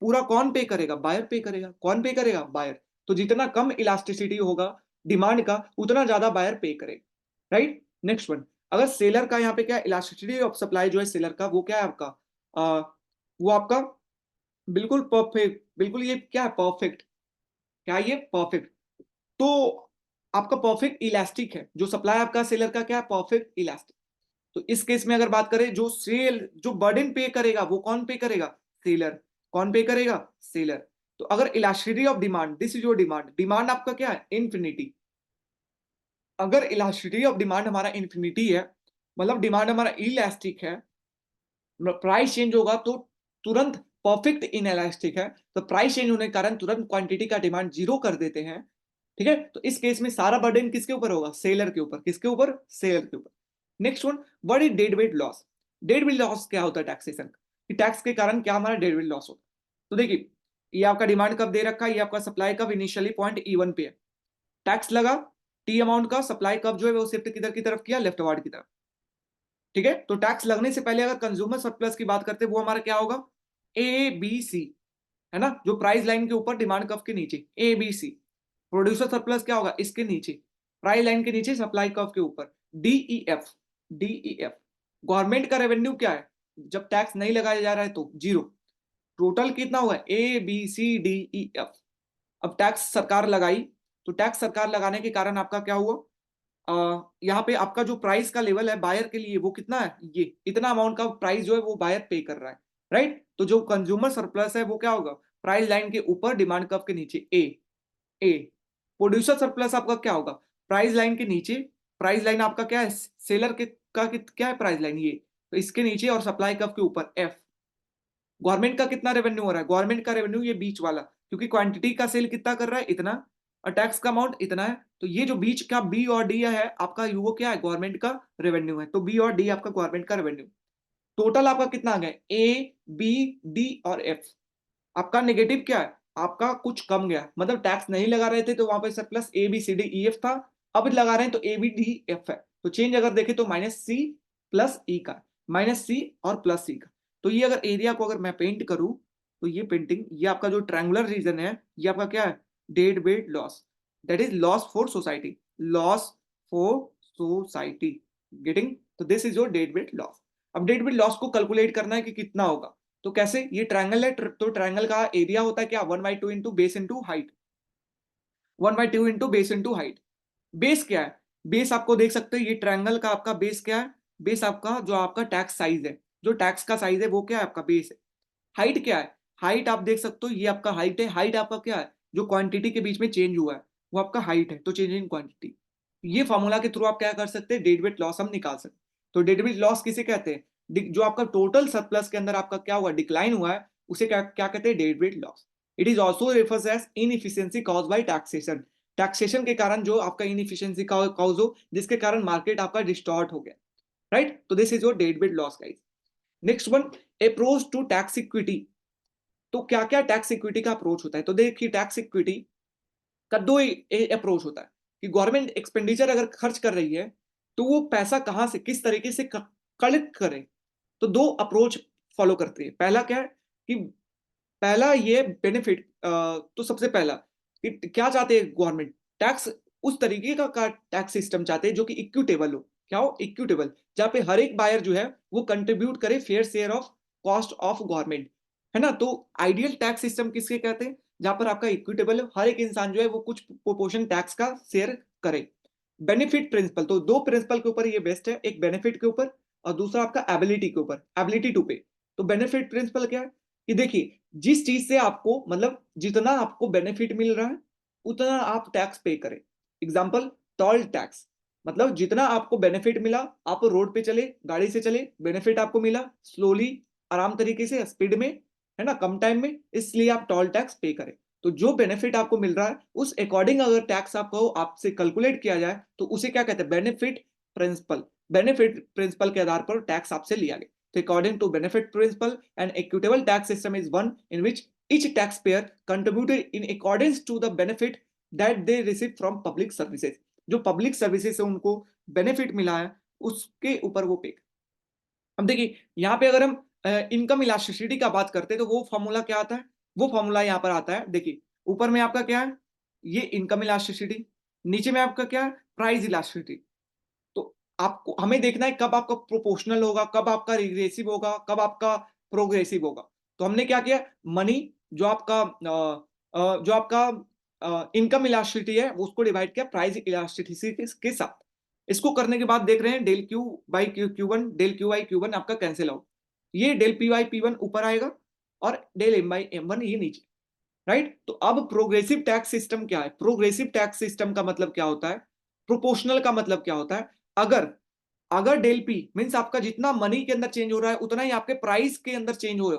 पूरा कौन पे करेगा? बायर पे करेगा। कौन पे करेगा? बायर। तो जितना कम इलास्टिसिटी होगा डिमांड का उतना ज्यादा बायर पे करेगा। राइट? नेक्स्ट वन, अगर सेलर का यहाँ पे क्या, इलास्टिसिटी ऑफ सप्लाई जो है सेलर का वो क्या है आपका? वो आपका बिल्कुल परफेक्ट, बिल्कुल ये क्या है? परफेक्ट। क्या ये? परफेक्ट। तो आपका परफेक्ट इलास्टिक है जो सप्लाई आपका सेलर का क्या है? Perfect elastic. तो इस केस में अगर बात करें, जो बर्डन पे करेगा वो कौन पे करेगा? सेलर। कौन पे करेगा? सेलर। तो अगर elasticity of demand, this is your demand, demand आपका क्या है? इन्फिनिटी। अगर इलास्टिसिटी ऑफ डिमांड हमारा इन्फिनिटी है, मतलब डिमांड हमारा इलास्टिक है, प्राइस चेंज होगा तो तुरंत परफेक्ट इनएलास्टिक है, तो प्राइस चेंज होने के कारण तुरंत क्वांटिटी का डिमांड जीरो कर देते हैं। ठीक है? तो इस केस में सारा बर्डन किसके ऊपर होगा? सेलर के ऊपर। किसके ऊपर? सेलर के ऊपर। Next one, what is dead weight loss? Dead weight loss क्या होता है टैक्सेशन? टैक्स के कारण क्या हमारा डेड वेट लॉस होता है? तो देखिए, ये आपका डिमांड कब दे रखा है, ये आपका सप्लाई कब इनिशियली पॉइंट E1 पे है, टैक्स लगा, टी अमाउंट का सप्लाई कब जो है वो शिफ्ट किधर की तरफ किया? लेफ्ट वार्ड की तरफ। ठीक है? तो टैक्स लगने से पहले अगर कंज्यूमर सरप्लस की बात करते हैं वो हमारा क्या होगा? ABC, है ना, जो प्राइस लाइन के ऊपर डिमांड कर्व के नीचे ABC। प्रोड्यूसर सरप्लस क्या होगा? इसके नीचे, प्राइस लाइन के नीचे सप्लाई कर्व के ऊपर DEF। DEF। गवर्नमेंट का रेवेन्यू क्या है जब टैक्स नहीं लगाया जा रहा है? तो जीरो। टोटल कितना हुआ? ABCDEF। अब टैक्स सरकार लगाई, तो टैक्स सरकार लगाने के कारण आपका क्या हुआ? यहाँ पे आपका जो प्राइस का लेवल है बायर के लिए वो कितना है? ये इतना अमाउंट का प्राइस जो है वो बायर पे कर रहा है। राइट? तो जो कंज्यूमर सरप्लस है वो क्या होगा? प्राइस लाइन के ऊपर डिमांड कर्व के नीचे ए। प्रोड्यूसर सरप्लस आपका क्या होगा? प्राइस लाइन के नीचे, प्राइस लाइन आपका क्या है? सेलर के का क्या है? प्राइस लाइन ये, तो इसके नीचे और सप्लाई कर्व के ऊपर F। गवर्नमेंट का कितना रेवेन्यू हो रहा है? गवर्नमेंट का रेवेन्यू ये बीच वाला, क्योंकि क्वांटिटी का सेल कितना कर रहा है? इतना, और टैक्स का अमाउंट इतना है, तो ये जो बीच का बी और डी है आपका, वो क्या है? गवर्नमेंट का रेवेन्यू है। तो बी और डी आपका गवर्नमेंट का रेवेन्यू। टोटल आपका कितना आ गया? A B D और F। आपका नेगेटिव क्या है? आपका कुछ कम गया, मतलब टैक्स नहीं लगा रहे थे तो वहां पर सरप्लस ABCDEF था, अब लगा रहे हैं तो ABDF है। तो चेंज अगर देखें तो -C+E का, -C और +C का। तो ये अगर एरिया को अगर मैं पेंट करूं तो ये पेंटिंग, ये आपका जो ट्रायंगुलर रीजन है ये आपका क्या है? Dead weight loss, that is loss for society. Loss for society, getting? तो this is your dead weight loss. अब डेड वेट लॉस को कैलकुलेट करना है कि कितना होगा। तो कैसे? ये ट्रायंगल है, तो ट्रायंगल का एरिया होता है क्या? 1/2 into base into height. 1/2 into base into height. Base क्या है? बेस आपको देख सकते हो, ये ट्रायंगल का आपका बेस क्या है? बेस आपका जो आपका टैक्स साइज है, जो टैक्स का साइज है वो क्या है? आपका बेस है। हाइट क्या है? हाइट आप देख सकते हो, ये आपका हाइट है। हाइट आपका क्या है? जो क्वांटिटी के बीच में चेंज हुआ है वो आपका हाइट है, तो चेंज इन क्वांटिटी। ये फॉर्मूला के थ्रू आप क्या कर सकते हैं? डेड वेट लॉस हम निकाल सकते हैं। तो डेड वेट लॉस किसे कहते हैं? जो आपका टोटल सरप्लस के अंदर आपका क्या हुआ? डिक्लाइन हुआ है, उसे क्या क्या कहते हैं? Dead weight loss. It is also refers as inefficiency cause by taxation. Taxation के कारण जो आपका इनएफिशिएंसी कॉज हो, जिसके कारण मार्केट आपका डिस्टॉर्ट हो गया। राइट? तो this is your dead weight loss guys. Next one, approach to tax equity. तो क्या क्या टैक्स इक्विटी का अप्रोच होता है? तो देखिए, टैक्स इक्विटी का दो अप्रोच होता है कि गवर्नमेंट एक्सपेंडिचर अगर खर्च कर रही है तो वो पैसा कहां से किस तरीके से कलेक्ट करे। तो दो अप्रोच फॉलो करती है। पहला क्या है कि पहला ये बेनिफिट, तो सबसे पहला कि क्या चाहते हैं गवर्नमेंट, टैक्स उस तरीके का टैक्स सिस्टम चाहते हैं जो कि इक्विटेबल हो। क्या हो? इक्विटेबल, जहां पे हर एक बायर जो है वो कंट्रीब्यूट करे fair share of cost of government, है ना। तो आइडियल टैक्स सिस्टम किसके कहते हैं? जहां पर आपका इक्विटेबल, हर एक इंसान जो है वो कुछ प्रोपोर्शन टैक्स का शेयर करे। बेनिफिट प्रिंसिपल, तो दो प्रिंसिपल के ऊपर ये बेस्ट है, एक बेनिफिट के ऊपर और दूसरा आपका एबिलिटी के ऊपर, एबिलिटी टू पे। तो बेनिफिट प्रिंसिपल क्या है कि देखिए, जिस चीज से आपको मतलब जितना आपको बेनिफिट मिल रहा है उतना आप टैक्स पे करें। एग्जांपल, टोल टैक्स, मतलब जितना आपको बेनिफिट मिला, आप रोड पे चले, गाड़ी से चले, बेनिफिट आपको मिला स्लोली, आराम तरीके से, स्पीड में, है ना, कम टाइम में, इसलिए आप टोल टैक्स पे करें। तो जो बेनिफिट आपको मिल रहा है उस अकॉर्डिंग अगर टैक्स आपको आपसे कैलकुलेट किया जाए तो उसे क्या कहते हैं? Benefit principal. बेनिफिट प्रिंसिपल के आधार पर टैक्स आपसे लिया गया। So according to benefit principle, an equitable tax system is one in which each taxpayer contributed in accordance to the benefit that they receive from public services. जो public services से उनको benefit मिला है उसके ऊपर वो पे। अब देखिए, यहाँ पे अगर हम इनकम इलास्टिसिटी का बात करते हैं तो वो फॉर्मूला क्या आता है? वो फॉर्मूला यहाँ पर आता है, देखिए ऊपर में आपका क्या है, ये इनकम इलास्टिसिटी, नीचे में आपका क्या है? Price elasticity. तो आपको हमें देखना है कब आपका प्रोपोर्शनल होगा, कब आपका रिग्रेसिव होगा, कब आपका प्रोग्रेसिव होगा। तो हमने क्या किया, मनी जो आपका इनकम इलास्टिसिटी है उसको डिवाइड किया प्राइस इलास्टिसिटी के साथ। इसको करने के बाद देख रहे हैं del Q by Q one, del Q by Q one आपका कैंसिल आउट, ये del P by P one ऊपर आएगा और del M by M one ये नीचे, राइट। तो अब प्रोग्रेसिव टैक्स सिस्टम क्या है? प्रोग्रेसिव टैक्स सिस्टम का मतलब क्या होता है? प्रोपोर्शनल का मतलब क्या होता है? अगर अगर डेल पी मीन्स आपका जितना मनी के अंदर चेंज हो रहा है उतना ही आपके प्राइस के अंदर चेंज हो,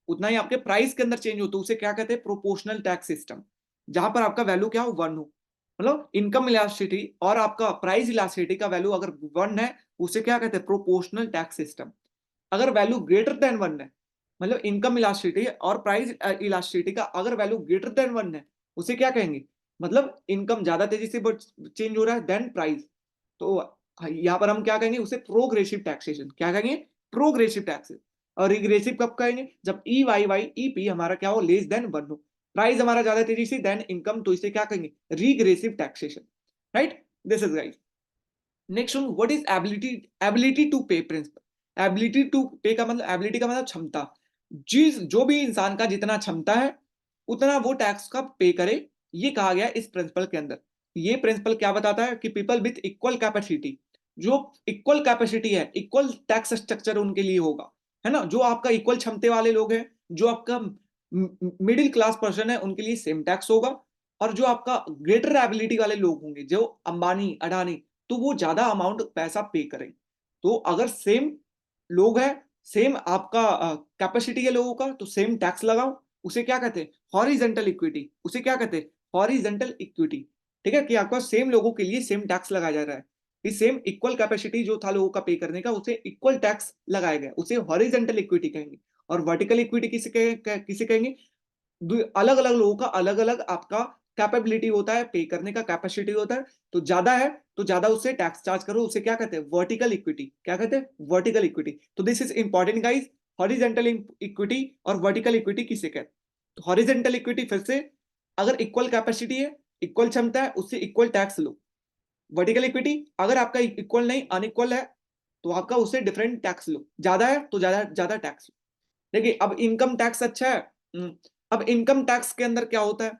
उतना ही आपके प्राइस के अंदर चेंज हो, तो उसे क्या कहते हैं? Proportional tax system. जहां पर आपका वैल्यू क्या हो? वन हो, मतलब इनकम इलास्टिसिटी और आपका प्राइस इलास्टिसिटी का वैल्यू अगर वन है उसे क्या कहते हैं? Proportional tax system. अगर वैल्यू ग्रेटर देन वन है, मतलब इनकम इलास्टिसिटी और प्राइस इलास्टिसिटी का अगर वैल्यू ग्रेटर देन वन है, उसे क्या कहेंगे? मतलब इनकम ज्यादा तेजी से चेंज हो रहा है देन प्राइस, तो यहां पर हम क्या कहेंगे? उसे प्रोग्रेसिव टैक्सेशन। क्या कहेंगे? Progressive taxes. और रिग्रेसिव कब कहेंगे? जब E Y Y E P हमारा क्या हो? लेस देन वन हो, प्राइस हमारा ज्यादा तेजी से देन इनकम, तो इसे क्या कहेंगे? Regressive taxation, right. This is guys. Next one, what is ability? Ability to pay principle. Ability to pay का मतलब, एबिलिटी का मतलब क्षमता। जिस जो भी इंसान का जितना क्षमता है उतना वो टैक्स का पे करे, ये कहा गया इस प्रिंसिपल के अंदर। ये प्रिंसिपल क्या बताता है कि पीपल विथ इक्वल कैपेसिटी, जो इक्वल कैपेसिटी है इक्वल टैक्स स्ट्रक्चर उनके लिए होगा, है ना। जो आपका इक्वल क्षमते वाले लोग हैं, जो आपका मिडिल क्लास पर्सन है उनके लिए सेम टैक्स होगा, और जो आपका ग्रेटर एबिलिटी वाले लोग होंगे, जो अंबानी अडानी, तो वो ज्यादा अमाउंट पैसा पे करें। तो अगर सेम लोग हैं, सेम आपका कैपेसिटी है लोगों का, तो सेम टैक्स लगाओ। उसे क्या कहते हैं? Horizontal equity. उसे क्या कहते हैं? Horizontal equity. ठीक है, कि आपका सेम लोगों के लिए सेम टैक्स लगाया जा रहा है, कि सेम इक्वल कैपेसिटी जो था लोगों का पे करने का, उसे इक्वल टैक्स लगाया गया, उसे हॉरिजेंटल इक्विटी कहेंगे। और वर्टिकल इक्विटी किसे कहेंगे? अलग अलग लोगों का अलग अलग आपका कैपेबिलिटी होता है, पे करने का कैपेसिटी होता है, तो ज्यादा है तो ज्यादा उससे टैक्स चार्ज करो, उसे क्या कहते हैं? Vertical equity. क्या कहते हैं? Vertical equity. तो this is important guys, horizontal equity और वर्टिकल इक्विटी किसे कहते हैं? तो हॉरिजेंटल इक्विटी फिर से, अगर इक्वल कैपेसिटी है, इक्वल क्षमता है, उससे इक्वल टैक्स लो। वर्टिकल इक्विटी, अगर आपका इक्वल नहीं, अनइक्वल है, तो आपका उससे डिफरेंट टैक्स लो, ज्यादा है तो ज्यादा ज्यादा टैक्स लो। देखिए, अब इनकम टैक्स अच्छा है। अब इनकम टैक्स के अंदर क्या होता है?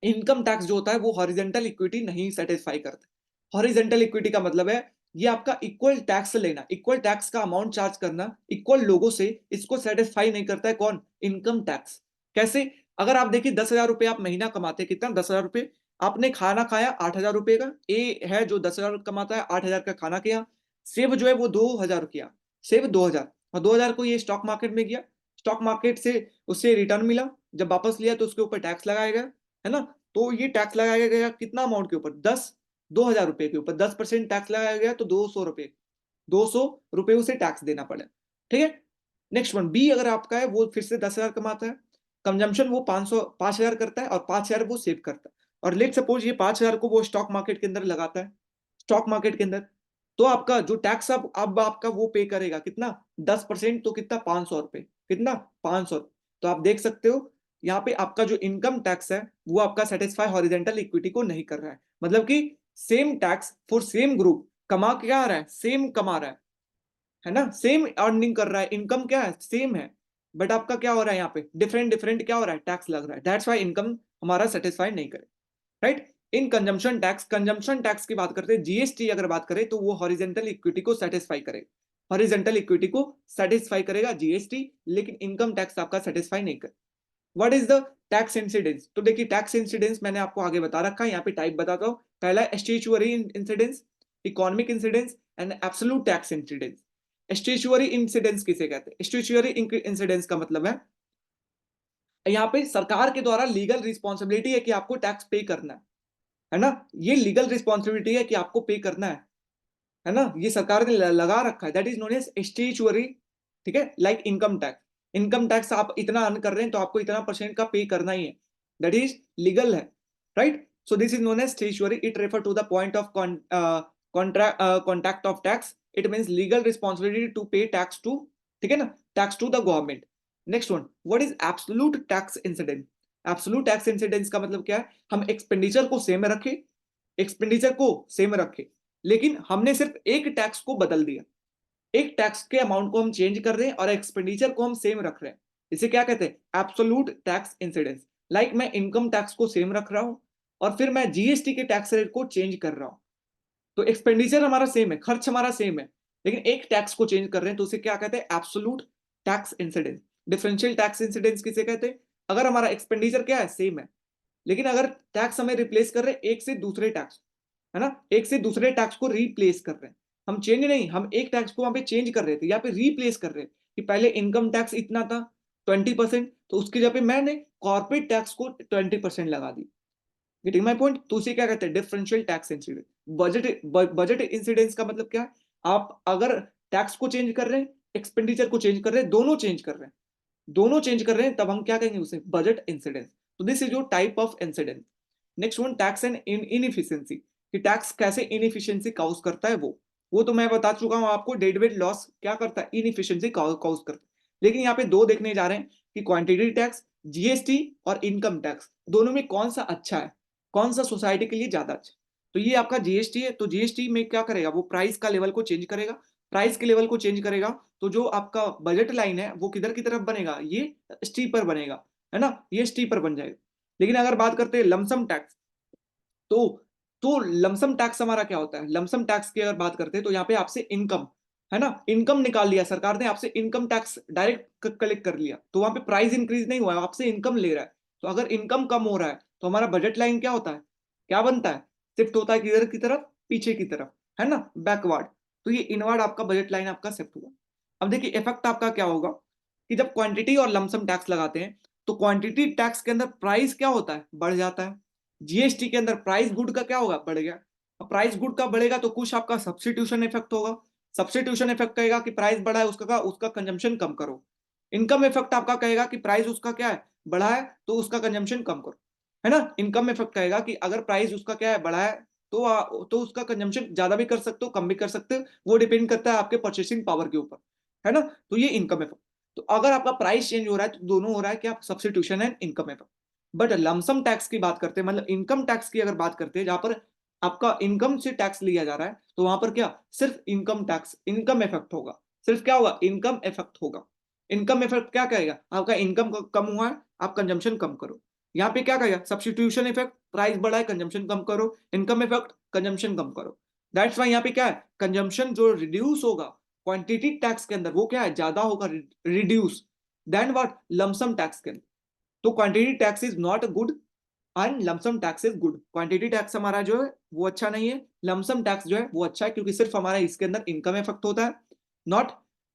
इनकम टैक्स जो होता है वो हॉरिजेंटल इक्विटी नहीं सेटिस्फाई करता। हॉरिजेंटल इक्विटी का मतलब है ये आपका इक्वल टैक्स लेना, इक्वल टैक्स का अमाउंट चार्ज करना इक्वल लोगों से, इसको सेटिस्फाई नहीं करता है। कौन? Income tax. कैसे? अगर आप देखिए 10,000 रुपए आप महीना कमाते, कितना? 10,000 रुपए। आपने खाना खाया 8,000 रुपए का, ए है जो 10,000 कमाता है, 8,000 का खाना किया, सेव जो है वो 2,000 किया, सेव 2,000, और 2,000 को ये स्टॉक मार्केट में गया, स्टॉक मार्केट से उससे रिटर्न मिला, जब वापस लिया तो उसके ऊपर टैक्स लगाया गया, है ना। तो ये टैक्स लगाया गया कितना अमाउंट के ऊपर? 2,000 रुपए के ऊपर 10% टैक्स लगाया गया, तो 200 रुपए, 200 रुपए उसे टैक्स देना पड़ा। ठीक है। नेक्स्ट वन, बी अगर आपका है वो फिर से 10,000 कमाता है, कंजम्पशन वो 500 5,000 करता है और 5,000 वो सेव करता है, और लेट सपोज ये 5,000 को वो स्टॉक मार्केट के अंदर लगाता है, स्टॉक मार्केट के अंदर, तो आपका जो टैक्स अब आपका वो पे करेगा कितना, 10%, तो कितना, 500 रुपए, कितना, 500। तो आप देख सकते हो यहाँ पे आपका जो इनकम टैक्स है वो आपका सेटिस्फाई हॉरिजेंटल इक्विटी को नहीं कर रहा है, मतलब कि same tax for same group कमा क्या आ रहा है, सेम कमा रहा है ना, सेम अर्निंग कर रहा है, इनकम क्या है, सेम है, बट आपका क्या हो रहा है यहाँ पे, डिफरेंट डिफरेंट क्या हो रहा है, टैक्स लग रहा है, दैट्स वाई इनकम हमारा सेटिस्फाई नहीं करे, राइट। इन कंजम्पशन टैक्स की बात करते हैं, जीएसटी अगर बात करें तो वो हॉरिजेंटल इक्विटी को सेटिस्फाई करेगा, हॉरिजेंटल इक्विटी को सेटिस्फाई करेगा जीएसटी, लेकिन इनकम टैक्स आपका सेटिस्फाई नहीं करे। What is the tax incidence, तो देखिए टैक्स इंसिडेंस मैंने आपको आगे बता रखा है, यहाँ पे टाइप बताता हूँ। पहला statutory incidence, economic incidence and absolute tax incidence. Statutory incidence किसे कहते हैं, स्टैट्यूटरी इंसिडेंस का मतलब यहाँ पे सरकार के द्वारा लीगल रिस्पॉन्सिबिलिटी है कि आपको टैक्स पे करना है ना, ये लीगल रिस्पॉन्सिबिलिटी है कि आपको पे करना है ना, ये सरकार ने लगा रखा है, that is known as statutory, ठीक है, like income tax. Income tax आप इतना अर्न कर रहे हैं तो आपको इतना परसेंट का पे करना ही है, दैट इज लीगल है, right. So this is known as statutory, it refer to the point of contact of tax, it means legal responsibility to pay tax to, ठीक है ना, tax to the government. Next one, what is absolute tax incident. Absolute tax incidence का मतलब क्या है, हम expenditure को same रखें, एक्सपेंडिचर को सेम रखें, लेकिन हमने सिर्फ एक टैक्स को बदल दिया, एक टैक्स के अमाउंट को हम चेंज कर रहे हैं और एक्सपेंडिचर को हम सेम रख रहे हैं, इसे क्या कहते हैं, एब्सोल्यूट टैक्स इंसिडेंस। लाइक मैं इनकम टैक्स को सेम रख रहा हूं और फिर मैं जीएसटी के टैक्स रेट को चेंज कर रहा हूं, तो एक्सपेंडिचर हमारा सेम है, खर्च हमारा सेम है, लेकिन एक टैक्स को चेंज कर रहे हैं, तो उसे क्या कहते हैं, absolute tax incidence. Differential tax incidence किसे कहते हैं, अगर हमारा एक्सपेंडिचर क्या है, सेम है, लेकिन अगर टैक्स हमें रिप्लेस कर रहे हैं एक से दूसरे टैक्स, है ना, एक से दूसरे टैक्स को रिप्लेस कर रहे हैं, हम चेंज नहीं, हम एक टैक्स को वहां पे चेंज कर रहे थे, यहाँ पे रिप्लेस कर रहे हैं, कि पहले इनकम टैक्स इतना था 20%, तो उसकी जगह पे मैंने कॉर्पोरेट टैक्स को 20% लगा दी, गेटिंग माय पॉइंट। तो उसे क्या कहते हैं, differential tax incidence. Budget incidence का मतलब क्या है, आप अगर टैक्स को चेंज कर रहे हैं, एक्सपेंडिचर को चेंज कर रहे हैं, दोनों चेंज कर रहे हैं, दोनों चेंज कर रहे हैं, तब हम क्या कहेंगे उसे, बजट इंसिडेंस। तो this is your type of incidence. Next one, tax and inefficiency, कि टैक्स कैसे इनएफिशिएंसी काउज करता है, वो तो मैं बता चुका हूं आपको, डेडवेट लॉस क्या करता है, इनएफिशिएंसी काउज करता है। लेकिन यहाँ पे दो देखने जा रहे हैं कि क्वांटिटी टैक्स, जीएसटी और इनकम टैक्स, दोनों में कौन सा अच्छा है, कौन सा सोसाइटी के लिए ज्यादा अच्छा है। तो ये आपका जीएसटी है, तो जीएसटी में क्या करेगा, वो प्राइस का लेवल को चेंज करेगा, प्राइस के लेवल को चेंज करेगा, तो जो आपका बजट लाइन है वो किधर की तरफ बनेगा, ये स्टीपर बनेगा, है ना, ये स्टीपर बन जाएगा। लेकिन अगर बात करते हैं लमसम टैक्स, तो लमसम टैक्स हमारा क्या होता है, लमसम टैक्स की अगर बात करते हैं तो यहाँ पे आपसे इनकम, है ना, इनकम निकाल लिया सरकार ने, आपसे इनकम टैक्स डायरेक्ट कलेक्ट कर लिया, तो वहां पे प्राइस इंक्रीज नहीं हुआ है, आपसे इनकम ले रहा है। तो अगर इनकम कम हो रहा है तो हमारा बजट लाइन क्या होता है, क्या बनता है, शिफ्ट होता है किधर की तरफ, पीछे की तरफ, है ना, बैकवर्ड। तो ये इनवर्ड आपका बजट लाइन आपका शिफ्ट हुआ। अब देखिए इफेक्ट आपका क्या होगा, कि जब क्वांटिटी और लमसम टैक्स लगाते हैं तो क्वांटिटी टैक्स के अंदर प्राइस क्या होता है, बढ़ जाता है, जीएसटी के अंदर प्राइस गुड का क्या होगा, बढ़ गया। अब प्राइस गुड का बढ़ेगा तो कुछ आपका सब्स्टिट्यूशन इफेक्ट होगा, सब्स्टिट्यूशन इफेक्ट कहेगा कि प्राइस बढ़ा है, उसका कंजम्पशन कम करो। इनकम इफेक्ट आपका कहेगा कि प्राइस उसका क्या है, बढ़ा है, तो उसका कंजम्पशन कम करो, है ना। इनकम इफेक्ट कहेगा कि अगर प्राइस उसका क्या है, बढ़ा है, तो उसका कंजम्पशन ज्यादा भी कर सकते हो, कम भी कर सकते हो, वो डिपेंड करता है आपके परचेसिंग पावर के ऊपर, है ना। तो ये इनकम इफेक्ट। तो अगर आपका प्राइस चेंज हो रहा है तो दोनों हो रहा है कि आप substitution and income effect. But lump sum tax की बात करते हैं, मतलब इनकम टैक्स की अगर बात करते हैं, जहां पर आपका इनकम से टैक्स लिया जा रहा है, तो वहां पर क्या, सिर्फ इनकम टैक्स, इनकम इफेक्ट होगा, सिर्फ क्या होगा, इनकम इफेक्ट होगा। इनकम इफेक्ट क्या कहेगा, आपका इनकम कम हुआ है, आप कंजम्पशन कम करो। यहाँ पे क्या कहेगा, सब्स्टिट्यूशन इफेक्ट, प्राइस बढ़ा है, कंजम्पशन कम करो, इनकम इफेक्ट, कंजम्पशन कम करो। दैट्स वाई यहाँ पे क्या है, कंजम्पशन जो रिड्यूस होगा क्वांटिटी टैक्स के अंदर, वो क्या है, ज्यादा होगा, reduce then what, lump sum tax के अंदर। तो quantity tax is not good and lump sum tax is good. Quantity tax हमारा जो है वो अच्छा नहीं है, लमसम टैक्स जो है वो अच्छा है, क्योंकि सिर्फ हमारा इसके अंदर इनकम इफेक्ट होता है, नॉट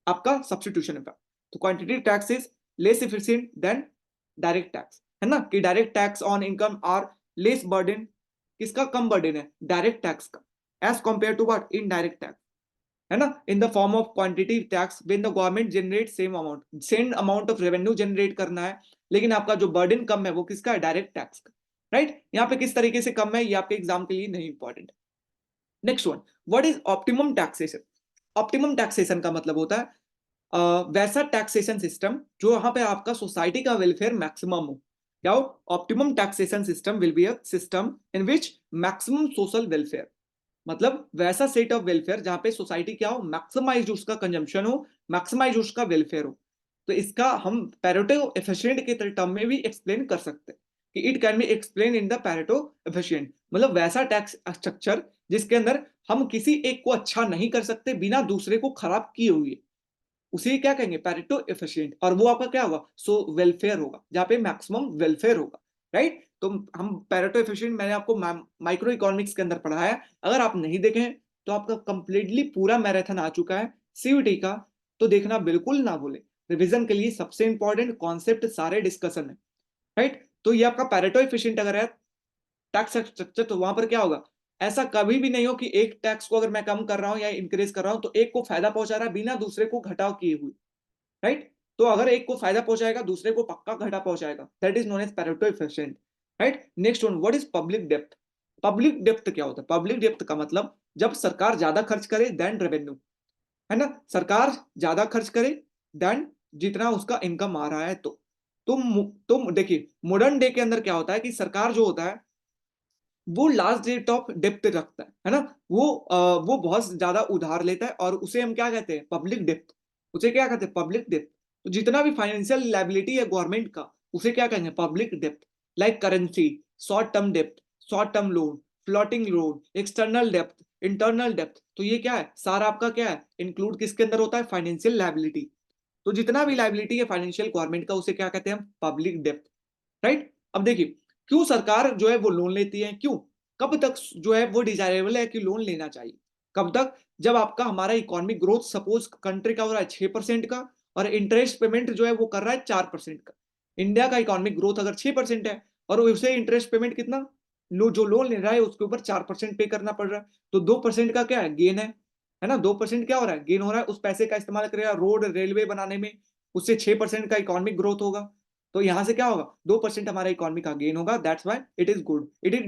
आपका सब्स्टिट्यूशन इफेक्ट। तो quantity tax is less efficient than direct tax, है ना, कि direct tax on income are less burden, किसका कम बर्डन है, डायरेक्ट टैक्स का, as compare to what, indirect tax, है ना, in the form of quantity tax when the government generate same amount of revenue generate करना है, लेकिन आपका जो बर्डन कम है वो किसका है, डायरेक्ट टैक्स का। राइट। यहाँ पे किस तरीके से कम है ये आपके एग्जाम के लिए नहीं important. Next one, what is optimum taxation. Optimum taxation का मतलब होता है वैसा टैक्सेशन सिस्टम जो यहाँ पे आपका सोसाइटी का वेलफेयर मैक्सिमम हो। क्या हो? Optimum taxation system will be a system in which maximum social welfare, मतलब वैसा सेट ऑफ वेलफेयर जहां पे सोसाइटी क्या हो, मैक्सिमाइज उसका कंजम्पशन हो, मैक्सिमाइज उसका वेलफेयर हो। तो इसका हम पैरेटो एफिशिएंट के टर्म में भी एक्सप्लेन कर सकते हैं कि it can be explain in the Pareto efficient, मतलब वैसा टैक्स स्ट्रक्चर जिसके अंदर हम किसी एक को अच्छा नहीं कर सकते बिना दूसरे को खराब किए हुए, उसे क्या कहेंगे? Pareto efficient. और वो आपका क्या होगा? सो वेलफेयर होगा, जहां पे मैक्सिमम वेलफेयर होगा। राइट। तो हम पैरेटो एफिशिएंट मैंने आपको माइक्रो इकोनॉमिक्स के अंदर पढ़ाया है, अगर आप नहीं देखे हैं तो आपका कंप्लीटली पूरा मैराथन आ चुका है सीयूटी का, तो देखना बिल्कुल ना भूले। रिवीजन के लिए सबसे इंपॉर्टेंट कॉन्सेप्ट सारे डिस्कशन है। राइट। तो ये आपका पैरेटो एफिशिएंट अगर है टैक्स स्ट्रक्चर, तो वहां पर क्या होगा? ऐसा कभी भी नहीं हो कि एक टैक्स को अगर मैं कम कर रहा हूं या इंक्रीज कर रहा हूं तो एक को फायदा पहुंचा रहा है बिना दूसरे को घटाव किए हुए। राइट। तो अगर एक को फायदा पहुंचाएगा दूसरे को पक्का घाटा पहुंचाएगा, that is known as Pareto efficient. Right. Next one, what is public depth. Public depth क्या होता है? पब्लिक डेप्थ का मतलब जब सरकार ज्यादा खर्च करे देन रेवेन्यू, है ना, सरकार ज्यादा खर्च करे देन जितना उसका इनकम आ रहा है। तो तुम देखिए मॉडर्न डे के अंदर क्या होता है कि सरकार जो होता है वो लास्ट डेट ऑफ डेप्थ रखता है ना, वो बहुत ज्यादा उधार लेता है और उसे हम क्या कहते हैं? Public depth. उसे क्या कहते हैं? Public depth. तो जितना भी फाइनेंशियल लायबिलिटी है गवर्नमेंट का उसे क्या कहेंगे? Public depth. Like currency, short term depth, short term loan, floating loan, external depth, internal depth. तो ये क्या है? सारा आपका क्या है? इंक्लूड किसके अंदर होता है? Financial liability. तो जितना भी लायबिलिटी है फाइनेंशियल गवर्नमेंट का उसे क्या कहते हैं? हम पब्लिक डेप्थ। राइट। अब देखिए क्यों सरकार जो है वो लोन लेती है, क्यों, कब तक जो है वो डिजायरेबल है कि लोन लेना चाहिए? कब तक? जब आपका हमारा इकोनॉमिक ग्रोथ सपोज कंट्री का हो रहा है 6% का और इंटरेस्ट पेमेंट जो है वो कर रहा है 4% का। इंडिया का इकोनॉमिक ग्रोथ अगर 6% है और उसे इंटरेस्ट पेमेंट कितना, लो जो लोन ले रहा है उसके ऊपर 4% पे करना पड़ रहा है, तो 2% का क्या है? गेन है ना। 2% क्या हो रहा है? गेन हो रहा है। उस पैसे का इस्तेमाल करेगा रोड रेलवे बनाने में, उससे 6% का इकोनॉमिक ग्रोथ होगा। तो यहां से क्या होगा? 2% हमारा इकोनॉमी का गेन होगा, that's why it is good, it is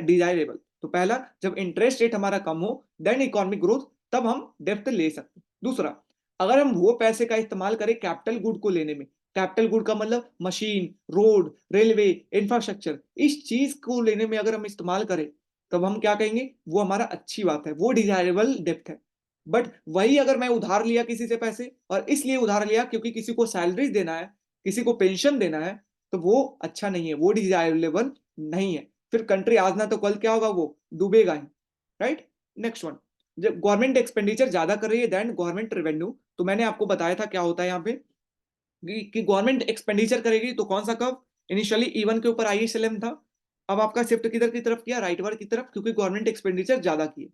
desirable. तो पहला, जब इंटरेस्ट रेट हमारा कम हो देन इकोनॉमिक ग्रोथ, तब हम डेप्थ ले सकते हैं। दूसरा, अगर हम वो पैसे का इस्तेमाल करें कैपिटल गुड को लेने में, कैपिटल गुड का मतलब मशीन, रोड, रेलवे, इंफ्रास्ट्रक्चर, इस चीज को लेने में अगर हम इस्तेमाल करें तब हम क्या कहेंगे? वो हमारा अच्छी बात है, वो डिजायरेबल डेप्थ है। बट वही अगर मैं उधार लिया किसी से पैसे, और इसलिए उधार लिया क्योंकि किसी को सैलरी देना है, किसी को पेंशन देना है, तो वो अच्छा नहीं है, वो डिजायरेबल नहीं है। फिर कंट्री आज ना तो कल क्या होगा? वो डूबेगा ही। राइट। नेक्स्ट वन, जब गवर्नमेंट एक्सपेंडिचर ज्यादा कर रही है देन गवर्नमेंट रेवेन्यू, तो मैंने आपको बताया था क्या होता है यहाँ पे कि गवर्नमेंट एक्सपेंडिचर करेगी तो कौन सा कर्व? इनिशियली E1 के ऊपर ISLM था, अब आपका शिफ्ट किधर की तरफ किया? राइटवर्ड की तरफ, क्योंकि गवर्नमेंट एक्सपेंडिचर ज्यादा की है।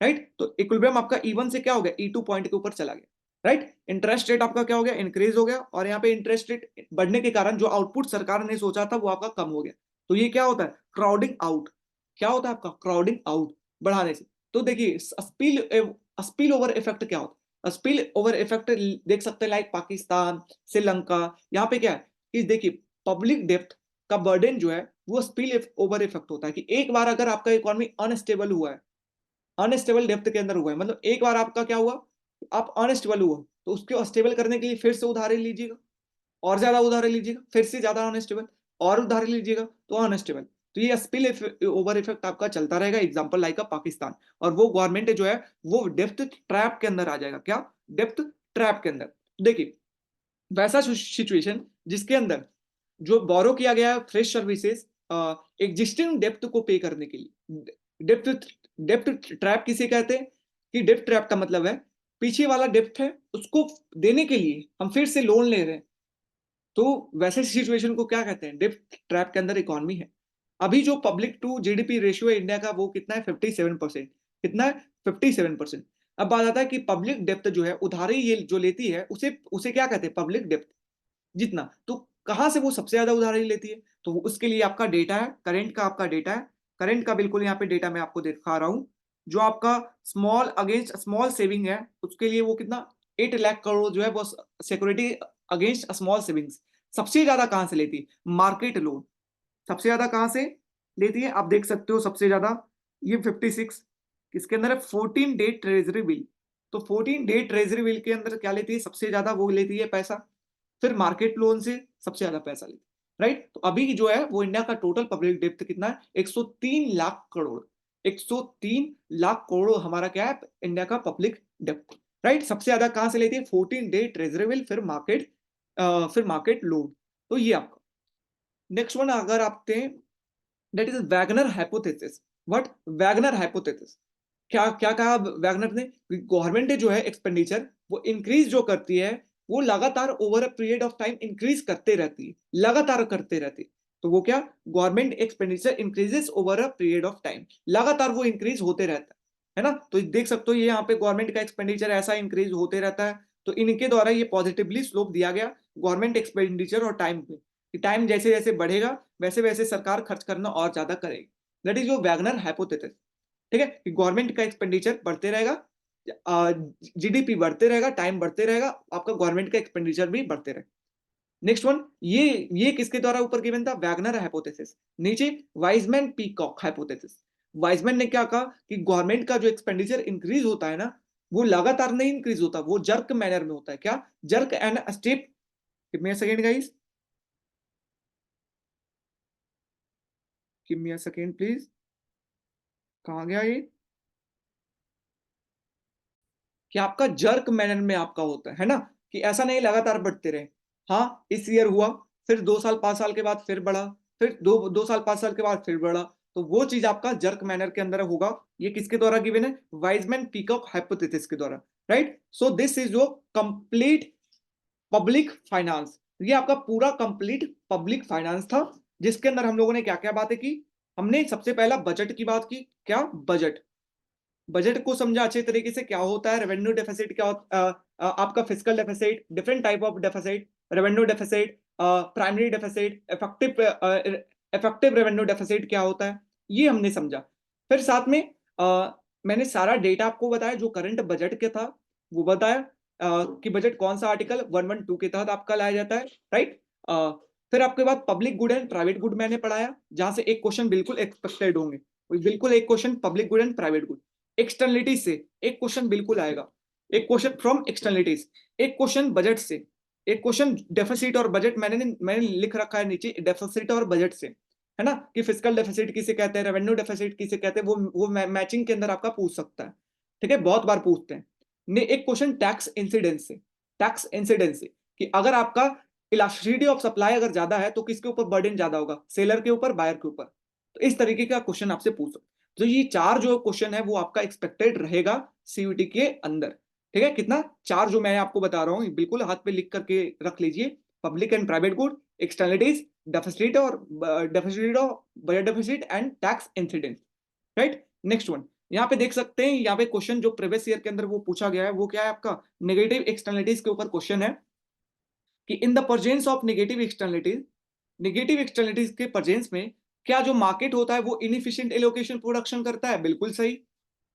राइट। तो इक्विलिब्रियम आपका E1 से क्या हो गया? E2 पॉइंट के ऊपर चला गया। राइट। इंटरेस्ट रेट आपका क्या हो गया? इंक्रीज हो गया, और यहाँ पे इंटरेस्ट रेट बढ़ने के कारण जो आउटपुट सरकार ने सोचा था वो आपका कम हो गया। तो ये क्या होता है? Crowding out. क्या होता है आपका? क्राउडिंग आउट बढ़ाने से। तो देखिए स्पिल ओवर इफेक्ट क्या होता है? स्पिल ओवर इफेक्ट देख सकते हैं लाइक पाकिस्तान, श्रीलंका। यहाँ पे क्या है कि देखिए पब्लिक डेप्थ का बर्डन जो है वो स्पिल ओवर इफेक्ट होता है कि एक बार अगर आपका इकोनॉमी अनस्टेबल हुआ है, अनस्टेबल डेप्थ के अंदर हुआ है, मतलब एक बार आपका क्या हुआ? आप अनस्टेबल हुआ, तो उसको स्टेबल करने के लिए फिर से उधारी लीजिएगा, और ज्यादा उधारी लीजिएगा, फिर से ज्यादा अनस्टेबल, और उधारी लीजिएगा तो अनस्टेबल। तो ये स्पिल ओवर इफेक्ट आपका चलता रहेगा, एग्जांपल लाइक पाकिस्तान। और वो गवर्नमेंट जो है वो डेप्थ ट्रैप के अंदर आ जाएगा। क्या? डेप्थ ट्रैप के अंदर। देखिए वैसा सिचुएशन जिसके अंदर जो बोरो किया गया है फ्रेश सर्विसेज एग्जिस्टिंग डेप्थ को पे करने के लिए, डेप्थ डेप्थ ट्रैप किसे कहते हैं? कि डेप्थ ट्रैप का मतलब है पीछे वाला डेप्थ है उसको देने के लिए हम फिर से लोन ले रहे हैं, तो वैसे सिचुएशन को क्या कहते हैं? डेप्थ ट्रैप के अंदर इकोनॉमी है। अभी जो पब्लिक टू जीडीपी रेशियो है इंडिया का वो कितना है? 57%। कितना है? 57%। अब बात आता है कि पब्लिक डेप्थ जो है उधारी ये जो लेती है उसे उसे क्या कहते हैं? Public depth. जितना तो कहां से वो सबसे ज्यादा उधारी लेती है? तो उसके लिए आपका डेटा है, करेंट का आपका डेटा है। करेंट का बिल्कुल यहाँ पे डेटा मैं आपको दिखा रहा हूं। जो आपका स्मॉल अगेंस्ट स्मॉल सेविंग है उसके लिए वो कितना 8 लाख करोड़ जो है वो सिक्योरिटी अगेंस्ट स्मॉल सेविंग्स। सबसे ज्यादा कहां से लेती है? Market loan. सबसे ज्यादा कहां से? लेती है, आप देख सकते हो सबसे ज्यादा ये 56 किसके अंदर है, 14 डे ट्रेजरी बिल। तो 14 डे ट्रेजरी बिल के अंदर क्या लेती है, सबसे ज्यादा वो लेती है पैसा। फिर मार्केट लोन से सबसे ज्यादा पैसा लेती है, राइट। तो अभी जो है वो इंडिया का टोटल पब्लिक डेब्ट कितना है, 103 लाख करोड़। 103 लाख करोड़ हमारा क्या है, इंडिया का पब्लिक डेब्ट, राइट। सबसे ज्यादा कहां से लेती है, 14 डे ट्रेजरी बिल, फिर मार्केट लोन। तो ये आपका नेक्स्ट वन अगर आप दें, that is Wagner hypothesis. What, Wagner hypothesis. क्या क्या कहा वैगनर ने, गवर्नमेंट जो है एक्सपेंडिचर वो इंक्रीज जो करती है, वो लगातार over a period of time increase करते रहती है, लगातार करते रहती है। तो वो क्या, government expenditure increases over a period of time, लगातार वो इंक्रीज होते रहता है ना। तो देख सकते हो ये यहाँ पे गवर्नमेंट का एक्सपेंडिचर ऐसा इंक्रीज होते रहता है। तो इनके द्वारा ये पॉजिटिवली स्लोप दिया गया गवर्नमेंट एक्सपेंडिचर और टाइम पे, कि टाइम जैसे जैसे बढ़ेगा वैसे वैसे सरकार खर्च करना और ज्यादा करेगी। That is your Wagner hypothesis. ठीक है, कि गवर्नमेंट का एक्सपेंडिचर बढ़ते रहेगा, जीडीपी बढ़ते रहेगा, टाइम बढ़ते रहेगा, आपका गवर्नमेंट का एक्सपेंडिचर भी बढ़ते रहेगा। नेक्स्ट वन, ये किसके द्वारा ऊपर गिवन था, वैगनर हाइपोथेसिस। नीचे वाइजमैन पीकॉक हाइपोथेसिस। वाइजमैन ने क्या कहा कि गवर्नमेंट का जो एक्सपेंडिचर इंक्रीज होता है ना, वो लगातार नहीं इंक्रीज होता, वो जर्क मैनर में होता है। क्या, jerk and step. Give me a second guys, give me a second please. कहाँ गया ये, कि आपका जर्क मैनर में आपका होता है ना, कि ऐसा नहीं लगातार बढ़ते रहे। हाँ, इस ईयर हुआ, फिर 2 साल 5 साल के बाद फिर बढ़ा, फिर दो साल 5 साल के बाद फिर बढ़ा। तो वो चीज आपका जर्क मैनर के अंदर होगा। ये किसके द्वारा गिवन है, वाइजमैन पीकॉक हाइपोथेसिस के द्वारा, right. So this is your complete public finance. ये आपका पूरा कंप्लीट पब्लिक फाइनेंस था, जिसके अंदर हम लोगों ने क्या क्या बातें की। हमने सबसे पहला बजट की बात की। क्या, बजट। बजट को समझा अच्छे तरीके से, क्या होता है रेवेन्यू डेफिसिट, क्या होता आपका physical deficit, different type of deficit, revenue deficit, primary deficit, effective revenue deficit क्या होता है, ये हमने समझा। फिर साथ में मैंने सारा डेटा आपको बताया जो करंट बजट के था, वो बताया कि बजट कौन सा आर्टिकल 112 के तहत आपका लाया जाता है, राइट। फिर आपके बाद public good and private good मैंने पढ़ाया, जहां से एक क्वेश्चन बिल्कुल एक्सपेक्टेड होंगे, बिल्कुल एक question public good and private good. Externalities से एक क्वेश्चन बिल्कुल आएगा, एक क्वेश्चन फ्रॉम एक्सटर्नलिटीज, एक क्वेश्चन बजट से, एक क्वेश्चन डेफिसिट और बजट। मैंने लिख रखा है नीचे डेफिसिट और बजट से, है ना, कि फिजिकल डेफिसिट किसे कहते हैं, रेवेन्यू डेफिसिट किसे कहते हैं, वो मैचिंग के अंदर आपका पूछ सकता है। ठीक है, बहुत बार पूछते हैं। एक क्वेश्चन टैक्स इंसिडेंस से, टैक्स इंसिडेंस से, कि अगर आपका इलास्टिसिटी ऑफ सप्लाई अगर ज्यादा है तो किसके ऊपर बर्डन ज्यादा होगा, सेलर के ऊपर, बायर के ऊपर। तो इस तरीके का क्वेश्चन आपसे पूछ सकते। तो ये चार जो क्वेश्चन है वो आपका एक्सपेक्टेड रहेगा सीयूटी के अंदर। ठीक है, कितना, चार जो मैं आपको बता रहा हूँ बिल्कुल हाथ पे लिख करके रख लीजिए। Public and private good, externalities, deficit और budget deficit and tax incident, right. Next one, यहाँ पे देख सकते हैं, यहाँ पे क्वेश्चन जो प्रीवियस ईयर के अंदर वो पूछा गया है वो क्या है आपका, नेगेटिव एक्सटर्नलिटीज के ऊपर क्वेश्चन है, कि in the परजेंस of negative externalities, negative externalities के परजेंस में क्या जो मार्केट होता है वो इनएफिशिएंट एलोकेशन प्रोडक्शन करता है, बिल्कुल सही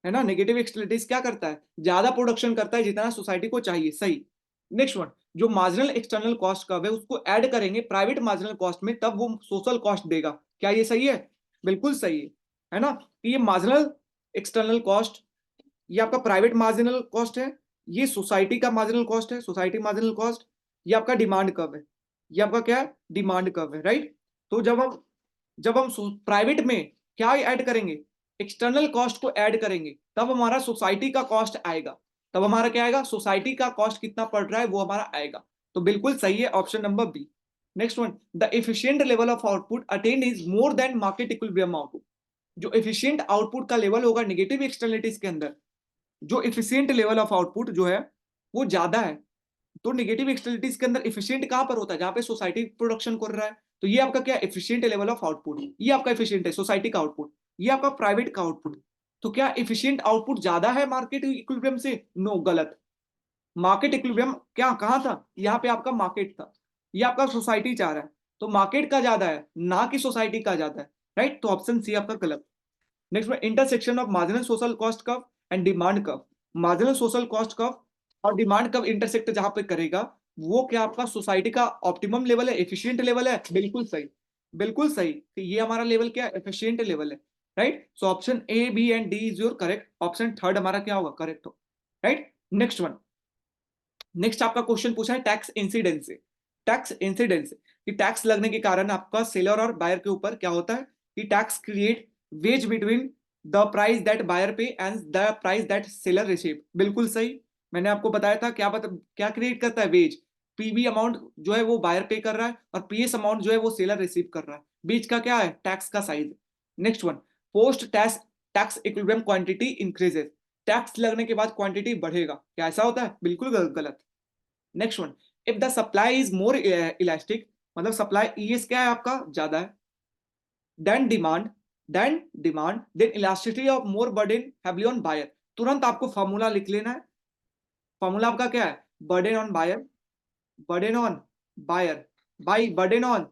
है ना। नेगेटिव एक्सटर्नलिटीज क्या करता है, ज्यादा प्रोडक्शन करता है जितना सोसाइटी को चाहिए, सही। नेक्स्ट वन, जो मार्जिनल एक्सटर्नल कॉस्ट कर्व है उसको ऐड करेंगे प्राइवेट मार्जिनल कॉस्ट में, तब वो सोशल कॉस्ट देगा, क्या ये सही है, बिल्कुल सही है ना। ये मार्जिनल एक्सटर्नल कॉस्ट, ये आपका प्राइवेट मार्जिनल कॉस्ट है, ये सोसाइटी का मार्जिनल कॉस्ट है, सोसाइटी मार्जिनल कॉस्ट। ये आपका डिमांड कर्व है, ये आपका क्या है, डिमांड कर्व है, राइट। तो जब हम प्राइवेट में क्या ऐड करेंगे, एक्सटर्नल कॉस्ट को ऐड करेंगे, तब हमारा सोसाइटी का कॉस्ट आएगा, तब हमारा क्या आएगा, सोसाइटी का कॉस्ट कितना पड़ रहा है वो हमारा आएगा। तो बिल्कुल सही है option number B. Next one, the efficient level of output attain is more than market equilibrium output. जो एफिशिएंट आउटपुट का लेवल होगा नेगेटिव एक्सटर्नलिटीज के अंदर, जो इफिशियंट लेवल ऑफ आउटपुट जो है वो ज्यादा है। तो नेगेटिव एक्सटर्नलिटीज के अंदर इफिशियंट कहां पर होता है, जहां पे सोसाइटी प्रोडक्शन कर रहा है। तो ये आपका क्या, इफिशियंट लेवल ऑफ आउटपुट, ये आपका इफिशियंट है सोसाइटी का आउटपुट, ये आपका प्राइवेट का आउटपुट। तो क्या इफिशियंट आउटपुट ज्यादा है मार्केट इक्विलिब्रियम से, नो, गलत। मार्केट इक्विलिब्रियम क्या कहां था, यहाँ पे आपका मार्केट था, ये आपका सोसाइटी चाह रहा है। तो मार्केट का ज्यादा है ना कि सोसाइटी का ज्यादा है, राइट। तो ऑप्शन सी आपका गलत। नेक्स्ट में intersection of marginal social cost curve and demand curve. Marginal social cost curve और डिमांड कर्व इंटरसेक्ट जहां पे करेगा, वो क्या आपका सोसाइटी का ऑप्टिमम लेवल है, एफिशिएंट लेवल है, बिल्कुल सही। बिल्कुल सही, तो ये हमारा लेवल क्या है, एफिशिएंट लेवल है, right. So option A, B and D is your correct, option third हमारा क्या होगा, करेक्ट हो, राइट। नेक्स्ट वन, नेक्स्ट आपका क्वेश्चन पूछा है टैक्स इंसिडेंस से। टैक्स इंसिडेंस कि टैक्स लगने के कारण आपका सेलर और बायर के ऊपर क्या होता है कि tax create wedge between the price that buyer pay and the price that seller receive. बिल्कुल सही, मैंने आपको बताया था क्या क्या क्रिएट करता है, वेज। पीबी अमाउंट जो है वो बायर पे कर रहा है और पीएस अमाउंट जो है वो सेलर रिसीव कर रहा है, बीच का क्या है, टैक्स का size. Next one, post tax tax equilibrium quantity increases. Tax लगने के बाद क्वांटिटी बढ़ेगा, क्या ऐसा होता है, बिल्कुल गलत। Next one, if the supply is more elastic, मतलब सप्लाई ईएस क्या है आपका, ज्यादा है, than demand then elasticity of more burden heavily on buyer. तुरंत आपको फॉर्मूला लिख लेना है, फॉर्मूला आपका क्या है, burden on buyer, burden on buyer by burden on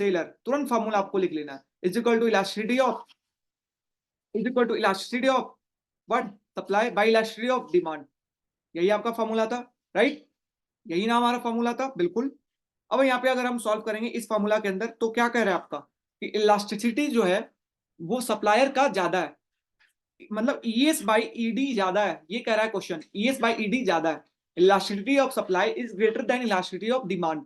seller, तुरंत फॉर्मूला आपको लिख लेना है, is equal to elasticity of what, supply by elasticity of demand. यही आपका फॉर्मूला था, राइट, यही ना हमारा फॉर्मूला था, बिल्कुल। अब यहाँ पे अगर हम सॉल्व करेंगे इस फॉर्मूला के अंदर तो क्या कह रहा है आपका कि इलास्टिसिटी जो है वो सप्लायर का ज्यादा है, मतलब ईएस बाई ईडी ज्यादा है, ये कह रहा है क्वेश्चन, ईएस बाई ईडी ज्यादा है, elasticity of supply is greater than elasticity of demand,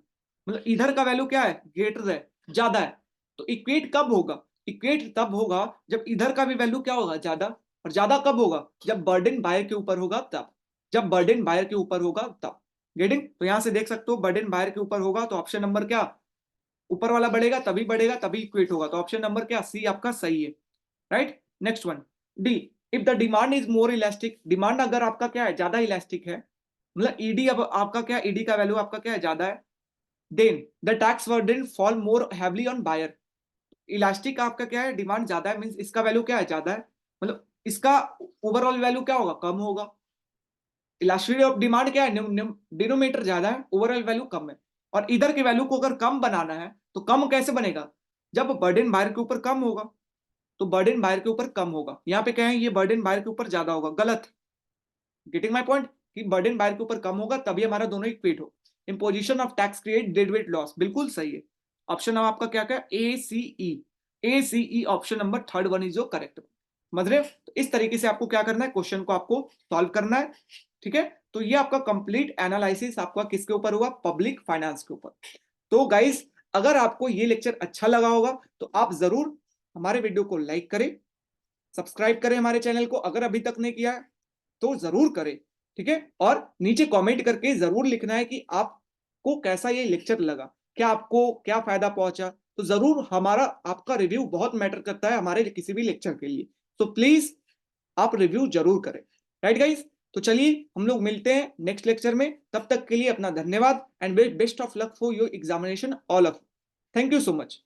मतलब इधर का वैल्यू क्या है, ग्रेटर है, ज्यादा है। तो इक्वेट कब होगा, इक्वेट तब होगा जब इधर का भी वैल्यू क्या होगा, ज्यादा। और ज्यादा कब होगा, जब बर्डन बायर के ऊपर होगा तब, जब बर्डन बायर के ऊपर होगा तब। गेटिंग, तो यहां से देख सकते हो बर्डन बायर के ऊपर होगा तो ऑप्शन नंबर क्या, ऊपर वाला बढ़ेगा तभी इक्वेट होगा, तो ऑप्शन नंबर क्या, सी आपका सही है, right. Next one, D, if the demand is more elastic, demand अगर आपका क्या है, ज्यादा इलास्टिक है, मतलब ईडी अब आपका क्या, ईडी का वैल्यू आपका क्या है, ज्यादा है, than the tax burden fall more heavily on buyer. Elastic आपका क्या है, डिमांड ज्यादा है, मींस इसका वैल्यू क्या है, ज्यादा है, मतलब इसका ओवरऑल वैल्यू क्या होगा, कम होगा। इलास्टिसिटी ऑफ डिमांड क्या है, डिनोमीटर ज्यादा है, ओवरऑल वैल्यू कम है। और इधर के वैल्यू को अगर कम बनाना है तो कम कैसे बनेगा, जब बर्डन बायर के ऊपर कम होगा, तो बर्डन बायर के ऊपर कम होगा, यहाँ पे क्या है, ये बर्डन बायर के ऊपर ज्यादा होगा, गलत। गेटिंग माय पॉइंट, कि बर्डन बायर के ऊपर कम होगा तभी हमारा दोनों इक्वेट हो। Imposition of tax create deadweight loss, बिल्कुल सही है, ऑप्शन नंबर आपका क्या क्या, A C E, A C E option number third one is जो करेक्ट। समझ रहे हो, तो इस तरीके से आपको क्या करना है, क्वेश्चन को आपको सॉल्व करना है, ठीक है। तो ये आपका कंप्लीट एनालिसिस आपका किसके ऊपर हुआ, पब्लिक फाइनेंस के ऊपर। तो गाइस, अगर आपको ये लेक्चर अच्छा लगा होगा तो आप जरूर हमारे वीडियो को लाइक करें, सब्सक्राइब करें हमारे चैनल को अगर अभी तक नहीं किया है तो जरूर करें, ठीक है। और नीचे कमेंट करके जरूर लिखना है कि आपको कैसा ये लेक्चर लगा, क्या आपको क्या फायदा पहुंचा, तो जरूर हमारा आपका रिव्यू बहुत मैटर करता है हमारे किसी भी लेक्चर के लिए, तो प्लीज आप रिव्यू जरूर करें, राइट गाइस। तो चलिए हम लोग मिलते हैं नेक्स्ट लेक्चर में, तब तक के लिए अपना धन्यवाद and best of luck for your examination all of. Thank you so much.